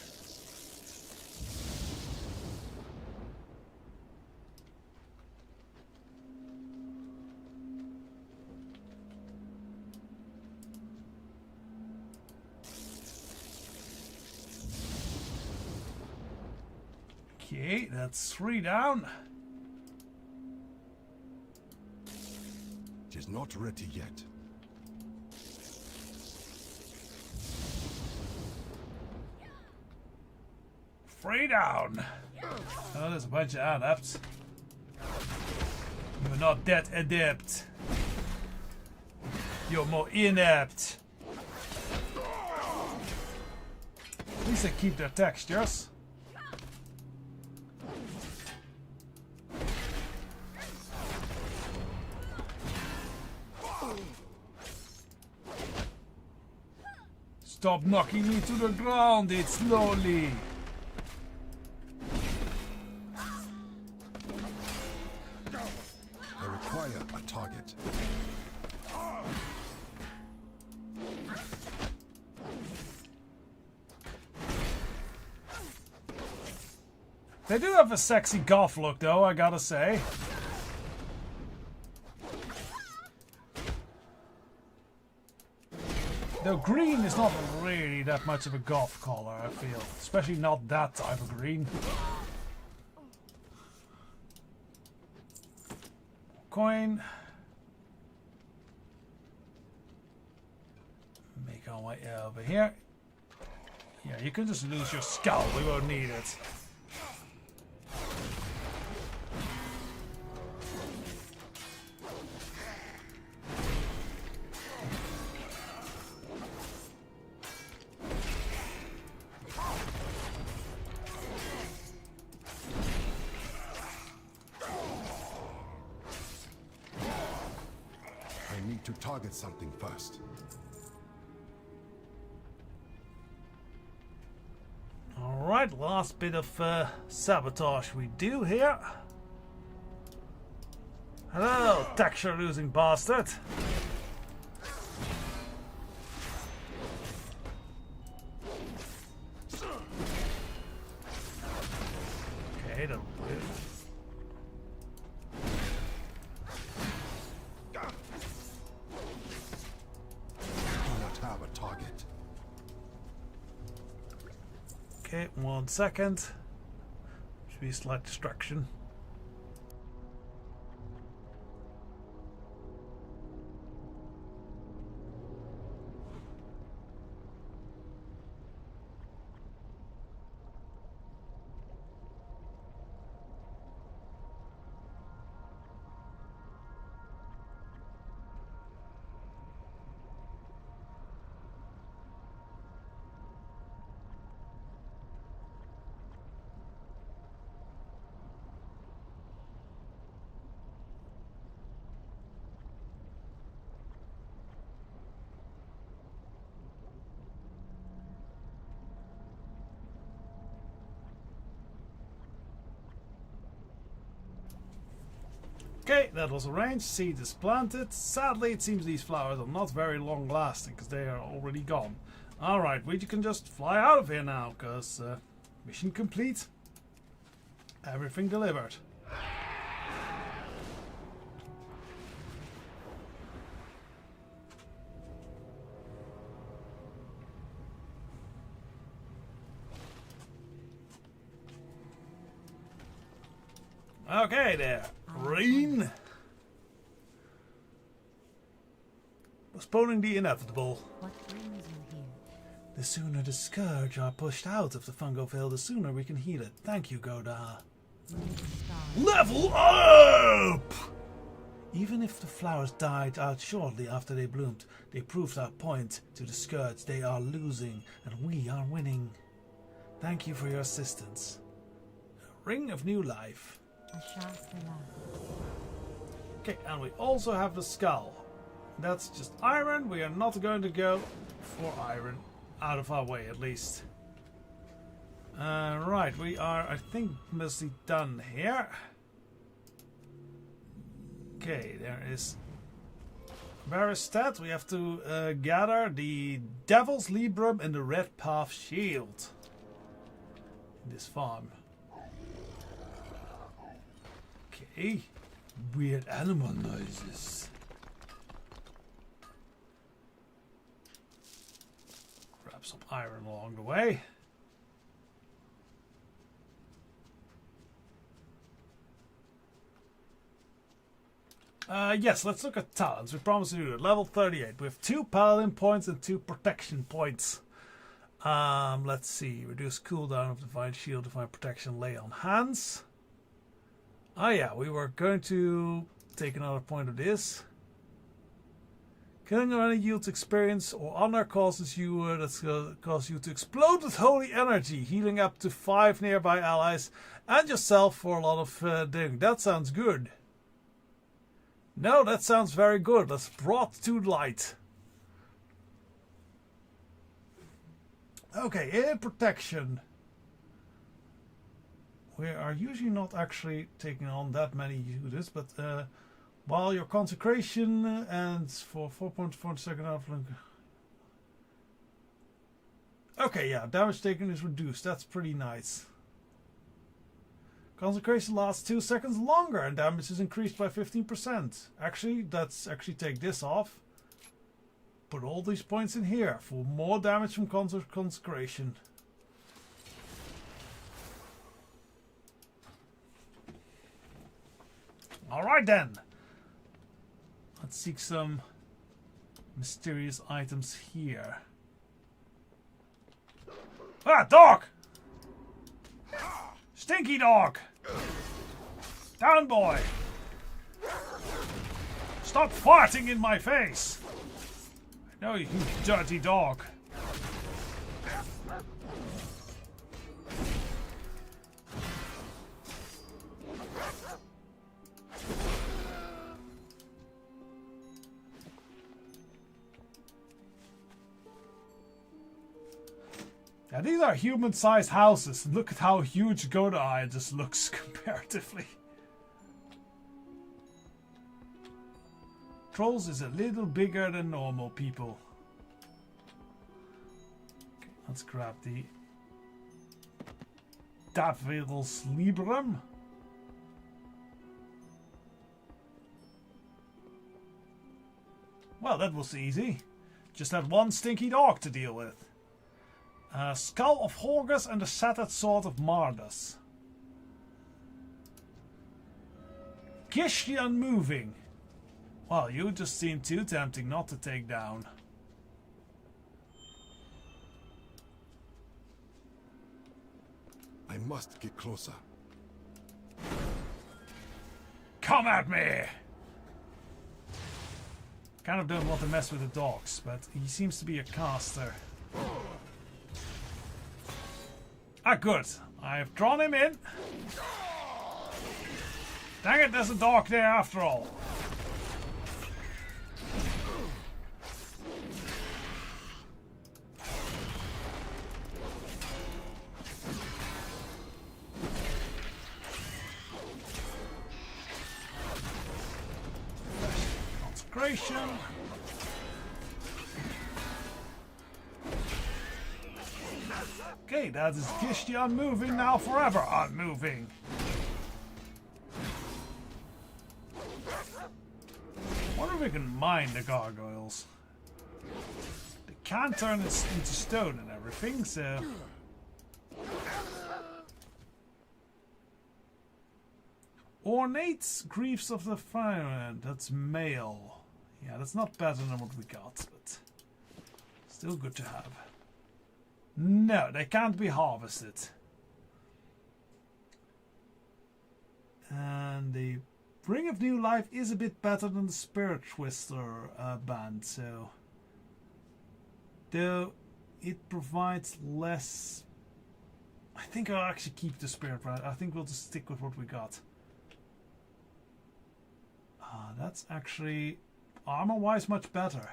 Okay, that's 3 down. It is not ready yet. Three down. Oh, there's a bunch of adepts. You're not that adept. You're more inept. At least they keep their textures. Stop knocking me to the ground, it's slowly. I require a target. They do have a sexy goth look though, I gotta say. Though green is not really that much of a goth color, I feel. Especially not that type of green. Coin. Make our way over here. Yeah, you can just lose your skull, we won't need it. I need to target something first. Alright, last bit of sabotage we do here. Hello, texture losing bastard. Okay, that'll do. Do not have a target. Okay, 1 second. Should be a slight distraction. Okay, that was arranged. Seed is planted. Sadly, it seems these flowers are not very long lasting because they are already gone. Alright, we can just fly out of here now because mission complete. Everything delivered. Okay there, Rain. Postponing the inevitable. What brings you here? The sooner the scourge are pushed out of the fungal veil, the sooner we can heal it. Thank you, Goudaha. May the stars Level up! Even if the flowers died out shortly after they bloomed, they proved our point to the scourge. They are losing, and we are winning. Thank you for your assistance. A ring of new life. Zabdalari. Okay, and we also have the skull. That's just iron. We are not going to go for iron. Out of our way, at least. Right, we are, I think, mostly done here. Okay, there is Baristat. We have to gather the Devil's Librum and the Red Path Shield in this farm. Okay, weird animal noises. Grab some iron along the way. Yes, let's look at talents. We promised to do it. Level 38. We have 2 paladin points and 2 protection points. Let's see. Reduce cooldown of Divine Shield, Divine Protection, Lay on Hands. Oh yeah, we were going to take another point of this. Killing enemy yields experience or honor causes you causes you to explode with holy energy, healing up to 5 nearby allies and yourself for a lot of doing. That sounds good. No, that sounds very good. That's brought to light. Okay, in protection. We are usually not actually taking on that many units, but while your consecration and for 4.4 second outflank. Okay, yeah, damage taken is reduced. That's pretty nice. Consecration lasts 2 seconds longer and damage is increased by 15%. Actually, let's actually take this off. Put all these points in here for more damage from consecration. Alright then. Let's seek some mysterious items here. Ah, dog! Stinky dog! Down, boy! Stop farting in my face! I know you dirty dog. Now these are human-sized houses. Look at how huge Goudaha just looks comparatively. Trolls is a little bigger than normal people. Okay, let's grab the Devil's Librum. Well, that was easy. Just had one stinky dog to deal with. Skull of Horgus and the Shattered Sword of Mardus. Gish the Unmoving. Well, you just seem too tempting not to take down. I must get closer. Come at me! Kind of don't want to mess with the dogs, but he seems to be a caster. Ah, good. I have drawn him in. Dang it, there's a dog there after all. Consecration. Okay, that is Gish the Unmoving, now forever unmoving. I wonder if we can mine the gargoyles. They can turn it into stone and everything, so... Ornate Griefs of the Fireman. That's male. Yeah, that's not better than what we got, but still good to have. No, they can't be harvested. And the Ring of New Life is a bit better than the Spirit Twister band, so though it provides less. I think I'll actually keep the Spirit Band. I think we'll just stick with what we got. That's actually armor-wise much better.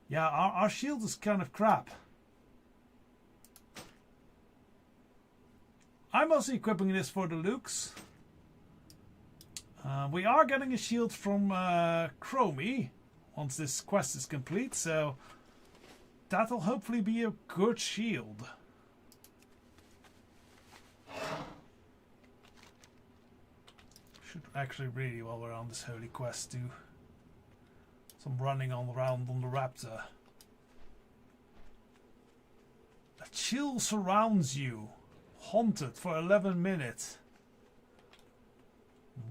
Yeah, our shield is kind of crap. I'm also equipping this for the Lukes. We are getting a shield from Chromie once this quest is complete, so that'll hopefully be a good shield. Should actually really, while we're on this holy quest, do some running around on the raptor. A chill surrounds you. Haunted for 11 minutes.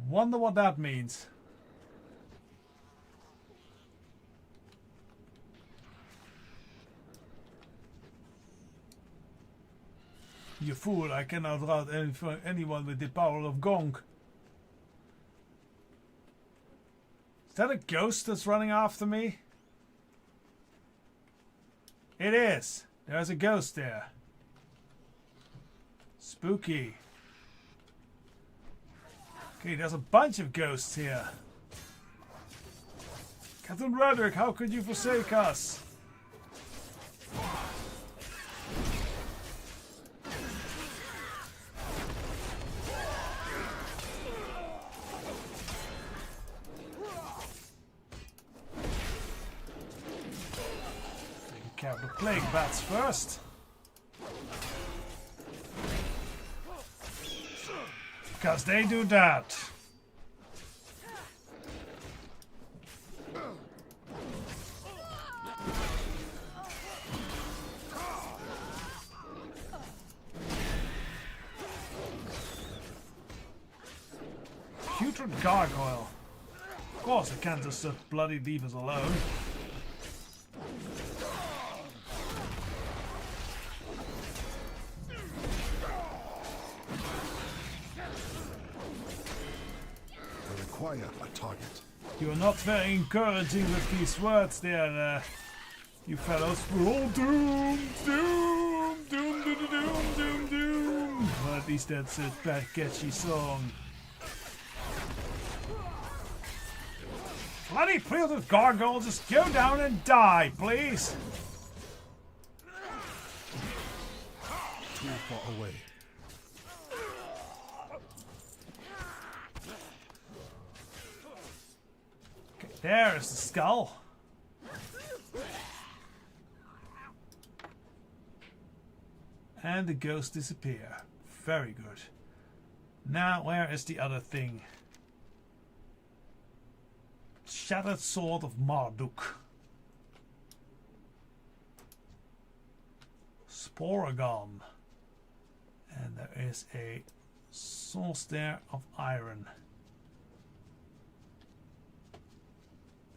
Wonder what that means. You fool, I cannot outrun anyone with the power of Gong. Is that a ghost that's running after me? It is. There's a ghost there. Spooky. Okay, there's a bunch of ghosts here. Captain Roderick, how could you forsake us? Take care of the plague bats first. Because they do that. Putrid gargoyle. Of course, I can't just bloody leave us alone. A target. You are not very encouraging with these words there, you fellows. We're all doomed, doomed, doomed, doomed, doomed, doomed, doomed. Well, at least that's a bad catchy song. Bloody prilted gargoyle, just go down and die, please. Too far away. There's the skull. And the ghosts disappear. Very good. Now, where is the other thing? Shattered Sword of Marduk. Sporagon. And there is a source there of iron.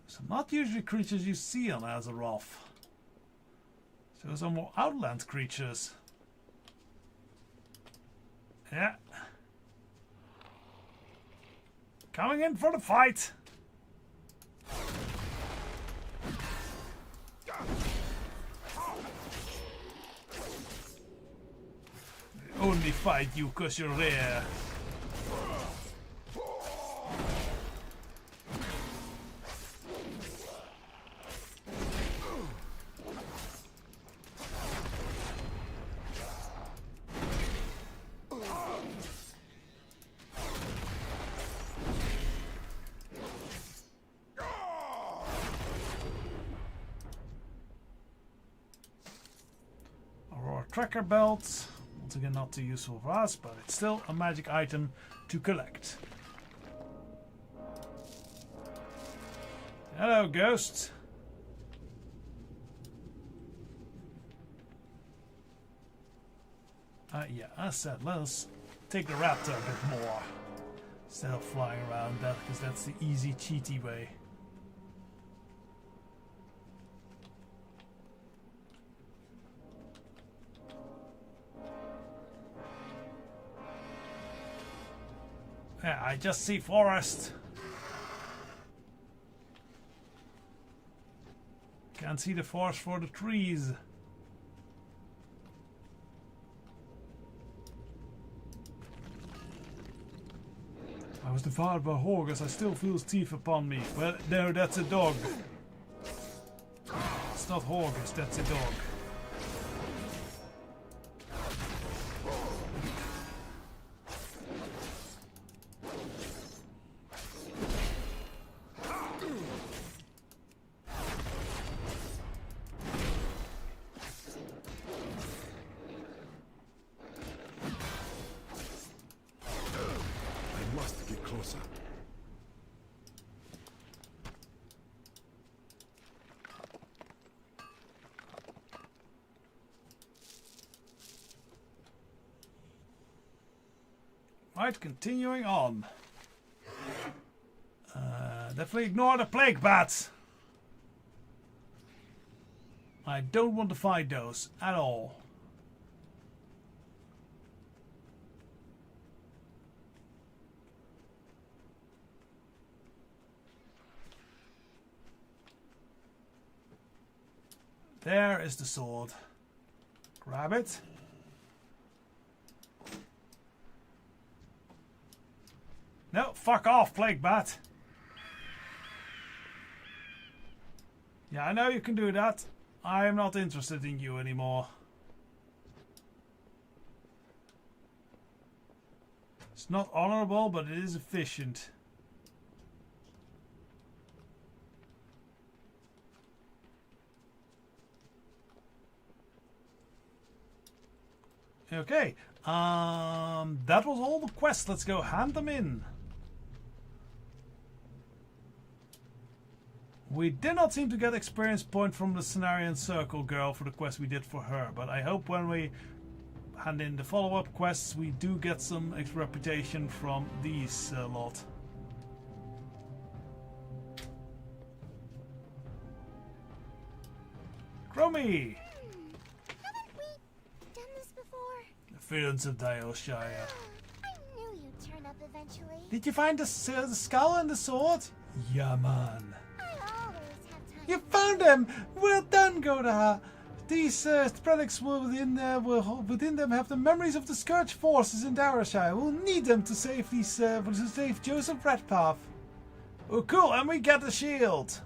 So not usually creatures you see on Azeroth. So some more outland creatures. Yeah. Coming in for the fight. They only fight you because you're rare. Tracker belt, once again not too useful for us, but it's still a magic item to collect. Hello, ghosts. Yeah, I said let's take the raptor a bit more. instead of flying around that, because that's the easy, cheaty way. Yeah, I just see forest. Can't see the forest for the trees. I was devoured by Horgus. I still feel his teeth upon me. Well, no, that's a dog. It's not Horgus, that's a dog. I must get closer. Right, continuing on. Definitely ignore the plague bats. I don't want to fight those at all. There is the sword. Grab it. No, fuck off, plague bat. Yeah, I know you can do that. I am not interested in you anymore. It's not honorable, but it is efficient. Okay, that was all the quests. Let's go hand them in. We did not seem to get experience point from the Cenarian Circle girl for the quest we did for her, but I hope when we hand in the follow-up quests we do get some reputation from these lot. Chromie! Haven't we done this before? The fields of Dialshire. I knew you'd turn up eventually. Did you find the skull and the sword? Yeah, man. I always have time. You found them! Well done, Goudaha! These relics will within them have the memories of the Scourge forces in Darashire. We'll need them to save these to save Joseph Redpath. Oh, cool! And we get the shield.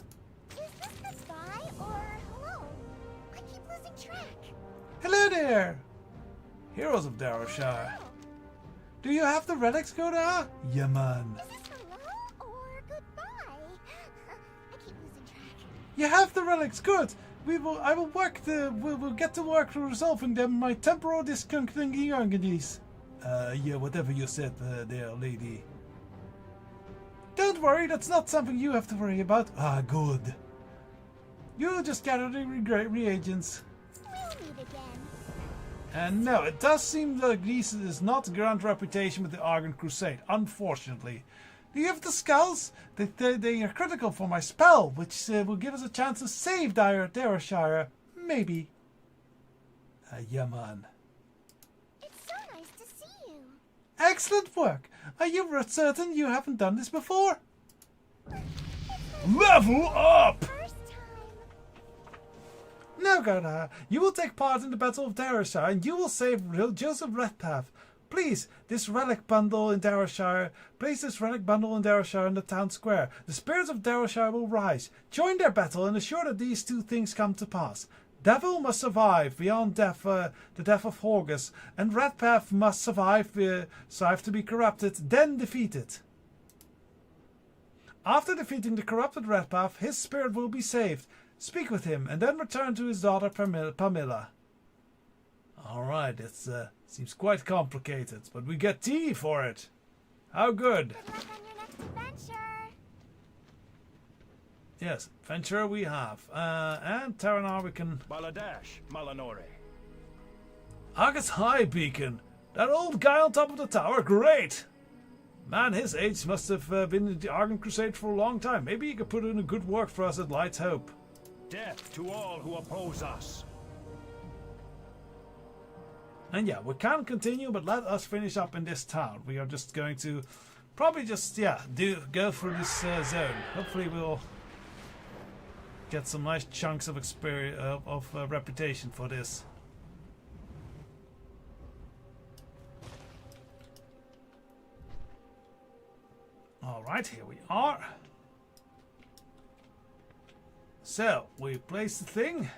Is this the spy or hello? I keep losing track. Hello there, heroes of Darashire. Do you have the relics, Goudaha? Yeah, man. Is this hello or goodbye? I keep losing track. You have the relics. Good. I will work we'll get to work resolving them. My temporal discontinuities. Yeah, whatever you said there, lady. Don't worry, that's not something you have to worry about. Ah, good. You'll just gather the reagents. We'll meet again. And no, it does seem like this is not a grand reputation with the Argon Crusade, unfortunately. Do you have the skulls? They are critical for my spell, which will give us a chance to save Darashire. Maybe. Yeah, man. It's so nice to see you. Excellent work. Are you certain you haven't done this before? Level up! First time. No, Goudaha. You will take part in the Battle of Darashire, and you will save Joseph Redpath. Please, this relic bundle in Darashire. Place this relic bundle in Darashire in the town square. The spirits of Darashire will rise. Join their battle and assure that these two things come to pass. Devil must survive beyond the death of Horgus, and Redpath must survive to be corrupted, then defeated. After defeating the corrupted Redpath, his spirit will be saved. Speak with him, and then return to his daughter Pamela. Alright, it seems quite complicated, but we get tea for it. How good. Good luck on your next adventure. Yes, venture we have. And Terranar we can... Baladash, Malanore. Argus High Beacon. That old guy on top of the tower, great. Man his age must have been in the Argon Crusade for a long time. Maybe he could put in a good work for us at Light's Hope. Death to all who oppose us. And yeah, we can continue, but let us finish up in this town. We are just going to probably just, yeah, go through this zone. Hopefully we'll get some nice chunks of experience, reputation for this. Alright, here we are. So, we place the thing.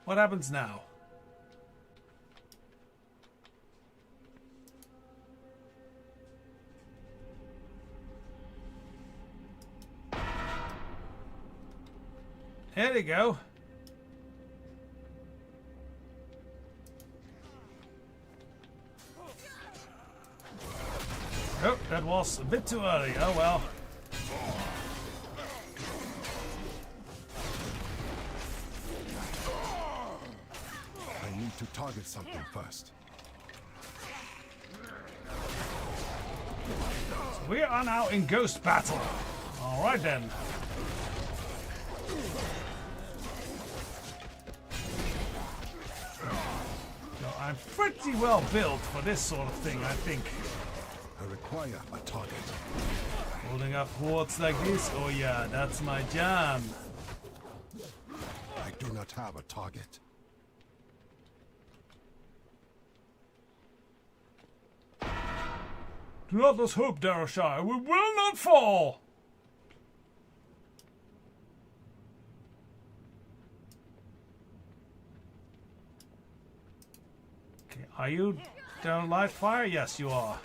What happens now? There you go. Oh, that was a bit too early. Oh well. I need to target something first. So we are now in Ghost Battle. Alright then. So I'm pretty well built for this sort of thing, I think. I require a target. Holding up hordes like this? Oh yeah, that's my jam. I do not have a target. Do not lose hope, Darashire. We will not fall! Okay, are you down light fire? Yes, you are.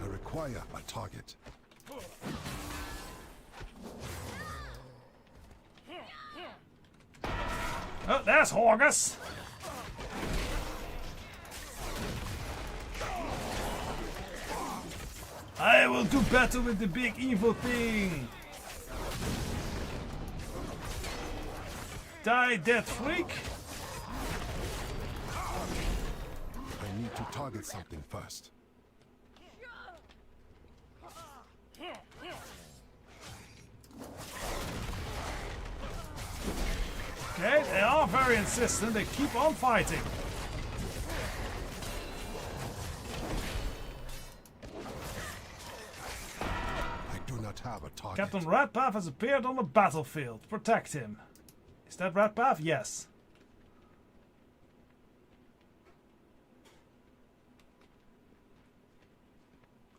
I require a target. Oh, there's Horgus! I will do battle with the big evil thing! Die, dead freak! I need to target something first. Okay, they are very insistent. They keep on fighting. I do not have a target. Captain Ratpath has appeared on the battlefield. Protect him. Is that Ratpath? Yes.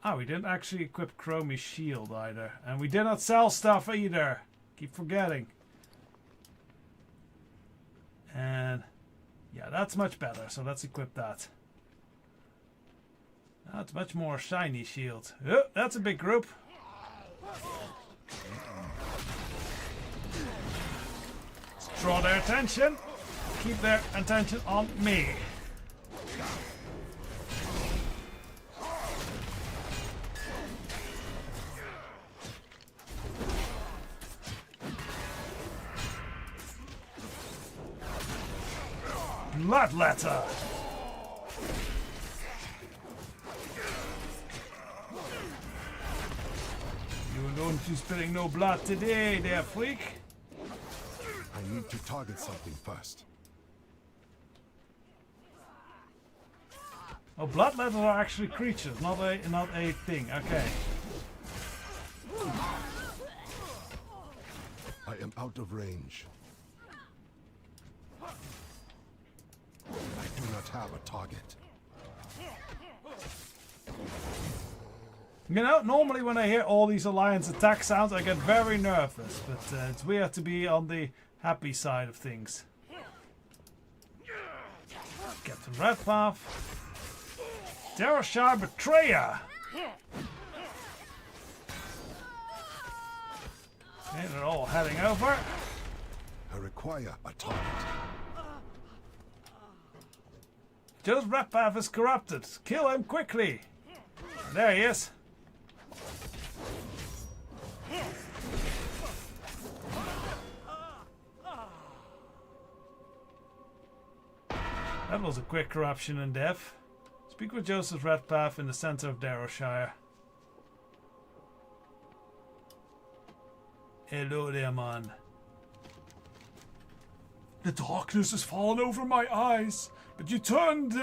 Ah, we didn't actually equip Chromie's shield either. And we did not sell stuff either. Keep forgetting. And yeah, that's much better. So let's equip that. That's much more shiny shield. Oh, that's a big group. Let's draw their attention. Keep their attention on me. Bloodletter. You don't be spilling no blood today, there, freak. I need to target something first. Oh, bloodletters are actually creatures, not a thing. Okay. I am out of range. I do not have a target. You know, normally when I hear all these Alliance attack sounds, I get very nervous. But it's weird to be on the happy side of things. Captain Ratpath. Darashire Betrayer. Okay, they're all heading over. I require a target. Joe's Ratpath is corrupted. Kill him quickly. There he is. That was a quick corruption and death. Speak with Joseph Redpath in the centre of Darrowshire. Hello there, man. The darkness has fallen over my eyes, but you turned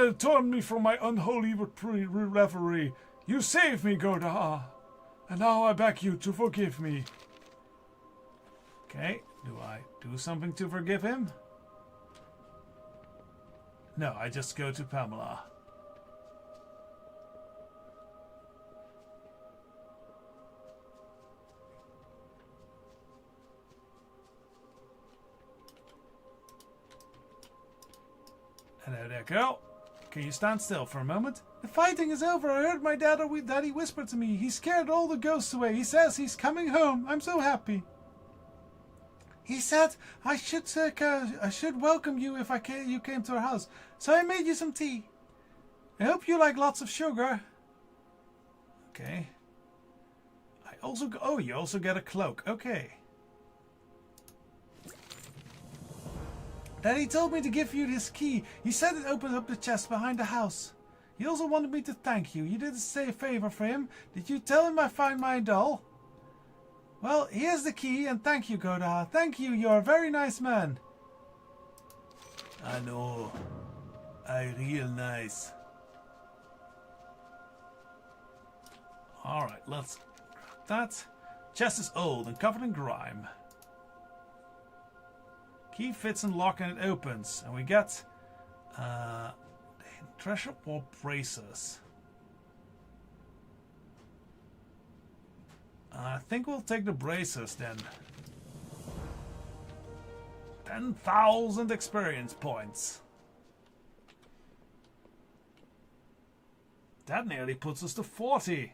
me from my unholy reverie. You saved me, Goudaha, and now I beg you to forgive me. Okay, do I do something to forgive him? No, I just go to Pamela. Hello there, girl. Can you stand still for a moment? The fighting is over. I heard my daddy whisper to me. He scared all the ghosts away. He says he's coming home. I'm so happy. He said I should welcome you if you came to our house. So I made you some tea. I hope you like lots of sugar. Okay. You also get a cloak. Okay. Daddy told me to give you this key. He said it opened up the chest behind the house. He also wanted me to thank you. You did a favor for him. Did you tell him I find my doll? Well, here's the key, and thank you, Goudaha. Thank you, you're a very nice man. I know. I real nice. Alright, let's grab that. Chest is old and covered in grime. Key fits in lock and it opens. And we get treasure or braces. I think we'll take the braces then. 10,000 experience points. That nearly puts us to 40.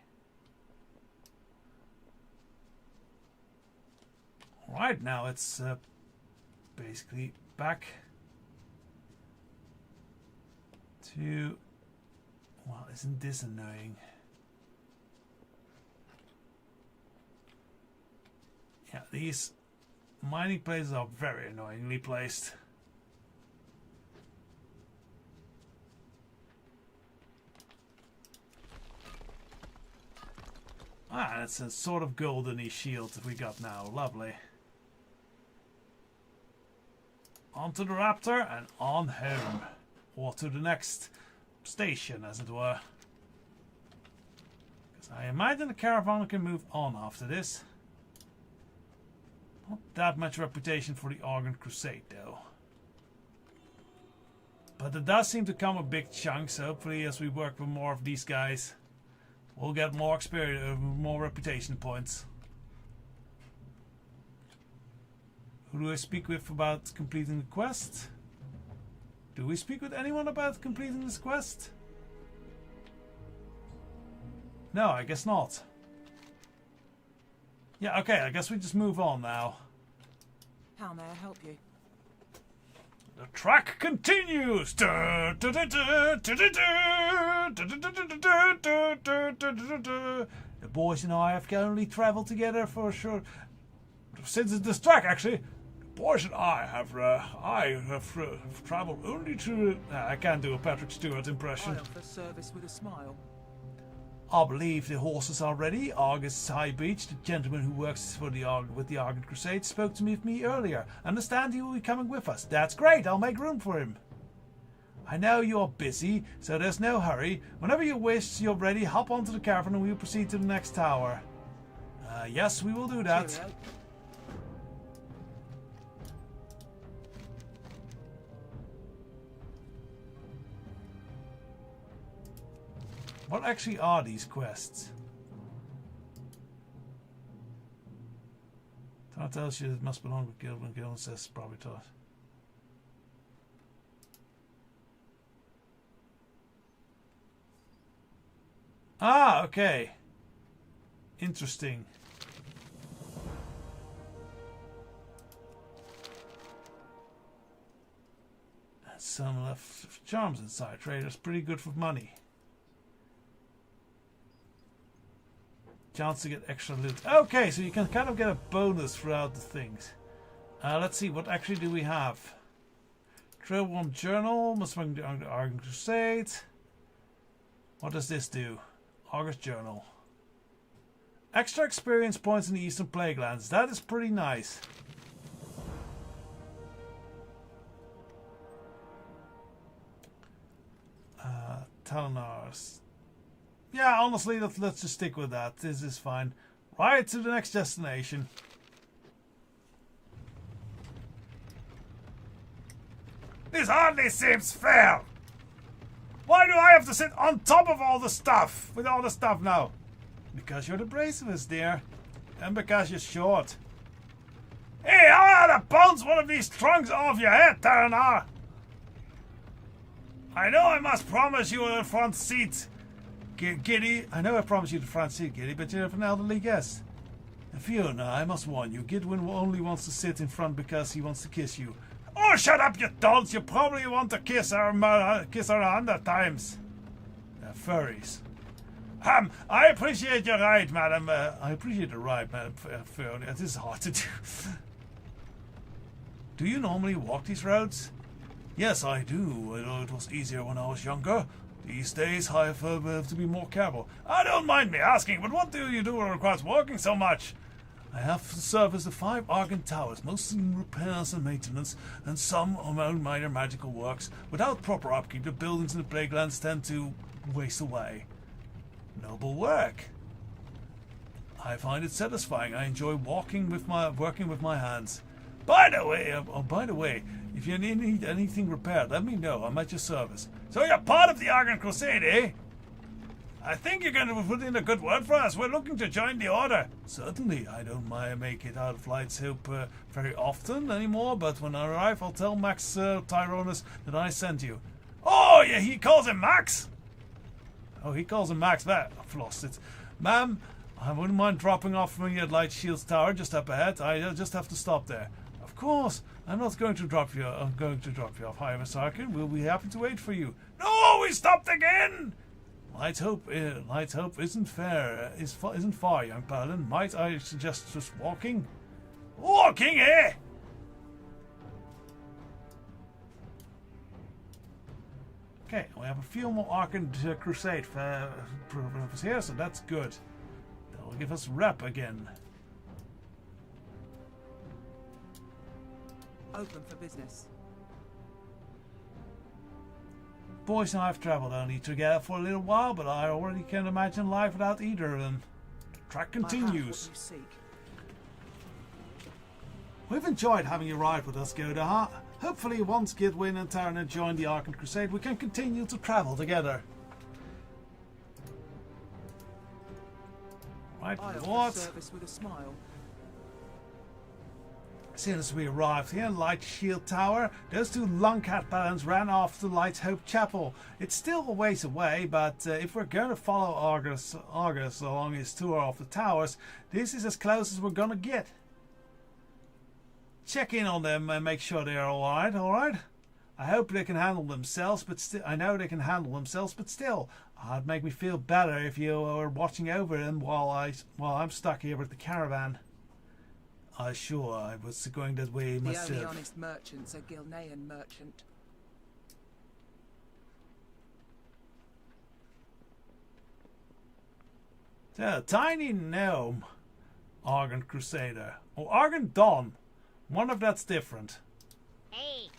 Right now it's basically back to... Well, isn't this annoying? Yeah, these mining places are very annoyingly placed. Ah, that's a sort of goldeny shield that we got now. Lovely. On to the raptor and on home. Or to the next station, as it were. Because I imagine the caravan can move on after this. Not that much reputation for the Argent Crusade, though. But it does seem to come a big chunk, so hopefully as we work with more of these guys, we'll get more experience, more reputation points. Who do I speak with about completing the quest? Do we speak with anyone about completing this quest? No, I guess not. Yeah, okay, I guess we just move on now. How may I help you? The track continues! The boys and I have only travelled together for a short... Since this track, actually, the boys and I have travelled only to... I can't do a Patrick Stewart impression. I offer service with a smile. I believe the horses are ready. Argus High Beach, the gentleman who works for with the Argent Crusade, spoke to me earlier. Understand he will be coming with us. That's great. I'll make room for him. I know you're busy, so there's no hurry. Whenever you wish you're ready, hop onto the caravan and we'll proceed to the next tower. Yes, we will do that. Cheerio. What actually are these quests? That tells you it must belong with Gildan. Gildan says probably taught. Ah, okay. Interesting. And some left charms inside. Traders pretty good for money. Chance to get extra loot. Okay, so you can kind of get a bonus throughout the things. Let's see, what actually do we have? Trailworm Journal. Must bring the Argon Crusade. What does this do? August Journal. Extra experience points in the Eastern Plaguelands. That is pretty nice. Talanars. Yeah, honestly, let's just stick with that. This is fine. Right to the next destination. This hardly seems fair. Why do I have to sit on top of all the stuff? With all the stuff now. Because you're the bravest, dear. And because you're short. Hey, how are the bounce one of these trunks off your head, Taranar? I know I must promise you a front seat, Giddy. I know I promised you the front seat, Giddy, but you're an elderly guest. And Fiona, I must warn you, Gidwin only wants to sit in front because he wants to kiss you. Oh, shut up, you dolls! You probably want to kiss her 100 times. They're furries. I appreciate your ride, madam. I appreciate the ride, Madam Fiona. It is hard to do. Do you normally walk these roads? Yes, I do. It was easier when I was younger. These days, I have to be more careful. I don't mind me asking, but what do you do that requires walking so much? I have to service the 5 Argon Towers, mostly in repairs and maintenance, and some minor magical works. Without proper upkeep, the buildings in the Plaguelands tend to waste away. Noble work. I find it satisfying. I enjoy working with my hands. By the way, if you need anything repaired, let me know. I'm at your service. So you're part of the Argon Crusade, eh? I think you're going to put in a good word for us. We're looking to join the order. Certainly. I don't make it out of Light's Hope very often anymore, but when I arrive, I'll tell Max Tyrannus that I sent you. Oh, yeah, he calls him Max? Oh, he calls him Max. I've lost it. Ma'am, I wouldn't mind dropping off from you at Light Shields Tower just up ahead. I just have to stop there. Of course. I'm not going to drop you. I'm going to drop you off. Hi, Miss Arkin. We'll be happy to wait for you. No, we stopped again! Light's Hope isn't far, young paladin. Might I suggest just walking? Walking, eh? Okay, we have a few more Arcan Crusade for here, so that's good. That'll give us rep again. Open for business. Boys and I have travelled only together for a little while, but I already can imagine life without either of them. The track I have what continues. you seek. We've enjoyed having you ride with us, Goudaha. Hopefully once Gidwin and Tarna join the Arcan Crusade, we can continue to travel together. Right, I offer what? service with a smile. As soon as we arrived here in Light Shield Tower, those 2 Lungcat paladins ran off to Light Hope Chapel. It's still a ways away, but if we're going to follow Argus along his tour of the towers, this is as close as we're going to get. Check in on them and make sure they're alright? I hope they can handle themselves, but I know they can handle themselves, but still, it'd make me feel better if you were watching over them while I'm stuck here with the caravan. I was going that way myself. The only honest merchant's a Gilnean merchant. A tiny gnome, Argon Crusader, or Argon Dawn. One of that's different. Hey,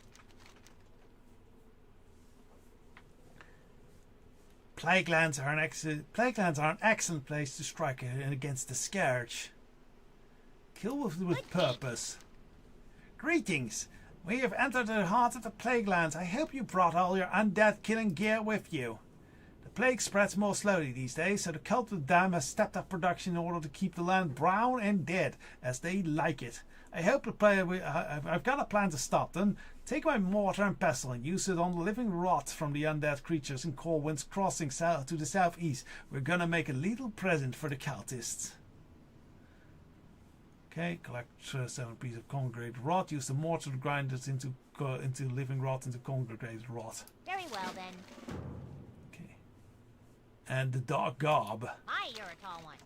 Plaguelands are an excellent place to strike against the Scourge. Kill with purpose. Greetings. We have entered the heart of the Plaguelands. I hope you brought all your undead killing gear with you. The plague spreads more slowly these days, so the cult of Dam has stepped up production in order to keep the land brown and dead, as they like it. I hope I've got a plan to stop them. Take my mortar and pestle and use it on the living rot from the undead creatures in Corwin's Crossing south to the southeast. We're gonna make a little present for the cultists. Okay, collect 7 pieces of congregate rot. Use the mortar to grind it into living rot into congregated rot. very well then. Okay. And the dark garb. Hi, you're a tall one.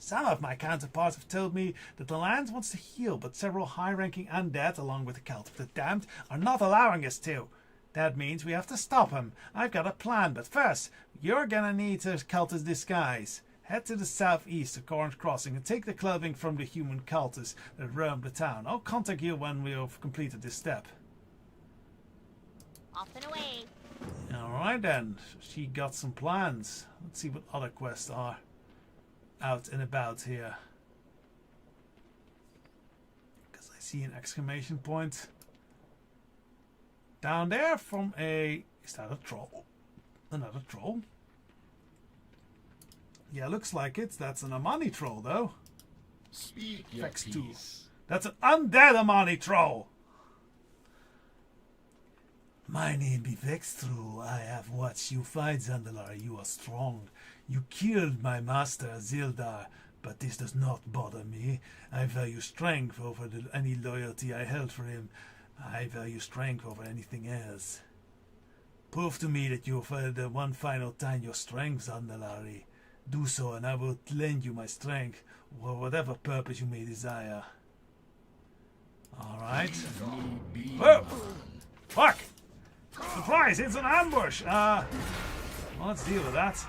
Some of my counterparts have told me that the land wants to heal, but several high-ranking undead, along with the Cult of the Damned, are not allowing us to. That means we have to stop him. I've got a plan, but first, you're gonna need a cultist disguise. Head to the southeast of Corinth Crossing and take the clothing from the human cultists that roam the town. I'll contact you when we've completed this step. Off and away. Alright then, she got some plans. Let's see what other quests are out and about here. Because I see an exclamation point down there from a... Is that a troll? Another troll? Yeah, looks like it. That's an Amani troll, though. Speak your Vex 2. peace. That's an undead Amani troll! My name be Vextru. I have watched you fight, Zabdalari. You are strong. You killed my master, Zildar, but this does not bother me. I value strength over any loyalty I held for him. I value strength over anything else. Prove to me that you have the one final time your strength, Zabdalari. Do so, and I will lend you my strength for whatever purpose you may desire. Alright. Whoa! Fuck! Surprise! It's an ambush! Well, let's deal with that.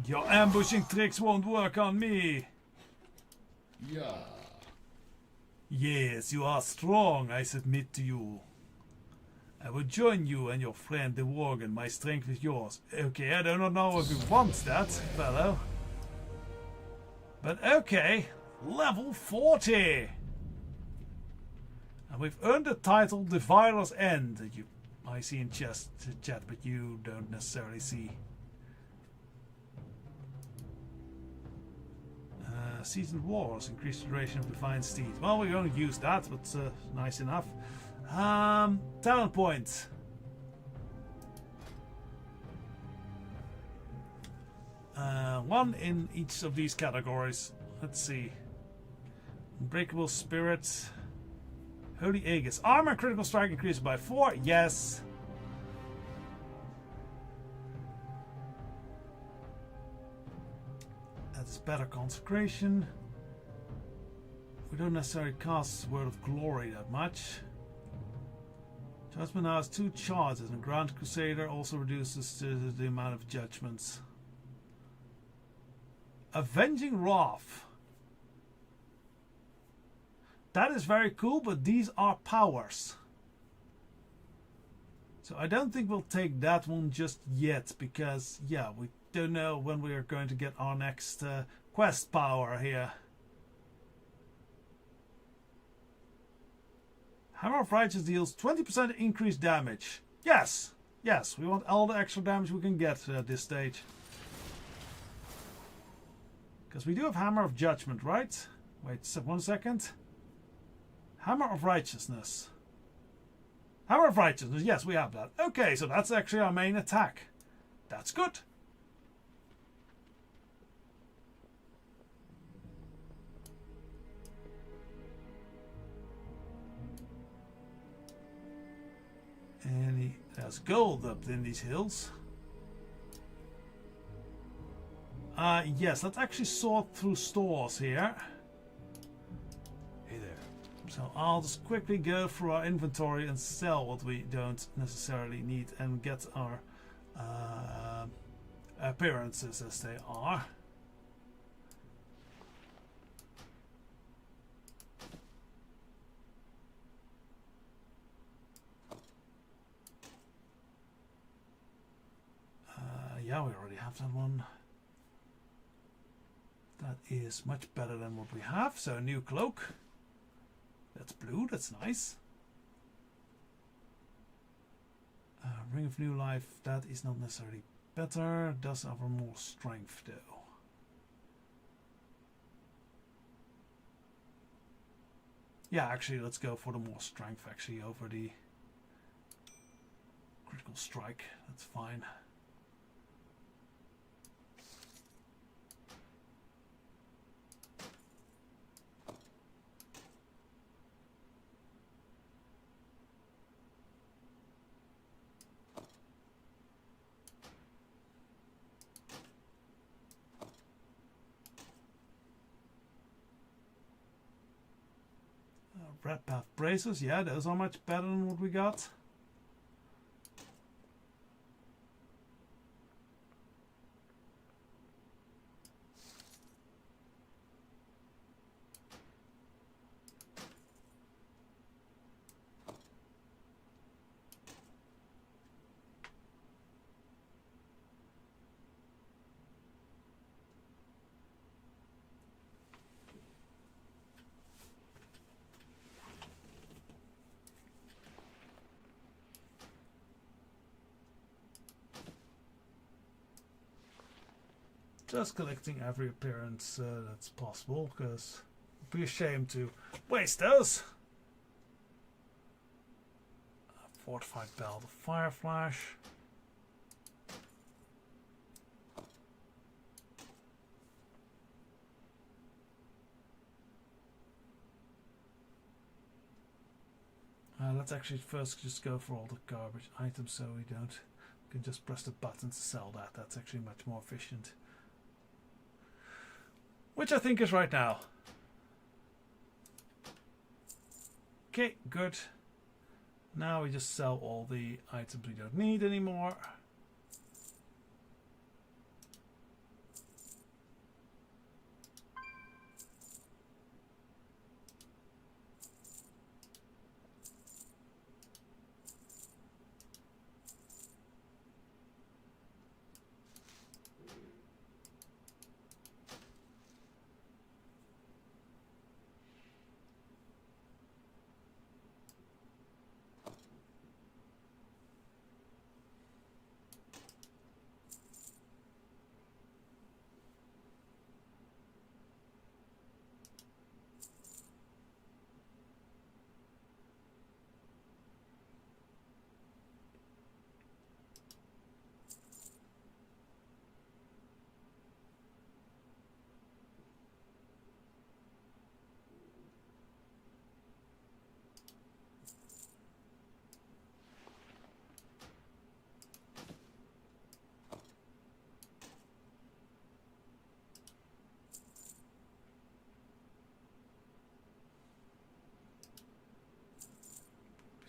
Your ambushing tricks won't work on me. Yeah. Yes, you are strong, I submit to you. I will join you and your friend the Worgen. My strength is yours. Okay, I do not know if you want that, fellow. But okay, level 40. And we've earned the title Divider's End that you I see in chat, but you don't necessarily see. Seasoned Wars, increased duration of Divine Steed. Well, we're going to use that, but nice enough. Talent points. One in each of these categories. Let's see. Unbreakable Spirit. Holy Aegis. Armor and critical strike increased by 4. Yes. That's better consecration. We don't necessarily cast Word of Glory that much. Judgment now has 2 charges, and Grand Crusader also reduces the amount of judgments. Avenging Wrath. That is very cool, but these are powers. So I don't think we'll take that one just yet, because, yeah, we don't know when we are going to get our next quest power here. Hammer of Righteous deals 20% increased damage. Yes! Yes, we want all the extra damage we can get at this stage. Because we do have Hammer of Judgment, right? Wait 1 second. Hammer of Righteousness. Hammer of Righteousness, yes, we have that. Okay, so that's actually our main attack. That's good. And there's gold up in these hills. Yes, let's actually sort through stores here. Hey there. So I'll just quickly go through our inventory and sell what we don't necessarily need and get our appearances as they are. Yeah, we already have that one. That is much better than what we have. So a new cloak. That's blue, that's nice. Ring of New Life, that is not necessarily better. Does offer more strength though. Yeah, actually let's go for the more strength actually over the critical strike. That's fine. Red Path braces, yeah, those are much better than what we got. Just collecting every appearance that's possible, because it'd be a shame to waste those. Fortified belt of fire flash. Let's actually first just go for all the garbage items, so we can just press the button to sell that. That's actually much more efficient. Which I think is right now. Okay, good. Now we just sell all the items we don't need anymore.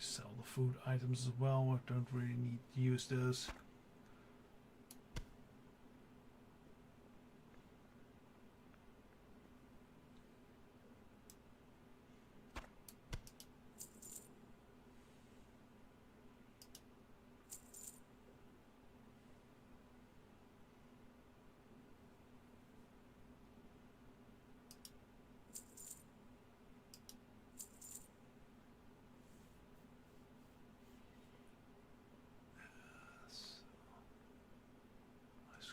Sell the food items as well. I don't really need to use those.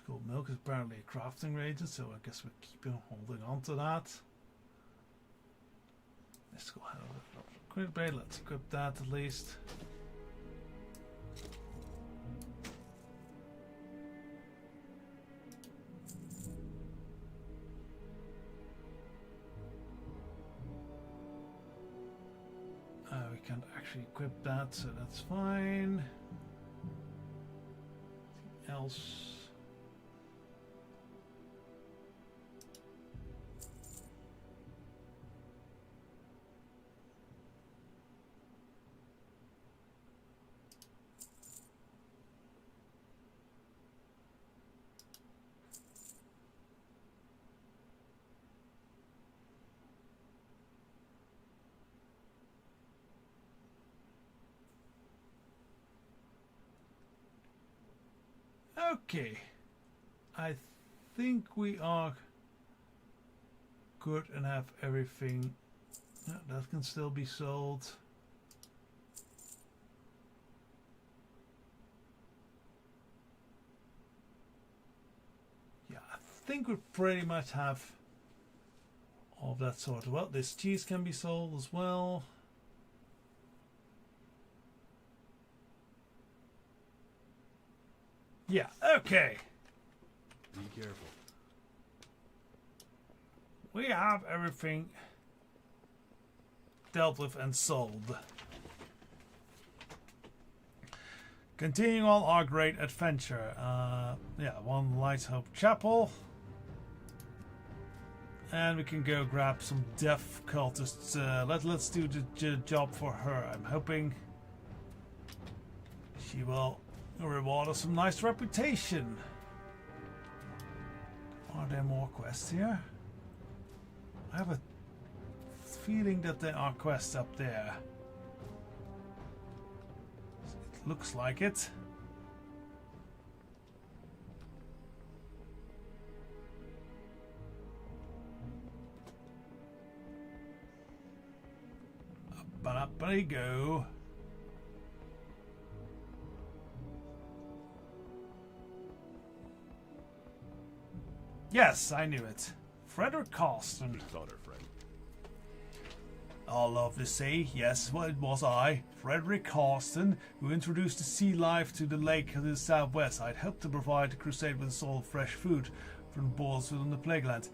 Gold milk is apparently a crafting reagent, so I guess we're keeping holding on to that. Let's go ahead and quick blade. Let's equip that at least. We can't actually equip that, so that's fine. Anything else? Okay, I think we are good and have everything. That can still be sold. Yeah, I think we pretty much have all of that sorted. Well, this cheese can be sold as well. Yeah, okay. Be careful. We have everything dealt with and sold. Continuing on our great adventure. Yeah, one Light Hope Chapel. And we can go grab some deaf cultists. Let's do the job for her. I'm hoping she will reward us some nice reputation. Are there more quests here? I have a feeling that there are quests up there. It looks like it. Up they go. Yes, I knew it. Frederick Carston. It's honor, friend. I'll love to say, yes, well, it was I, Frederick Carston, who introduced the sea life to the lake to the southwest. I'd helped to provide the crusade with a source of fresh food from the balls within the plaguelands.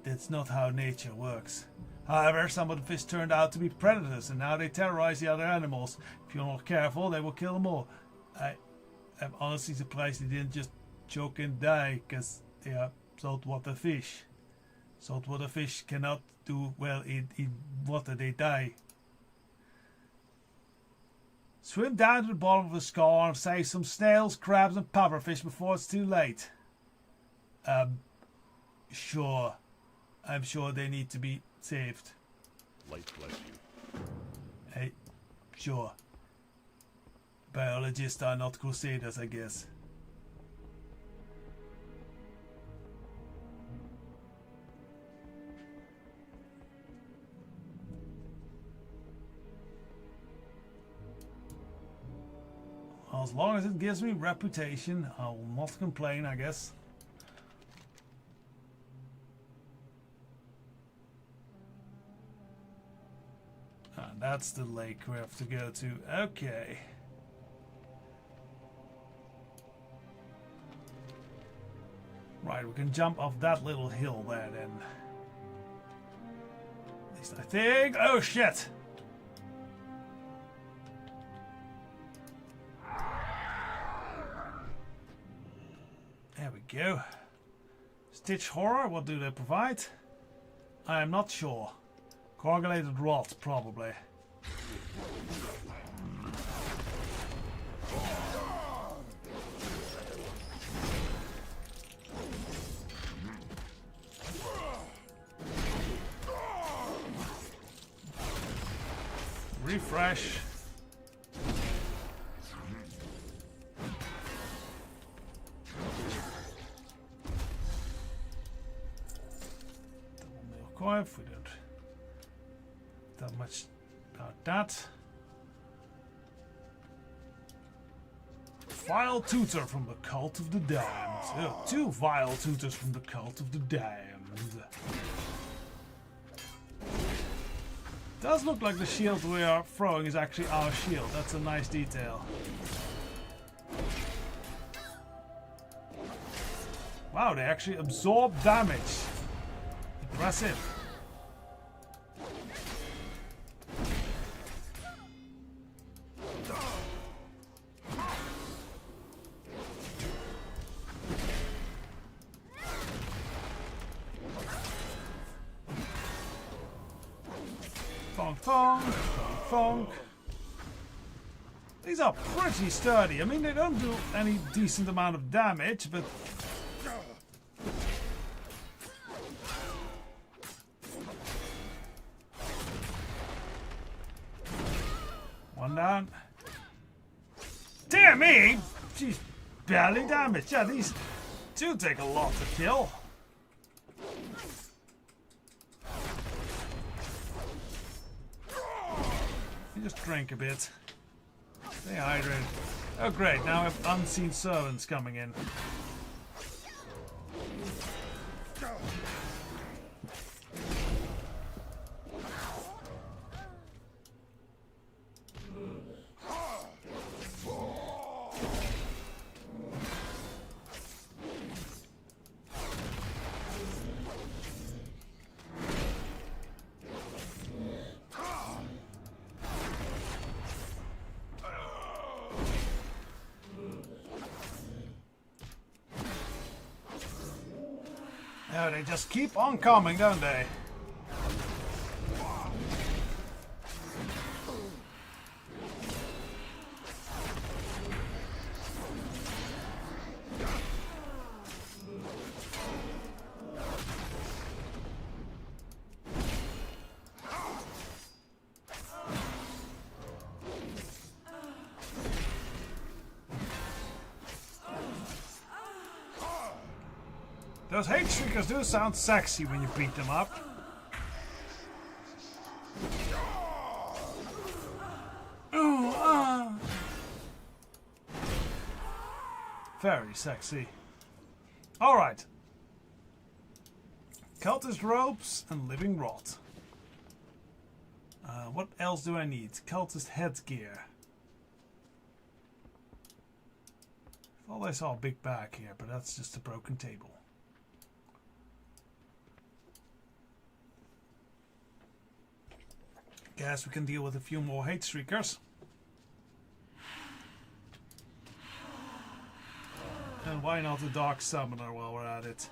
That's not how nature works. However, some of the fish turned out to be predators, and now they terrorize the other animals. If you're not careful, they will kill them all. I'm honestly surprised they didn't just choke and die, because they are saltwater fish. Saltwater fish cannot do well in water, they die. Swim down to the bottom of the scar and save some snails, crabs and pufferfish before it's too late. Sure. I'm sure they need to be saved. Light bless you. Hey, sure. Biologists are not crusaders, I guess. As long as it gives me reputation, I will not complain, I guess. And that's the lake we have to go to. Okay. Right, we can jump off that little hill there then. At least I think. Oh shit! There we go. Stitch horror, what do they provide? I am not sure. Coagulated rot, probably. Refresh. Double milk coif, we don't that much about that. Vile tutor from the cult of the damned. Oh, 2 vile tutors from the cult of the damned. Does look like the shield we are throwing is actually our shield. That's a nice detail. Wow, they actually absorb damage. Impressive. Thong, thong. These are pretty sturdy. I mean, they don't do any decent amount of damage, but one down. Dear me! She's barely damaged. Yeah, these do take a lot to kill. Just drink a bit. Stay hydrated. Oh great, now I have unseen servants coming in. Oh, they just keep on coming, don't they? Those hate streakers do sound sexy when you beat them up. Ooh, very sexy. Alright. Cultist robes and living rot. What else do I need? Cultist headgear. I thought I saw a big bag here, but that's just a broken table. Guess we can deal with a few more hate streakers. And why not the Dark Summoner while we're at it?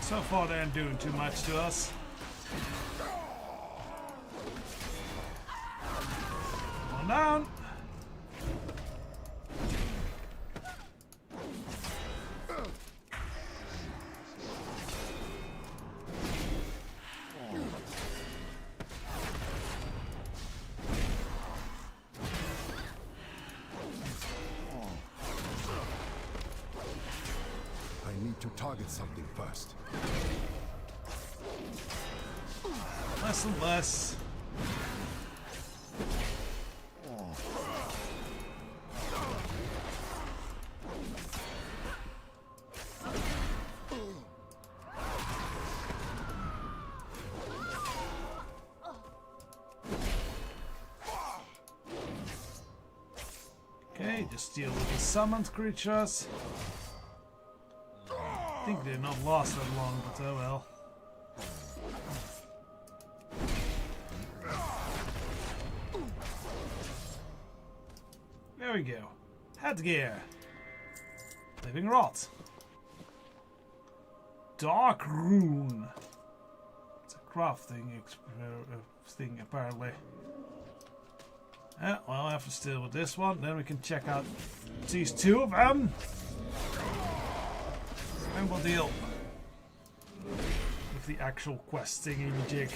So far they aren't doing too much to us. One down. I need to target something first. Less and less. Okay, just deal with the summoned creatures. I think they're not lost that long, but oh well. There we go. Headgear. Living rot. Dark rune. It's a crafting thing apparently. Yeah, well, I have to deal with this one. Then we can check out these two of them. And we'll deal with the actual questing jig.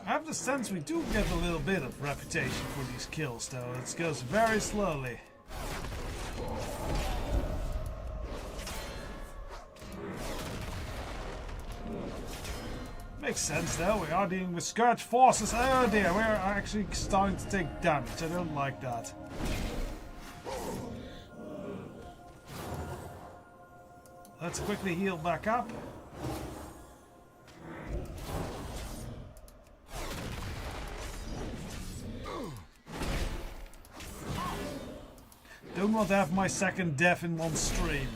I have the sense we do get a little bit of reputation for these kills, though. It goes very slowly. Makes sense, though. We are dealing with Scourge forces. Oh dear, we're actually starting to take damage. I don't like that. Let's quickly heal back up. Don't want to have my second death in one stream.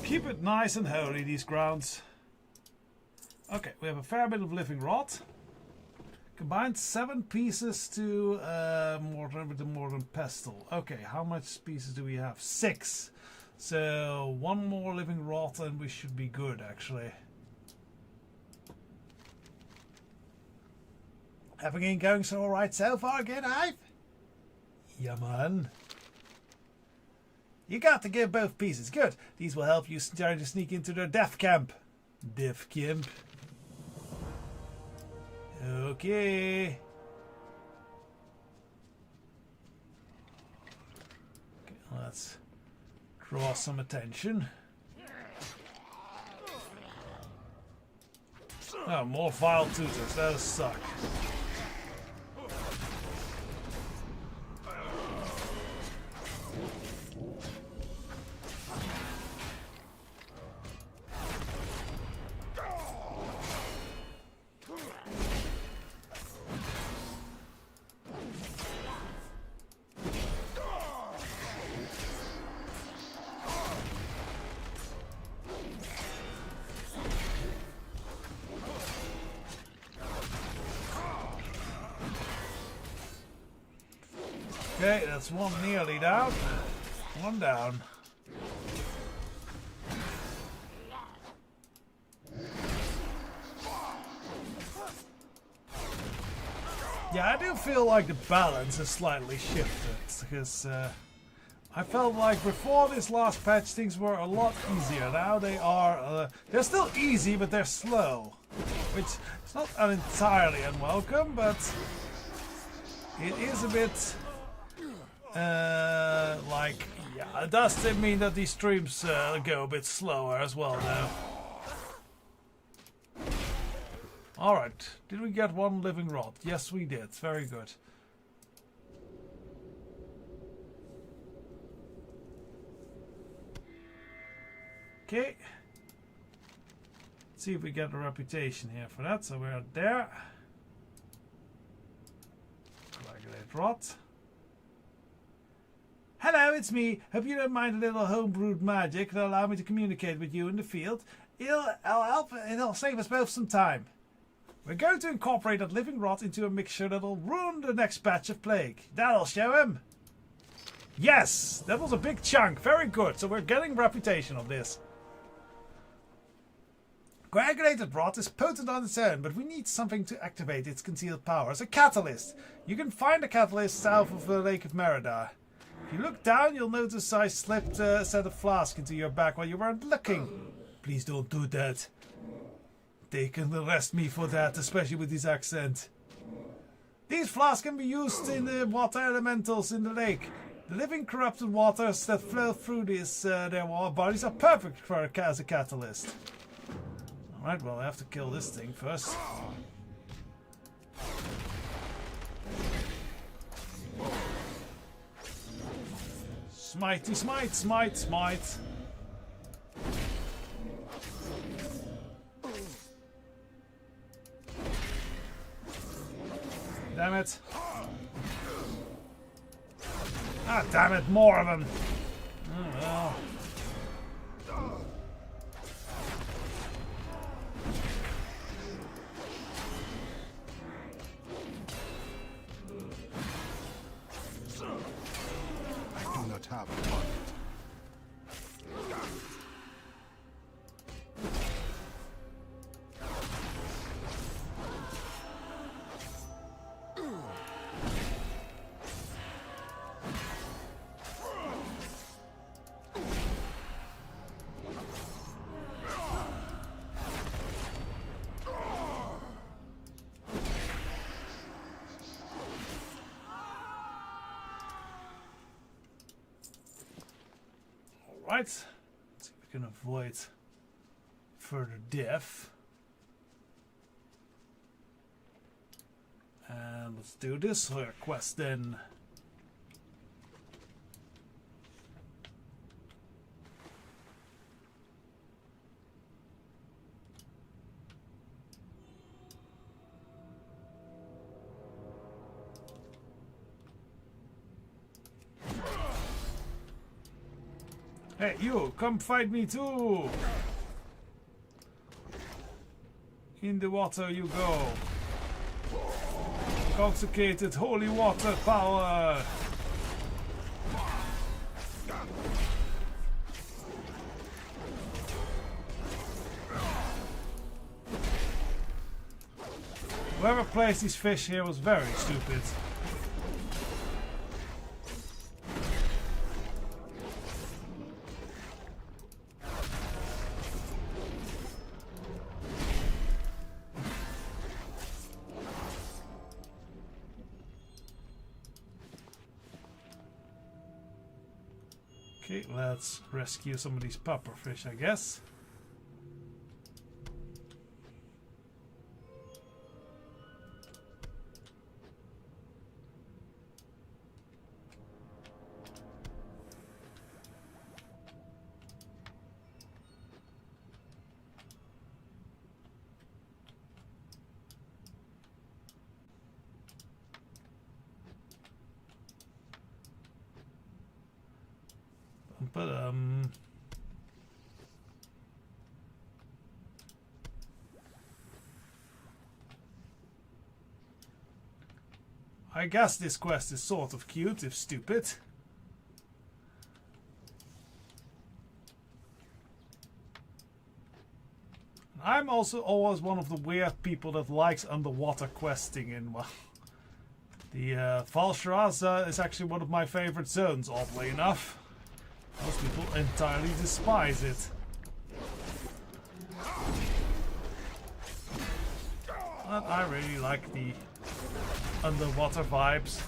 Keep it nice and holy, these grounds. Okay, we have a fair bit of living rot. Combined 7 pieces to with the Mortar Pestle. Okay, how much pieces do we have? 6. So 1 more living rot and we should be good, actually. Everything going so alright so far, Goudaha IV? Yeah, man. You got to give both pieces. Good. These will help you try to sneak into their death camp. Death camp. Okay. Let's draw some attention. Oh, more vile tutors. That'll suck. Okay, that's one nearly down. One down. Yeah, I do feel like the balance has slightly shifted, because I felt like before this last patch things were a lot easier. Now they are, they're still easy, but they're slow. Which is not entirely unwelcome, but it is a bit... like, yeah, it does mean that these streams go a bit slower as well now. Alright, did we get one living rod? Yes, we did. Very good. Okay. Let's see if we get a reputation here for that. So we're there. Coagulate rod. Hello, it's me. Hope you don't mind a little homebrewed magic that'll allow me to communicate with you in the field. It'll save us both some time. We're going to incorporate that living rot into a mixture that'll ruin the next batch of plague. That'll show him. Yes, that was a big chunk. Very good. So we're getting reputation on this. Coagulated rot is potent on its own, but we need something to activate its concealed powers. A catalyst. You can find the catalyst south of the Lake of Merida. If you look down, you'll notice I slipped a set of flasks into your back while you weren't looking. Please don't do that. They can arrest me for that, especially with his accent. These flasks can be used in the water elementals in the lake. The living corrupted waters that flow through their water bodies are perfect for as a catalyst. Alright, well I have to kill this thing first. Smitey, smite, smite, smite. Damn it. Ah, damn it, more of them. Oh, well. I do not have a target. Right, let's see if we can avoid further death. And let's do this quest then. Hey, you, come fight me too! In the water you go. Intoxicated holy water power! Whoever placed these fish here was very stupid. Okay, let's rescue some of these pufferfish, I guess. But I guess this quest is sort of cute, if stupid. I'm also always one of the weird people that likes underwater questing in, well, the Fallen is actually one of my favorite zones, oddly enough. Most people entirely despise it. But I really like the underwater vibes.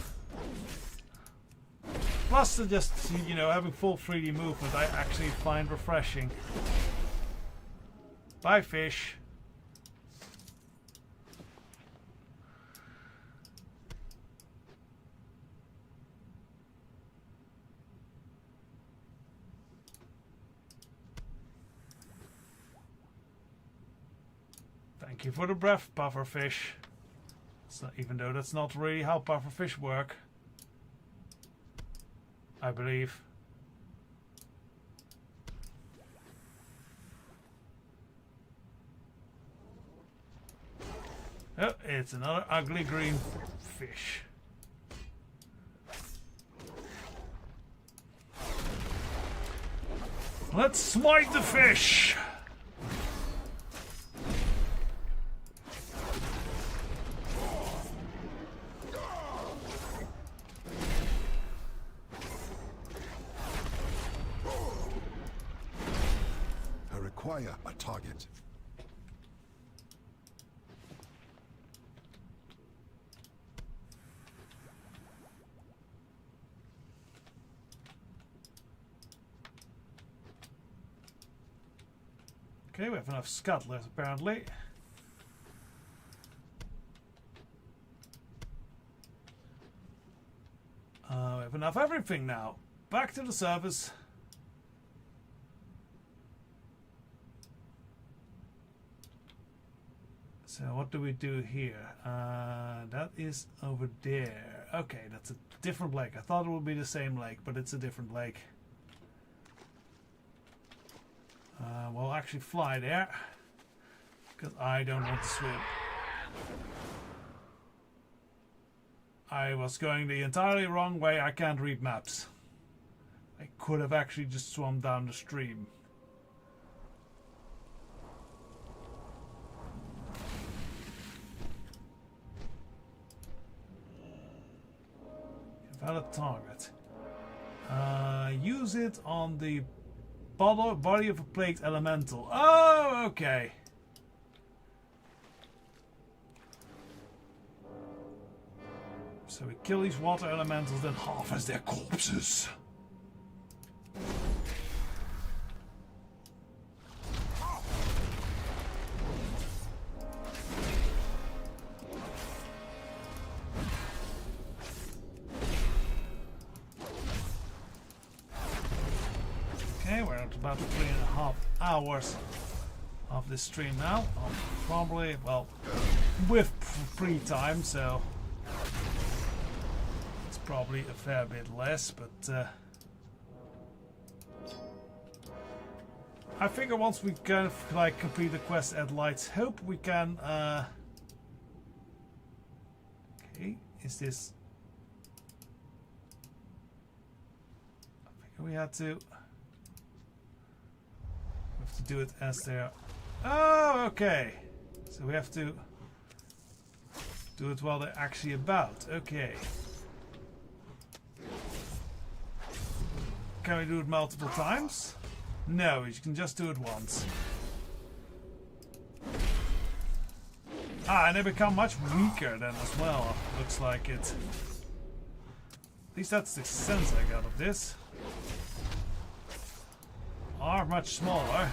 Plus, just, you know, having full 3D movement I actually find refreshing. Bye, fish. Thank you for the breath, pufferfish. Even though that's not really how pufferfish work, I believe. Oh, it's another ugly green fish. Let's smite the fish! Acquire a target. Okay, we have enough scuttlers apparently. We have enough everything now. Back to the surface. So what do we do here? That is over there. Okay, that's a different lake. I thought it would be the same lake, but it's a different lake. We'll actually fly there, because I don't want to swim. I was going the entirely wrong way. I can't read maps. I could have actually just swum down the stream. Valid target. Use it on the body of a plagued elemental. Oh, okay. So we kill these water elementals, then harvest their corpses. Okay, we're at about 3.5 hours of this stream now. I'll probably, well, with free time, so it's probably a fair bit less, but I figure once we kind of like complete the quest at Light's Hope, we can okay, is this, I figure we have to do it as they are. Oh, okay. So we have to do it while they're actually about. Okay. Can we do it multiple times? No, you can just do it once. Ah, and they become much weaker then as well. Looks like it. At least that's the sense I got of this. much smaller.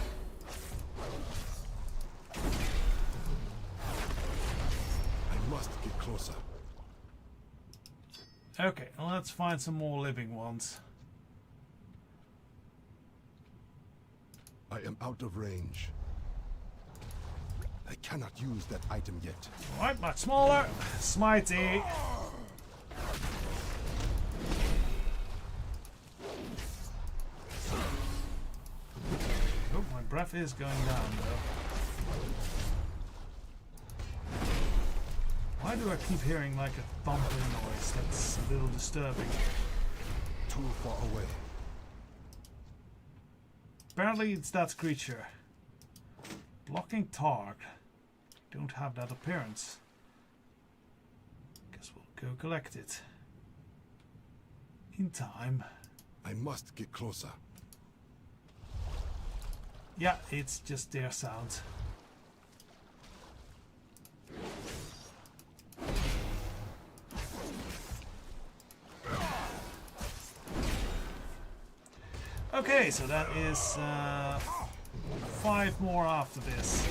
I must get closer. Okay, let's find some more living ones. I am out of range. I cannot use that item yet. Alright, much smaller. Smitey. Oh, my breath is going down though. Why do I keep hearing like a thumping noise? That's a little disturbing. Too far away. Apparently it's that creature. Blocking target. Don't have that appearance. Guess we'll go collect it. In time. I must get closer. Yeah, it's just their sound. Okay, so that is 5 more after this.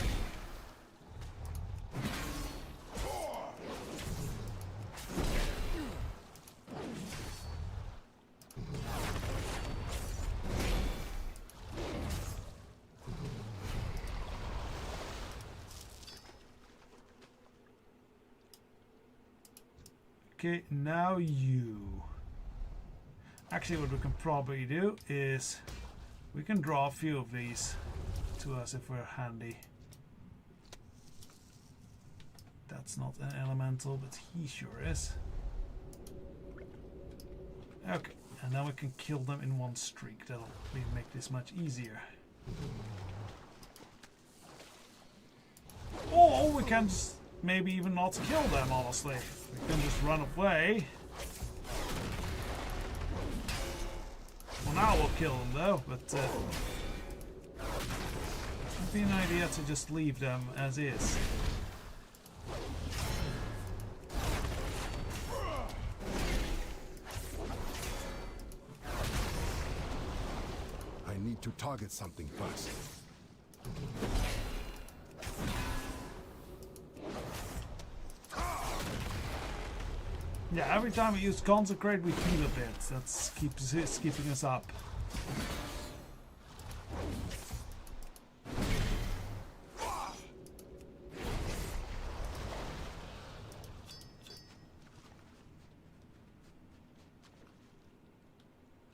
Okay, now you. Actually, what we can probably do is we can draw a few of these to us if we're handy. That's not an elemental, but he sure is. Okay, and now we can kill them in one streak. That'll make this much easier. Or we can just maybe even not kill them, honestly. We can just run away. Well, now we'll kill them though, but it would be an idea to just leave them as is. I need to target something first. Yeah, every time we use Consecrate, we heal a bit. That's keeping us up.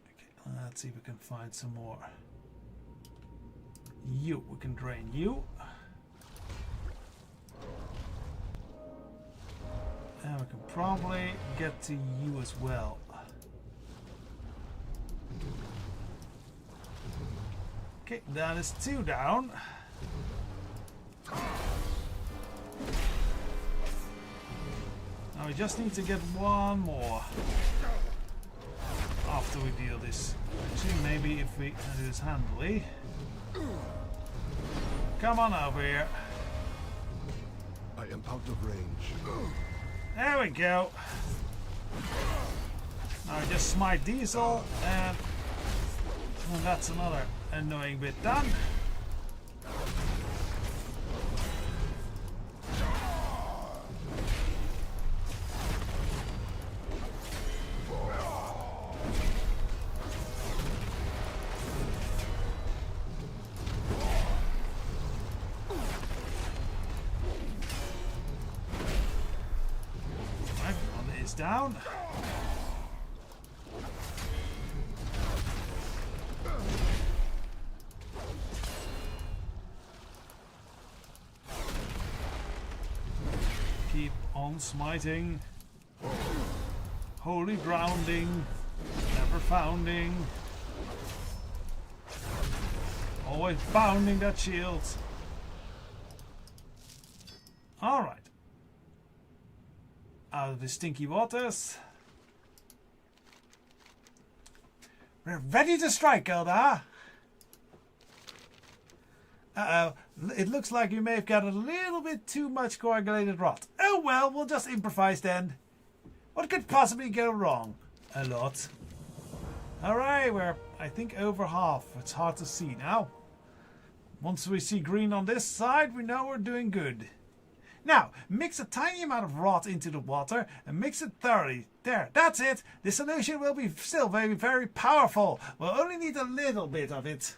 Okay, let's see if we can find some more. You, we can drain you. And we can probably get to you as well. Okay, that is 2 down. Now we just need to get 1 more after we deal this. Actually, maybe if we do this handily. Come on over here. I am out of range. There we go. Now just smite Diesel and that's another annoying bit done. Down. Keep on smiting. Holy grounding. Never founding. Always bounding that shield. Alright. Out of the stinky waters. We're ready to strike, Goudaha. Uh-oh. It looks like you may have got a little bit too much coagulated rot. Oh well, we'll just improvise then. What could possibly go wrong? A lot. Alright, we're, I think, over half. It's hard to see now. Once we see green on this side, we know we're doing good. Now, mix a tiny amount of rot into the water and mix it thoroughly. There, that's it. The solution will be still very, very powerful. We'll only need a little bit of it.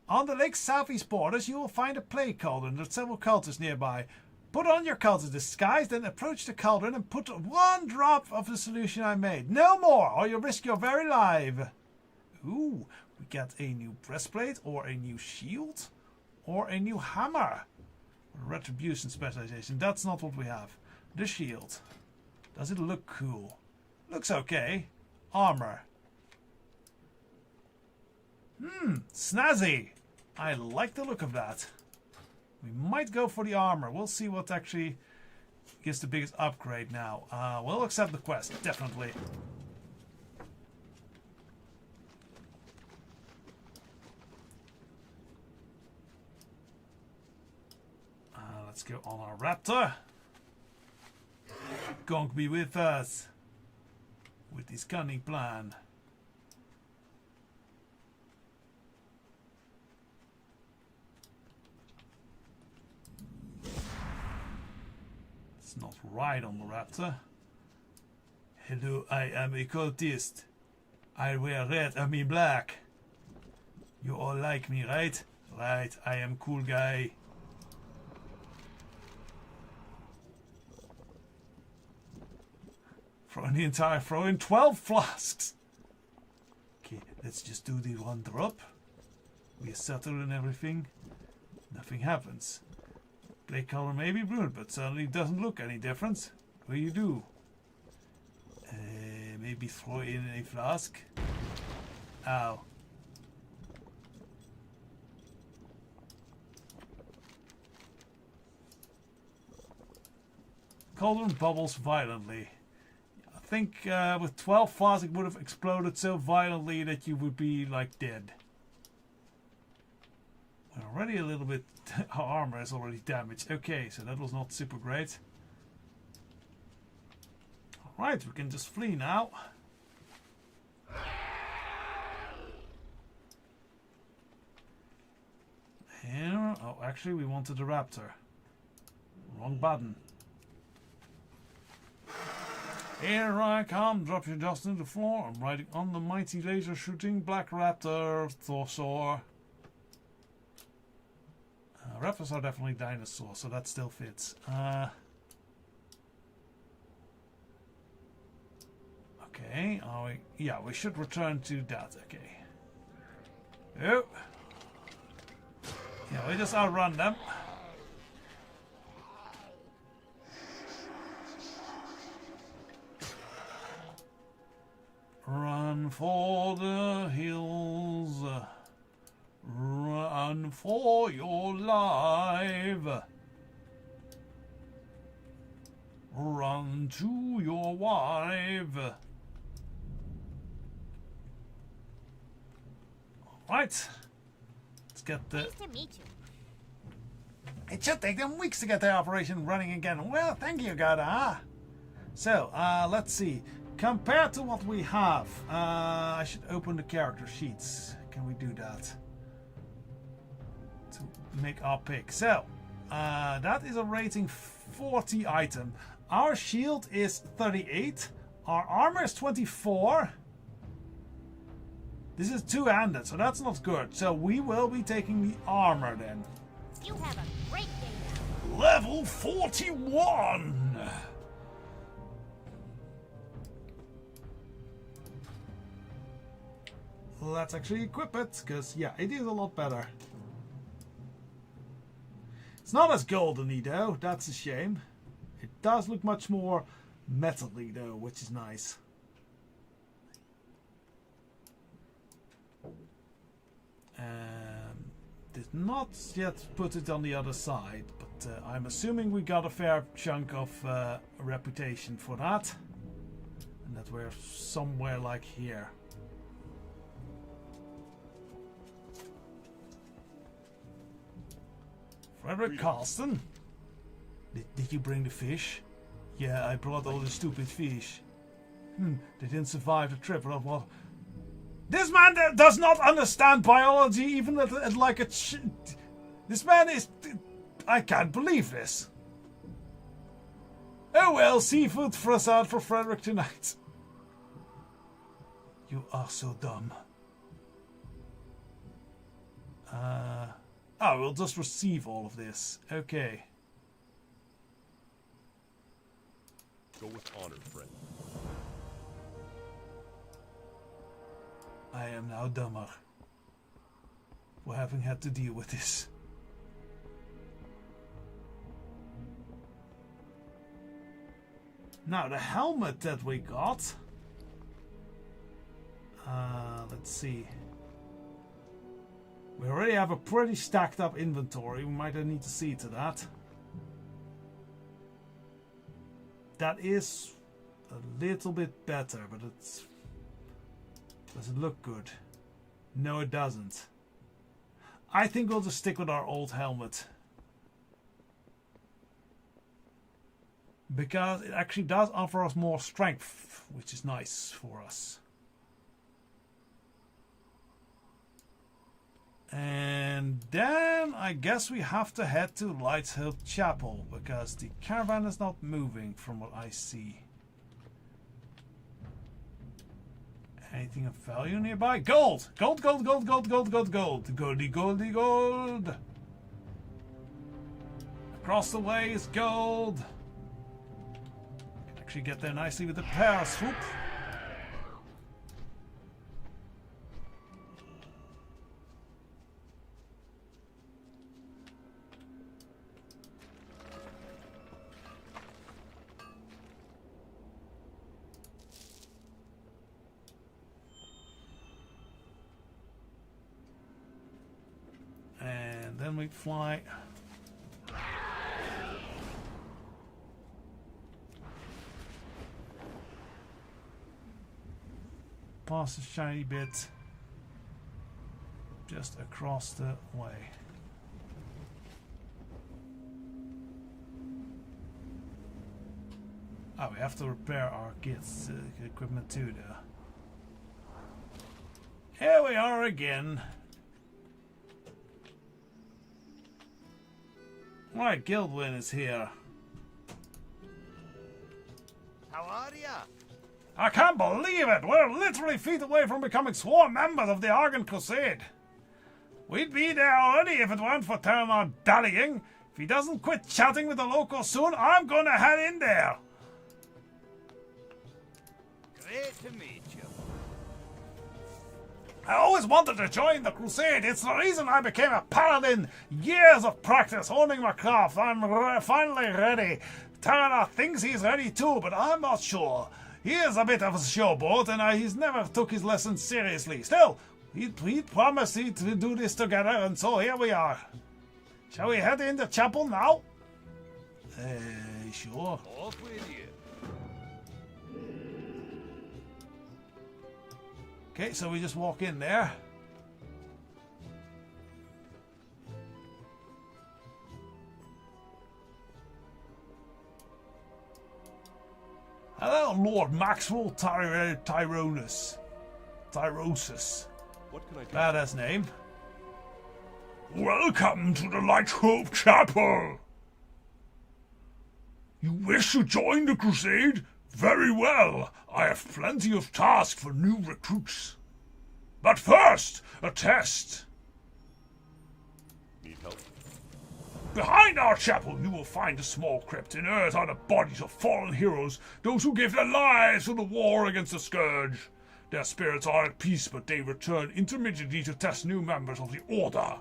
On the lake's southeast borders, you will find a plague cauldron. There's several cultists nearby. Put on your cultist disguise, then approach the cauldron and put 1 drop of the solution I made. No more, or you'll risk your very life. Ooh, we get a new breastplate, or a new shield, or a new hammer. Retribution specialization, that's not what we have. The shield. Does it look cool? Looks okay. Armor. Snazzy. I like the look of that. We might go for the armor. We'll see what actually gives the biggest upgrade now. We'll accept the quest, definitely. Let's go on our raptor. Going to be with us with his cunning plan. It's not right on the raptor. Hello, I am a cultist. I wear red, I mean black. You all like me, right? Right, I am cool guy. Throw in 12 flasks. Okay, let's just do the 1 drop. We settle and everything. Nothing happens. Play color may be ruined, but certainly doesn't look any different. What do you do? Maybe throw in a flask. Ow. Cauldron bubbles violently. I think with 12 flasks it would have exploded so violently that you would be like dead. We're already a little bit... Our armor is already damaged. Okay, so that was not super great. Alright, we can just flee now. Here... Oh, actually we wanted the raptor. Wrong button. Here I come, drop you just to the floor. I'm riding on the mighty laser shooting black raptor, Thorsaur. Raptors are definitely dinosaurs, so that still fits. Okay, yeah, we should return to that. Okay. Oh. Yeah, we just outrun them. Run for the hills. Run for your life. Run to your wife. Alright. Let's get the... Nice to meet you. It should take them weeks to get the operation running again. Well, thank you, Goudaha. So, let's see. Compared to what we have, I should open the character sheets. Can we do that? To make our pick. So, that is a rating 40 item. Our shield is 38. Our armor is 24. This is two-handed, so that's not good. So we will be taking the armor then. You have a great day now. Level 41! Let's actually equip it, because, yeah, it is a lot better. It's not as golden-y, though. That's a shame. It does look much more metal-y, though, which is nice. Did not yet put it on the other side, but I'm assuming we got a fair chunk of reputation for that. And that we're somewhere like here. Frederick Carlston? Did you bring the fish? Yeah, I brought all the stupid fish. They didn't survive the trip. This man does not understand biology even at like a... This man is... I can't believe this. Oh well, seafood facade for Frederick tonight. You are so dumb. Oh, we'll just receive all of this. Okay. Go with honor, friend. I am now dumber for having had to deal with this. Now, the helmet that we got. Let's see. We already have a pretty stacked up inventory. We might need to see to that. That is a little bit better, but it's... Does it look good? No, it doesn't. I think we'll just stick with our old helmet. Because it actually does offer us more strength, which is nice for us. And then I guess we have to head to Lights Hill Chapel, because the caravan is not moving from what I see. Anything of value nearby? Gold! Gold, gold, gold, gold, gold, gold, gold. Goldy, goldy, gold. Across the way is gold. Can actually get there nicely with the power swoop. And then we fly past the shiny bit just across the way. Oh, we have to repair our kits, equipment too there. Here we are again. Right, Guildwyn is here. How are ya? I can't believe it! We're literally feet away from becoming sworn members of the Argon Crusade. We'd be there already if it weren't for Terranor dallying. If he doesn't quit chatting with the locals soon, I'm gonna head in there. Great to meet you. I always wanted to join the Crusade. It's the reason I became a paladin. Years of practice honing my craft. I'm finally ready. Terranor thinks he's ready too, but I'm not sure. He is a bit of a showboat, and he's never took his lessons seriously. Still, he promised he'd do this together, and so here we are. Shall we head in the chapel now? Sure. Off with you. Okay, so we just walk in there. Hello, Lord Maxwell Tyrosus. What can I do? Badass name. Welcome to the Light Hope Chapel. You wish to join the Crusade? Very well. I have plenty of tasks for new recruits. But first, a test. Need help? Behind our chapel you will find a small crypt. In earth are the bodies of fallen heroes, those who gave their lives for the war against the Scourge. Their spirits are at peace, but they return intermittently to test new members of the Order.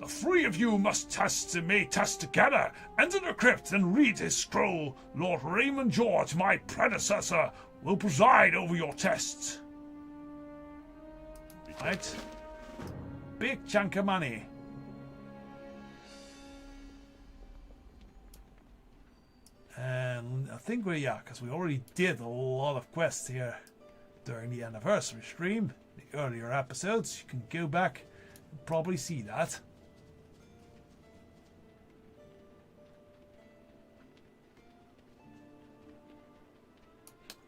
The three of you may test together. Enter the crypt and read his scroll. Lord Raymond George, my predecessor, will preside over your tests. Right. Big chunk of money. And I think because we already did a lot of quests here during the anniversary stream, the earlier episodes. You can go back and probably see that.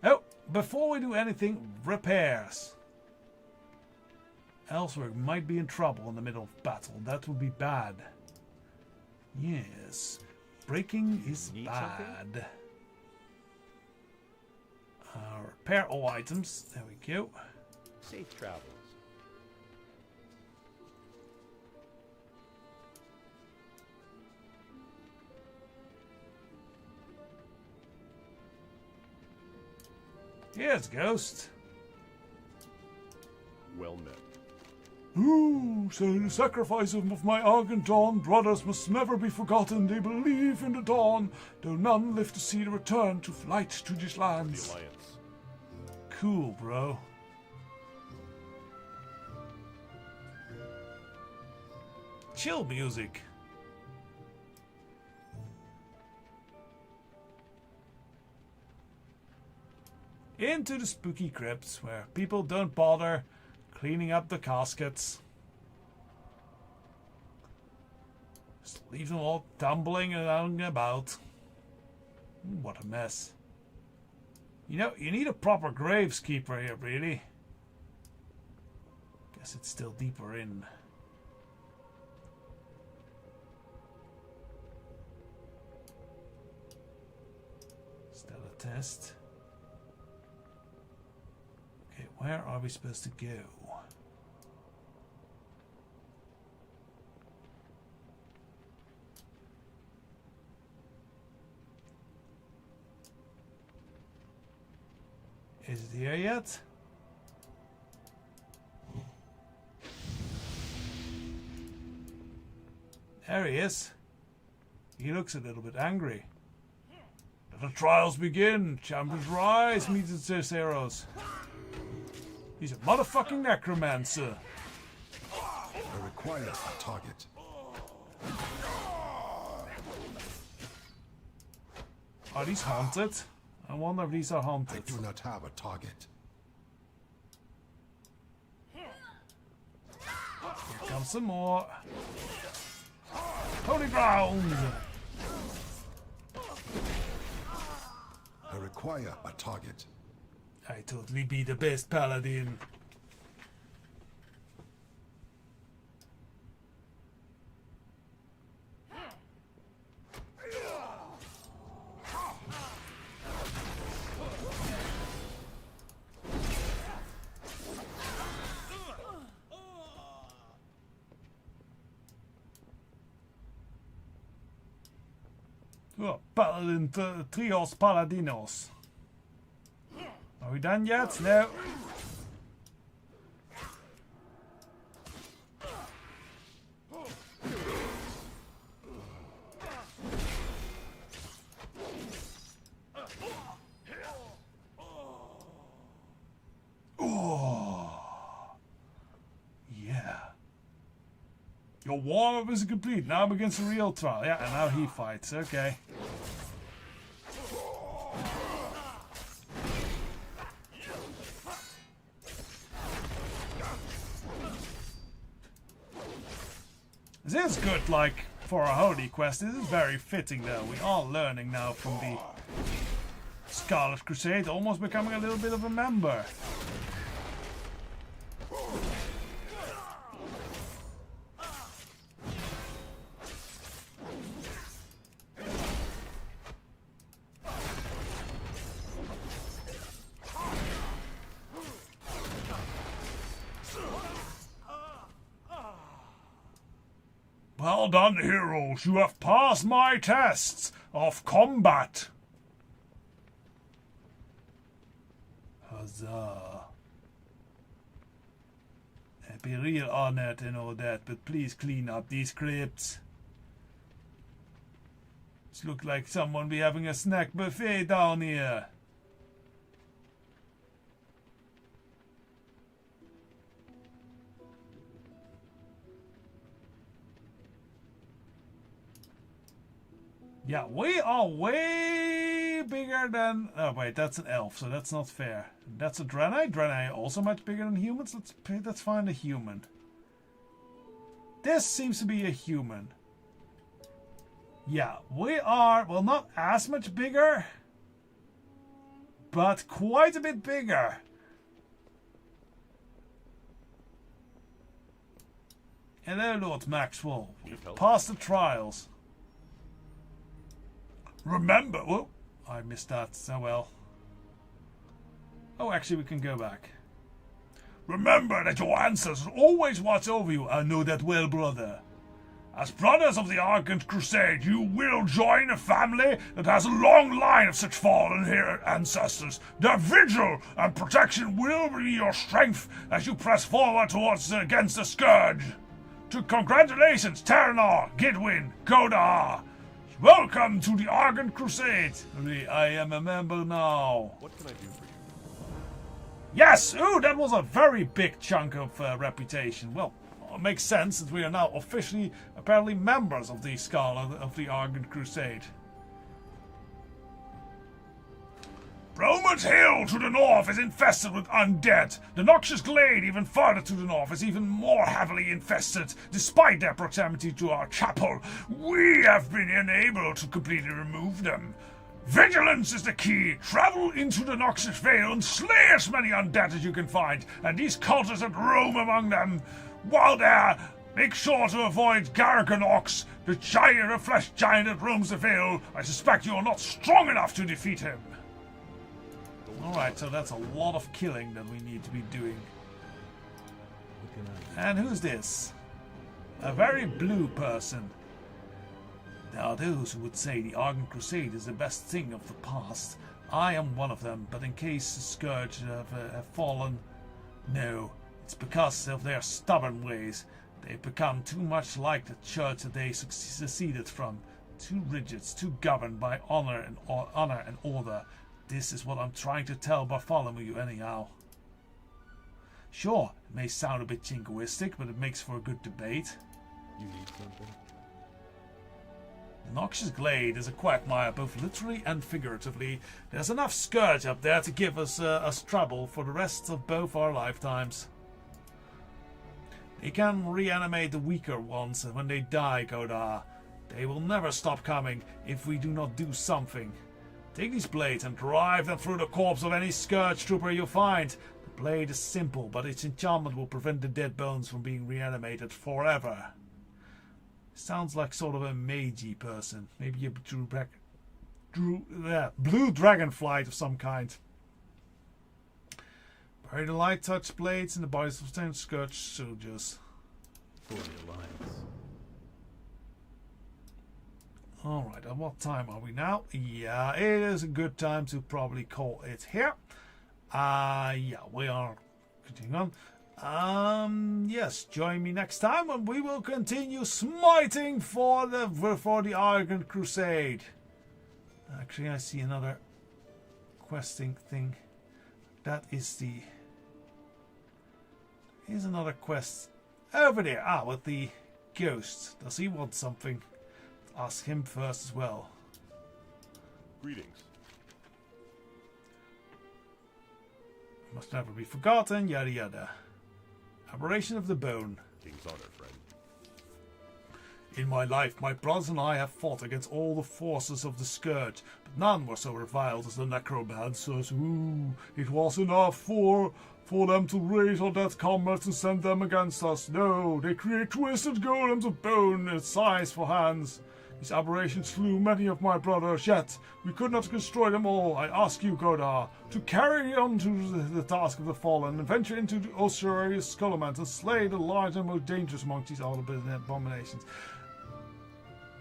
Oh, before we do anything, repairs. Elsewhere might be in trouble in the middle of battle. That would be bad. Yes. Breaking is Need bad. Repair all items. There we go. Safe travels. Here's Ghost. Well met. Ooh, so the sacrifice of my Argenton brothers must never be forgotten. They believe in the dawn, though none live to see the return to flight to these The lands. Alliance. Cool, bro. Chill music. Into the spooky crypts where people don't bother cleaning up the caskets. Just leave them all tumbling around about. What a mess. You know, you need a proper graveskeeper here, really. Guess it's still deeper in. Still a test. Okay, where are we supposed to go? Is it here yet? There he is. He looks a little bit angry. Let the trials begin. Champions rise, meet the heroes. He's a motherfucking necromancer. I require a target. Are these haunted? I wonder if these are I haunted. do not have a target. Here comes some more. Holy ground! I require a target. I totally be the best paladin. Oh, paladin, trios paladinos. Are we done yet? No. Oh. Yeah. Your warm-up is complete. Now begins the real trial. Yeah, and now he fights. Okay. This is good, like, for a holy quest. This is very fitting, though. We are learning now from the Scarlet Crusade, almost becoming a little bit of a member. Well done, heroes. You have passed my tests of combat. Huzzah. I'd be real honored and all that, but please clean up these crypts. It looks like someone be having a snack buffet down here. Yeah, we are way bigger than... Oh, wait, that's an elf, so that's not fair. That's a Draenei. Draenei are also much bigger than humans. Let's find a human. This seems to be a human. Yeah, we are, well, not as much bigger, but quite a bit bigger. Hello, Lord Maxwell. Need We've help? passed the trials. Remember, Whoa, I missed that so well. Oh, actually, we can go back. remember that your ancestors always watch over you. I know that well, brother. As brothers of the Argent Crusade, you will join a family that has a long line of such fallen ancestors. Their vigil and protection will be your strength as you press forward towards against the Scourge. Congratulations, Terranor, Gidwin, Goudaha. Welcome to the Argent Crusade. I am a member now. What can I do for you? Yes! Ooh, that was a very big chunk of reputation. Well, it makes sense that we are now officially, apparently, members of the Scholar of the Argent Crusade. Broman's Hill to the north is infested with undead. The Noxious Glade even further to the north is even more heavily infested, despite their proximity to our chapel. We have been unable to completely remove them. Vigilance is the key. Travel into the Noxious Vale and slay as many undead as you can find, and these cultists that roam among them. While there, make sure to avoid Garganox, the giant, the flesh giant that roams the Vale. I suspect you are not strong enough to defeat him. Alright, so that's a lot of killing that we need to be doing. And who's this? A very blue person. There are those who would say the Argent Crusade is the best thing of the past. I am one of them, but in case the Scourge have fallen, no. It's because of their stubborn ways. They've become too much like the church that they seceded from. Too rigid, too governed by honor and order. This is what I'm trying to tell Bartholomew anyhow. Sure, it may sound a bit jingoistic, but it makes for a good debate. You need something? The Noxious Glade is a quagmire, both literally and figuratively. There's enough Scourge up there to give us trouble for the rest of both our lifetimes. They can reanimate the weaker ones when they die, Goudaha. They will never stop coming if we do not do something. Take these blades and drive them through the corpse of any Scourge trooper you find. The blade is simple, but its enchantment will prevent the dead bones from being reanimated forever. Sounds like sort of a magey person. Maybe a blue dragonflight of some kind. Bury the light touch blades in the bodies of 10 Scourge soldiers. For the Alliance. Alright, and what time are we now? Yeah, it is a good time to probably call it here. Yeah, we are continuing on. Yes, join me next time and we will continue smiting for the Argent Crusade. Actually, I see another questing thing. That is here's another quest over there. With the ghost. Does he want something? Ask him first as well. Greetings. Must never be forgotten, yada yada. Aberration of the bone. King's honor, friend. In my life, my brothers and I have fought against all the forces of the Scourge, but none were so reviled as the necromancers. Ooh, it was enough for them to raise our dead comrades and send them against us. No, they create twisted golems of bone and size for hands. These aberrations slew many of my brothers, yet we could not destroy them all. I ask you, Goudaha, to carry on to the task of the fallen and venture into the Osirius Skullament and slay the large and most dangerous amongst these abominations.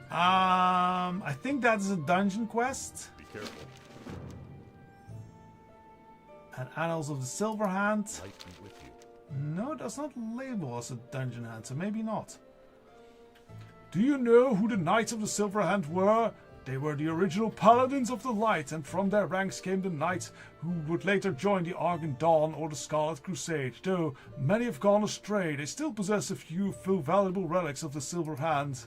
I think that is a dungeon quest. Be careful. And Annals of the Silver Hand. Light be with you. No, it does not label as a dungeon hand, so maybe not. Do you know who the Knights of the Silver Hand were? They were the original paladins of the light, and from their ranks came the knights who would later join the Argent Dawn or the Scarlet Crusade. Though many have gone astray, they still possess a few valuable relics of the Silver Hand.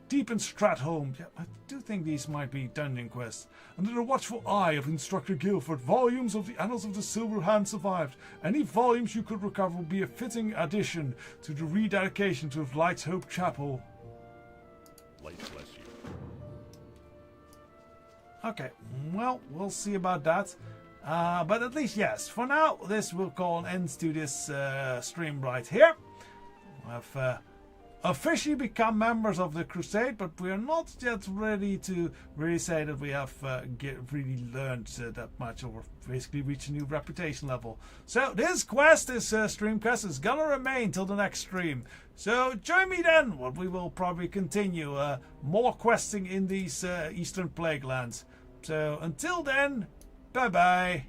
Deep in Stratholme, yeah, I do think these might be dungeon quests. Under the watchful eye of Instructor Guilford, volumes of the Annals of the Silver Hand survived. Any volumes you could recover would be a fitting addition to the rededication to Light's Hope Chapel. Light bless you. Okay, well, we'll see about that. But at least, yes, for now, this will call an end to this stream right here. I've officially become members of the Crusade, but we are not yet ready to really say that we have really learned that much, or basically reached a new reputation level. So this quest, this stream quest, is gonna remain till the next stream. So join me then, when we will probably continue more questing in these Eastern Plague Lands. So until then, bye bye.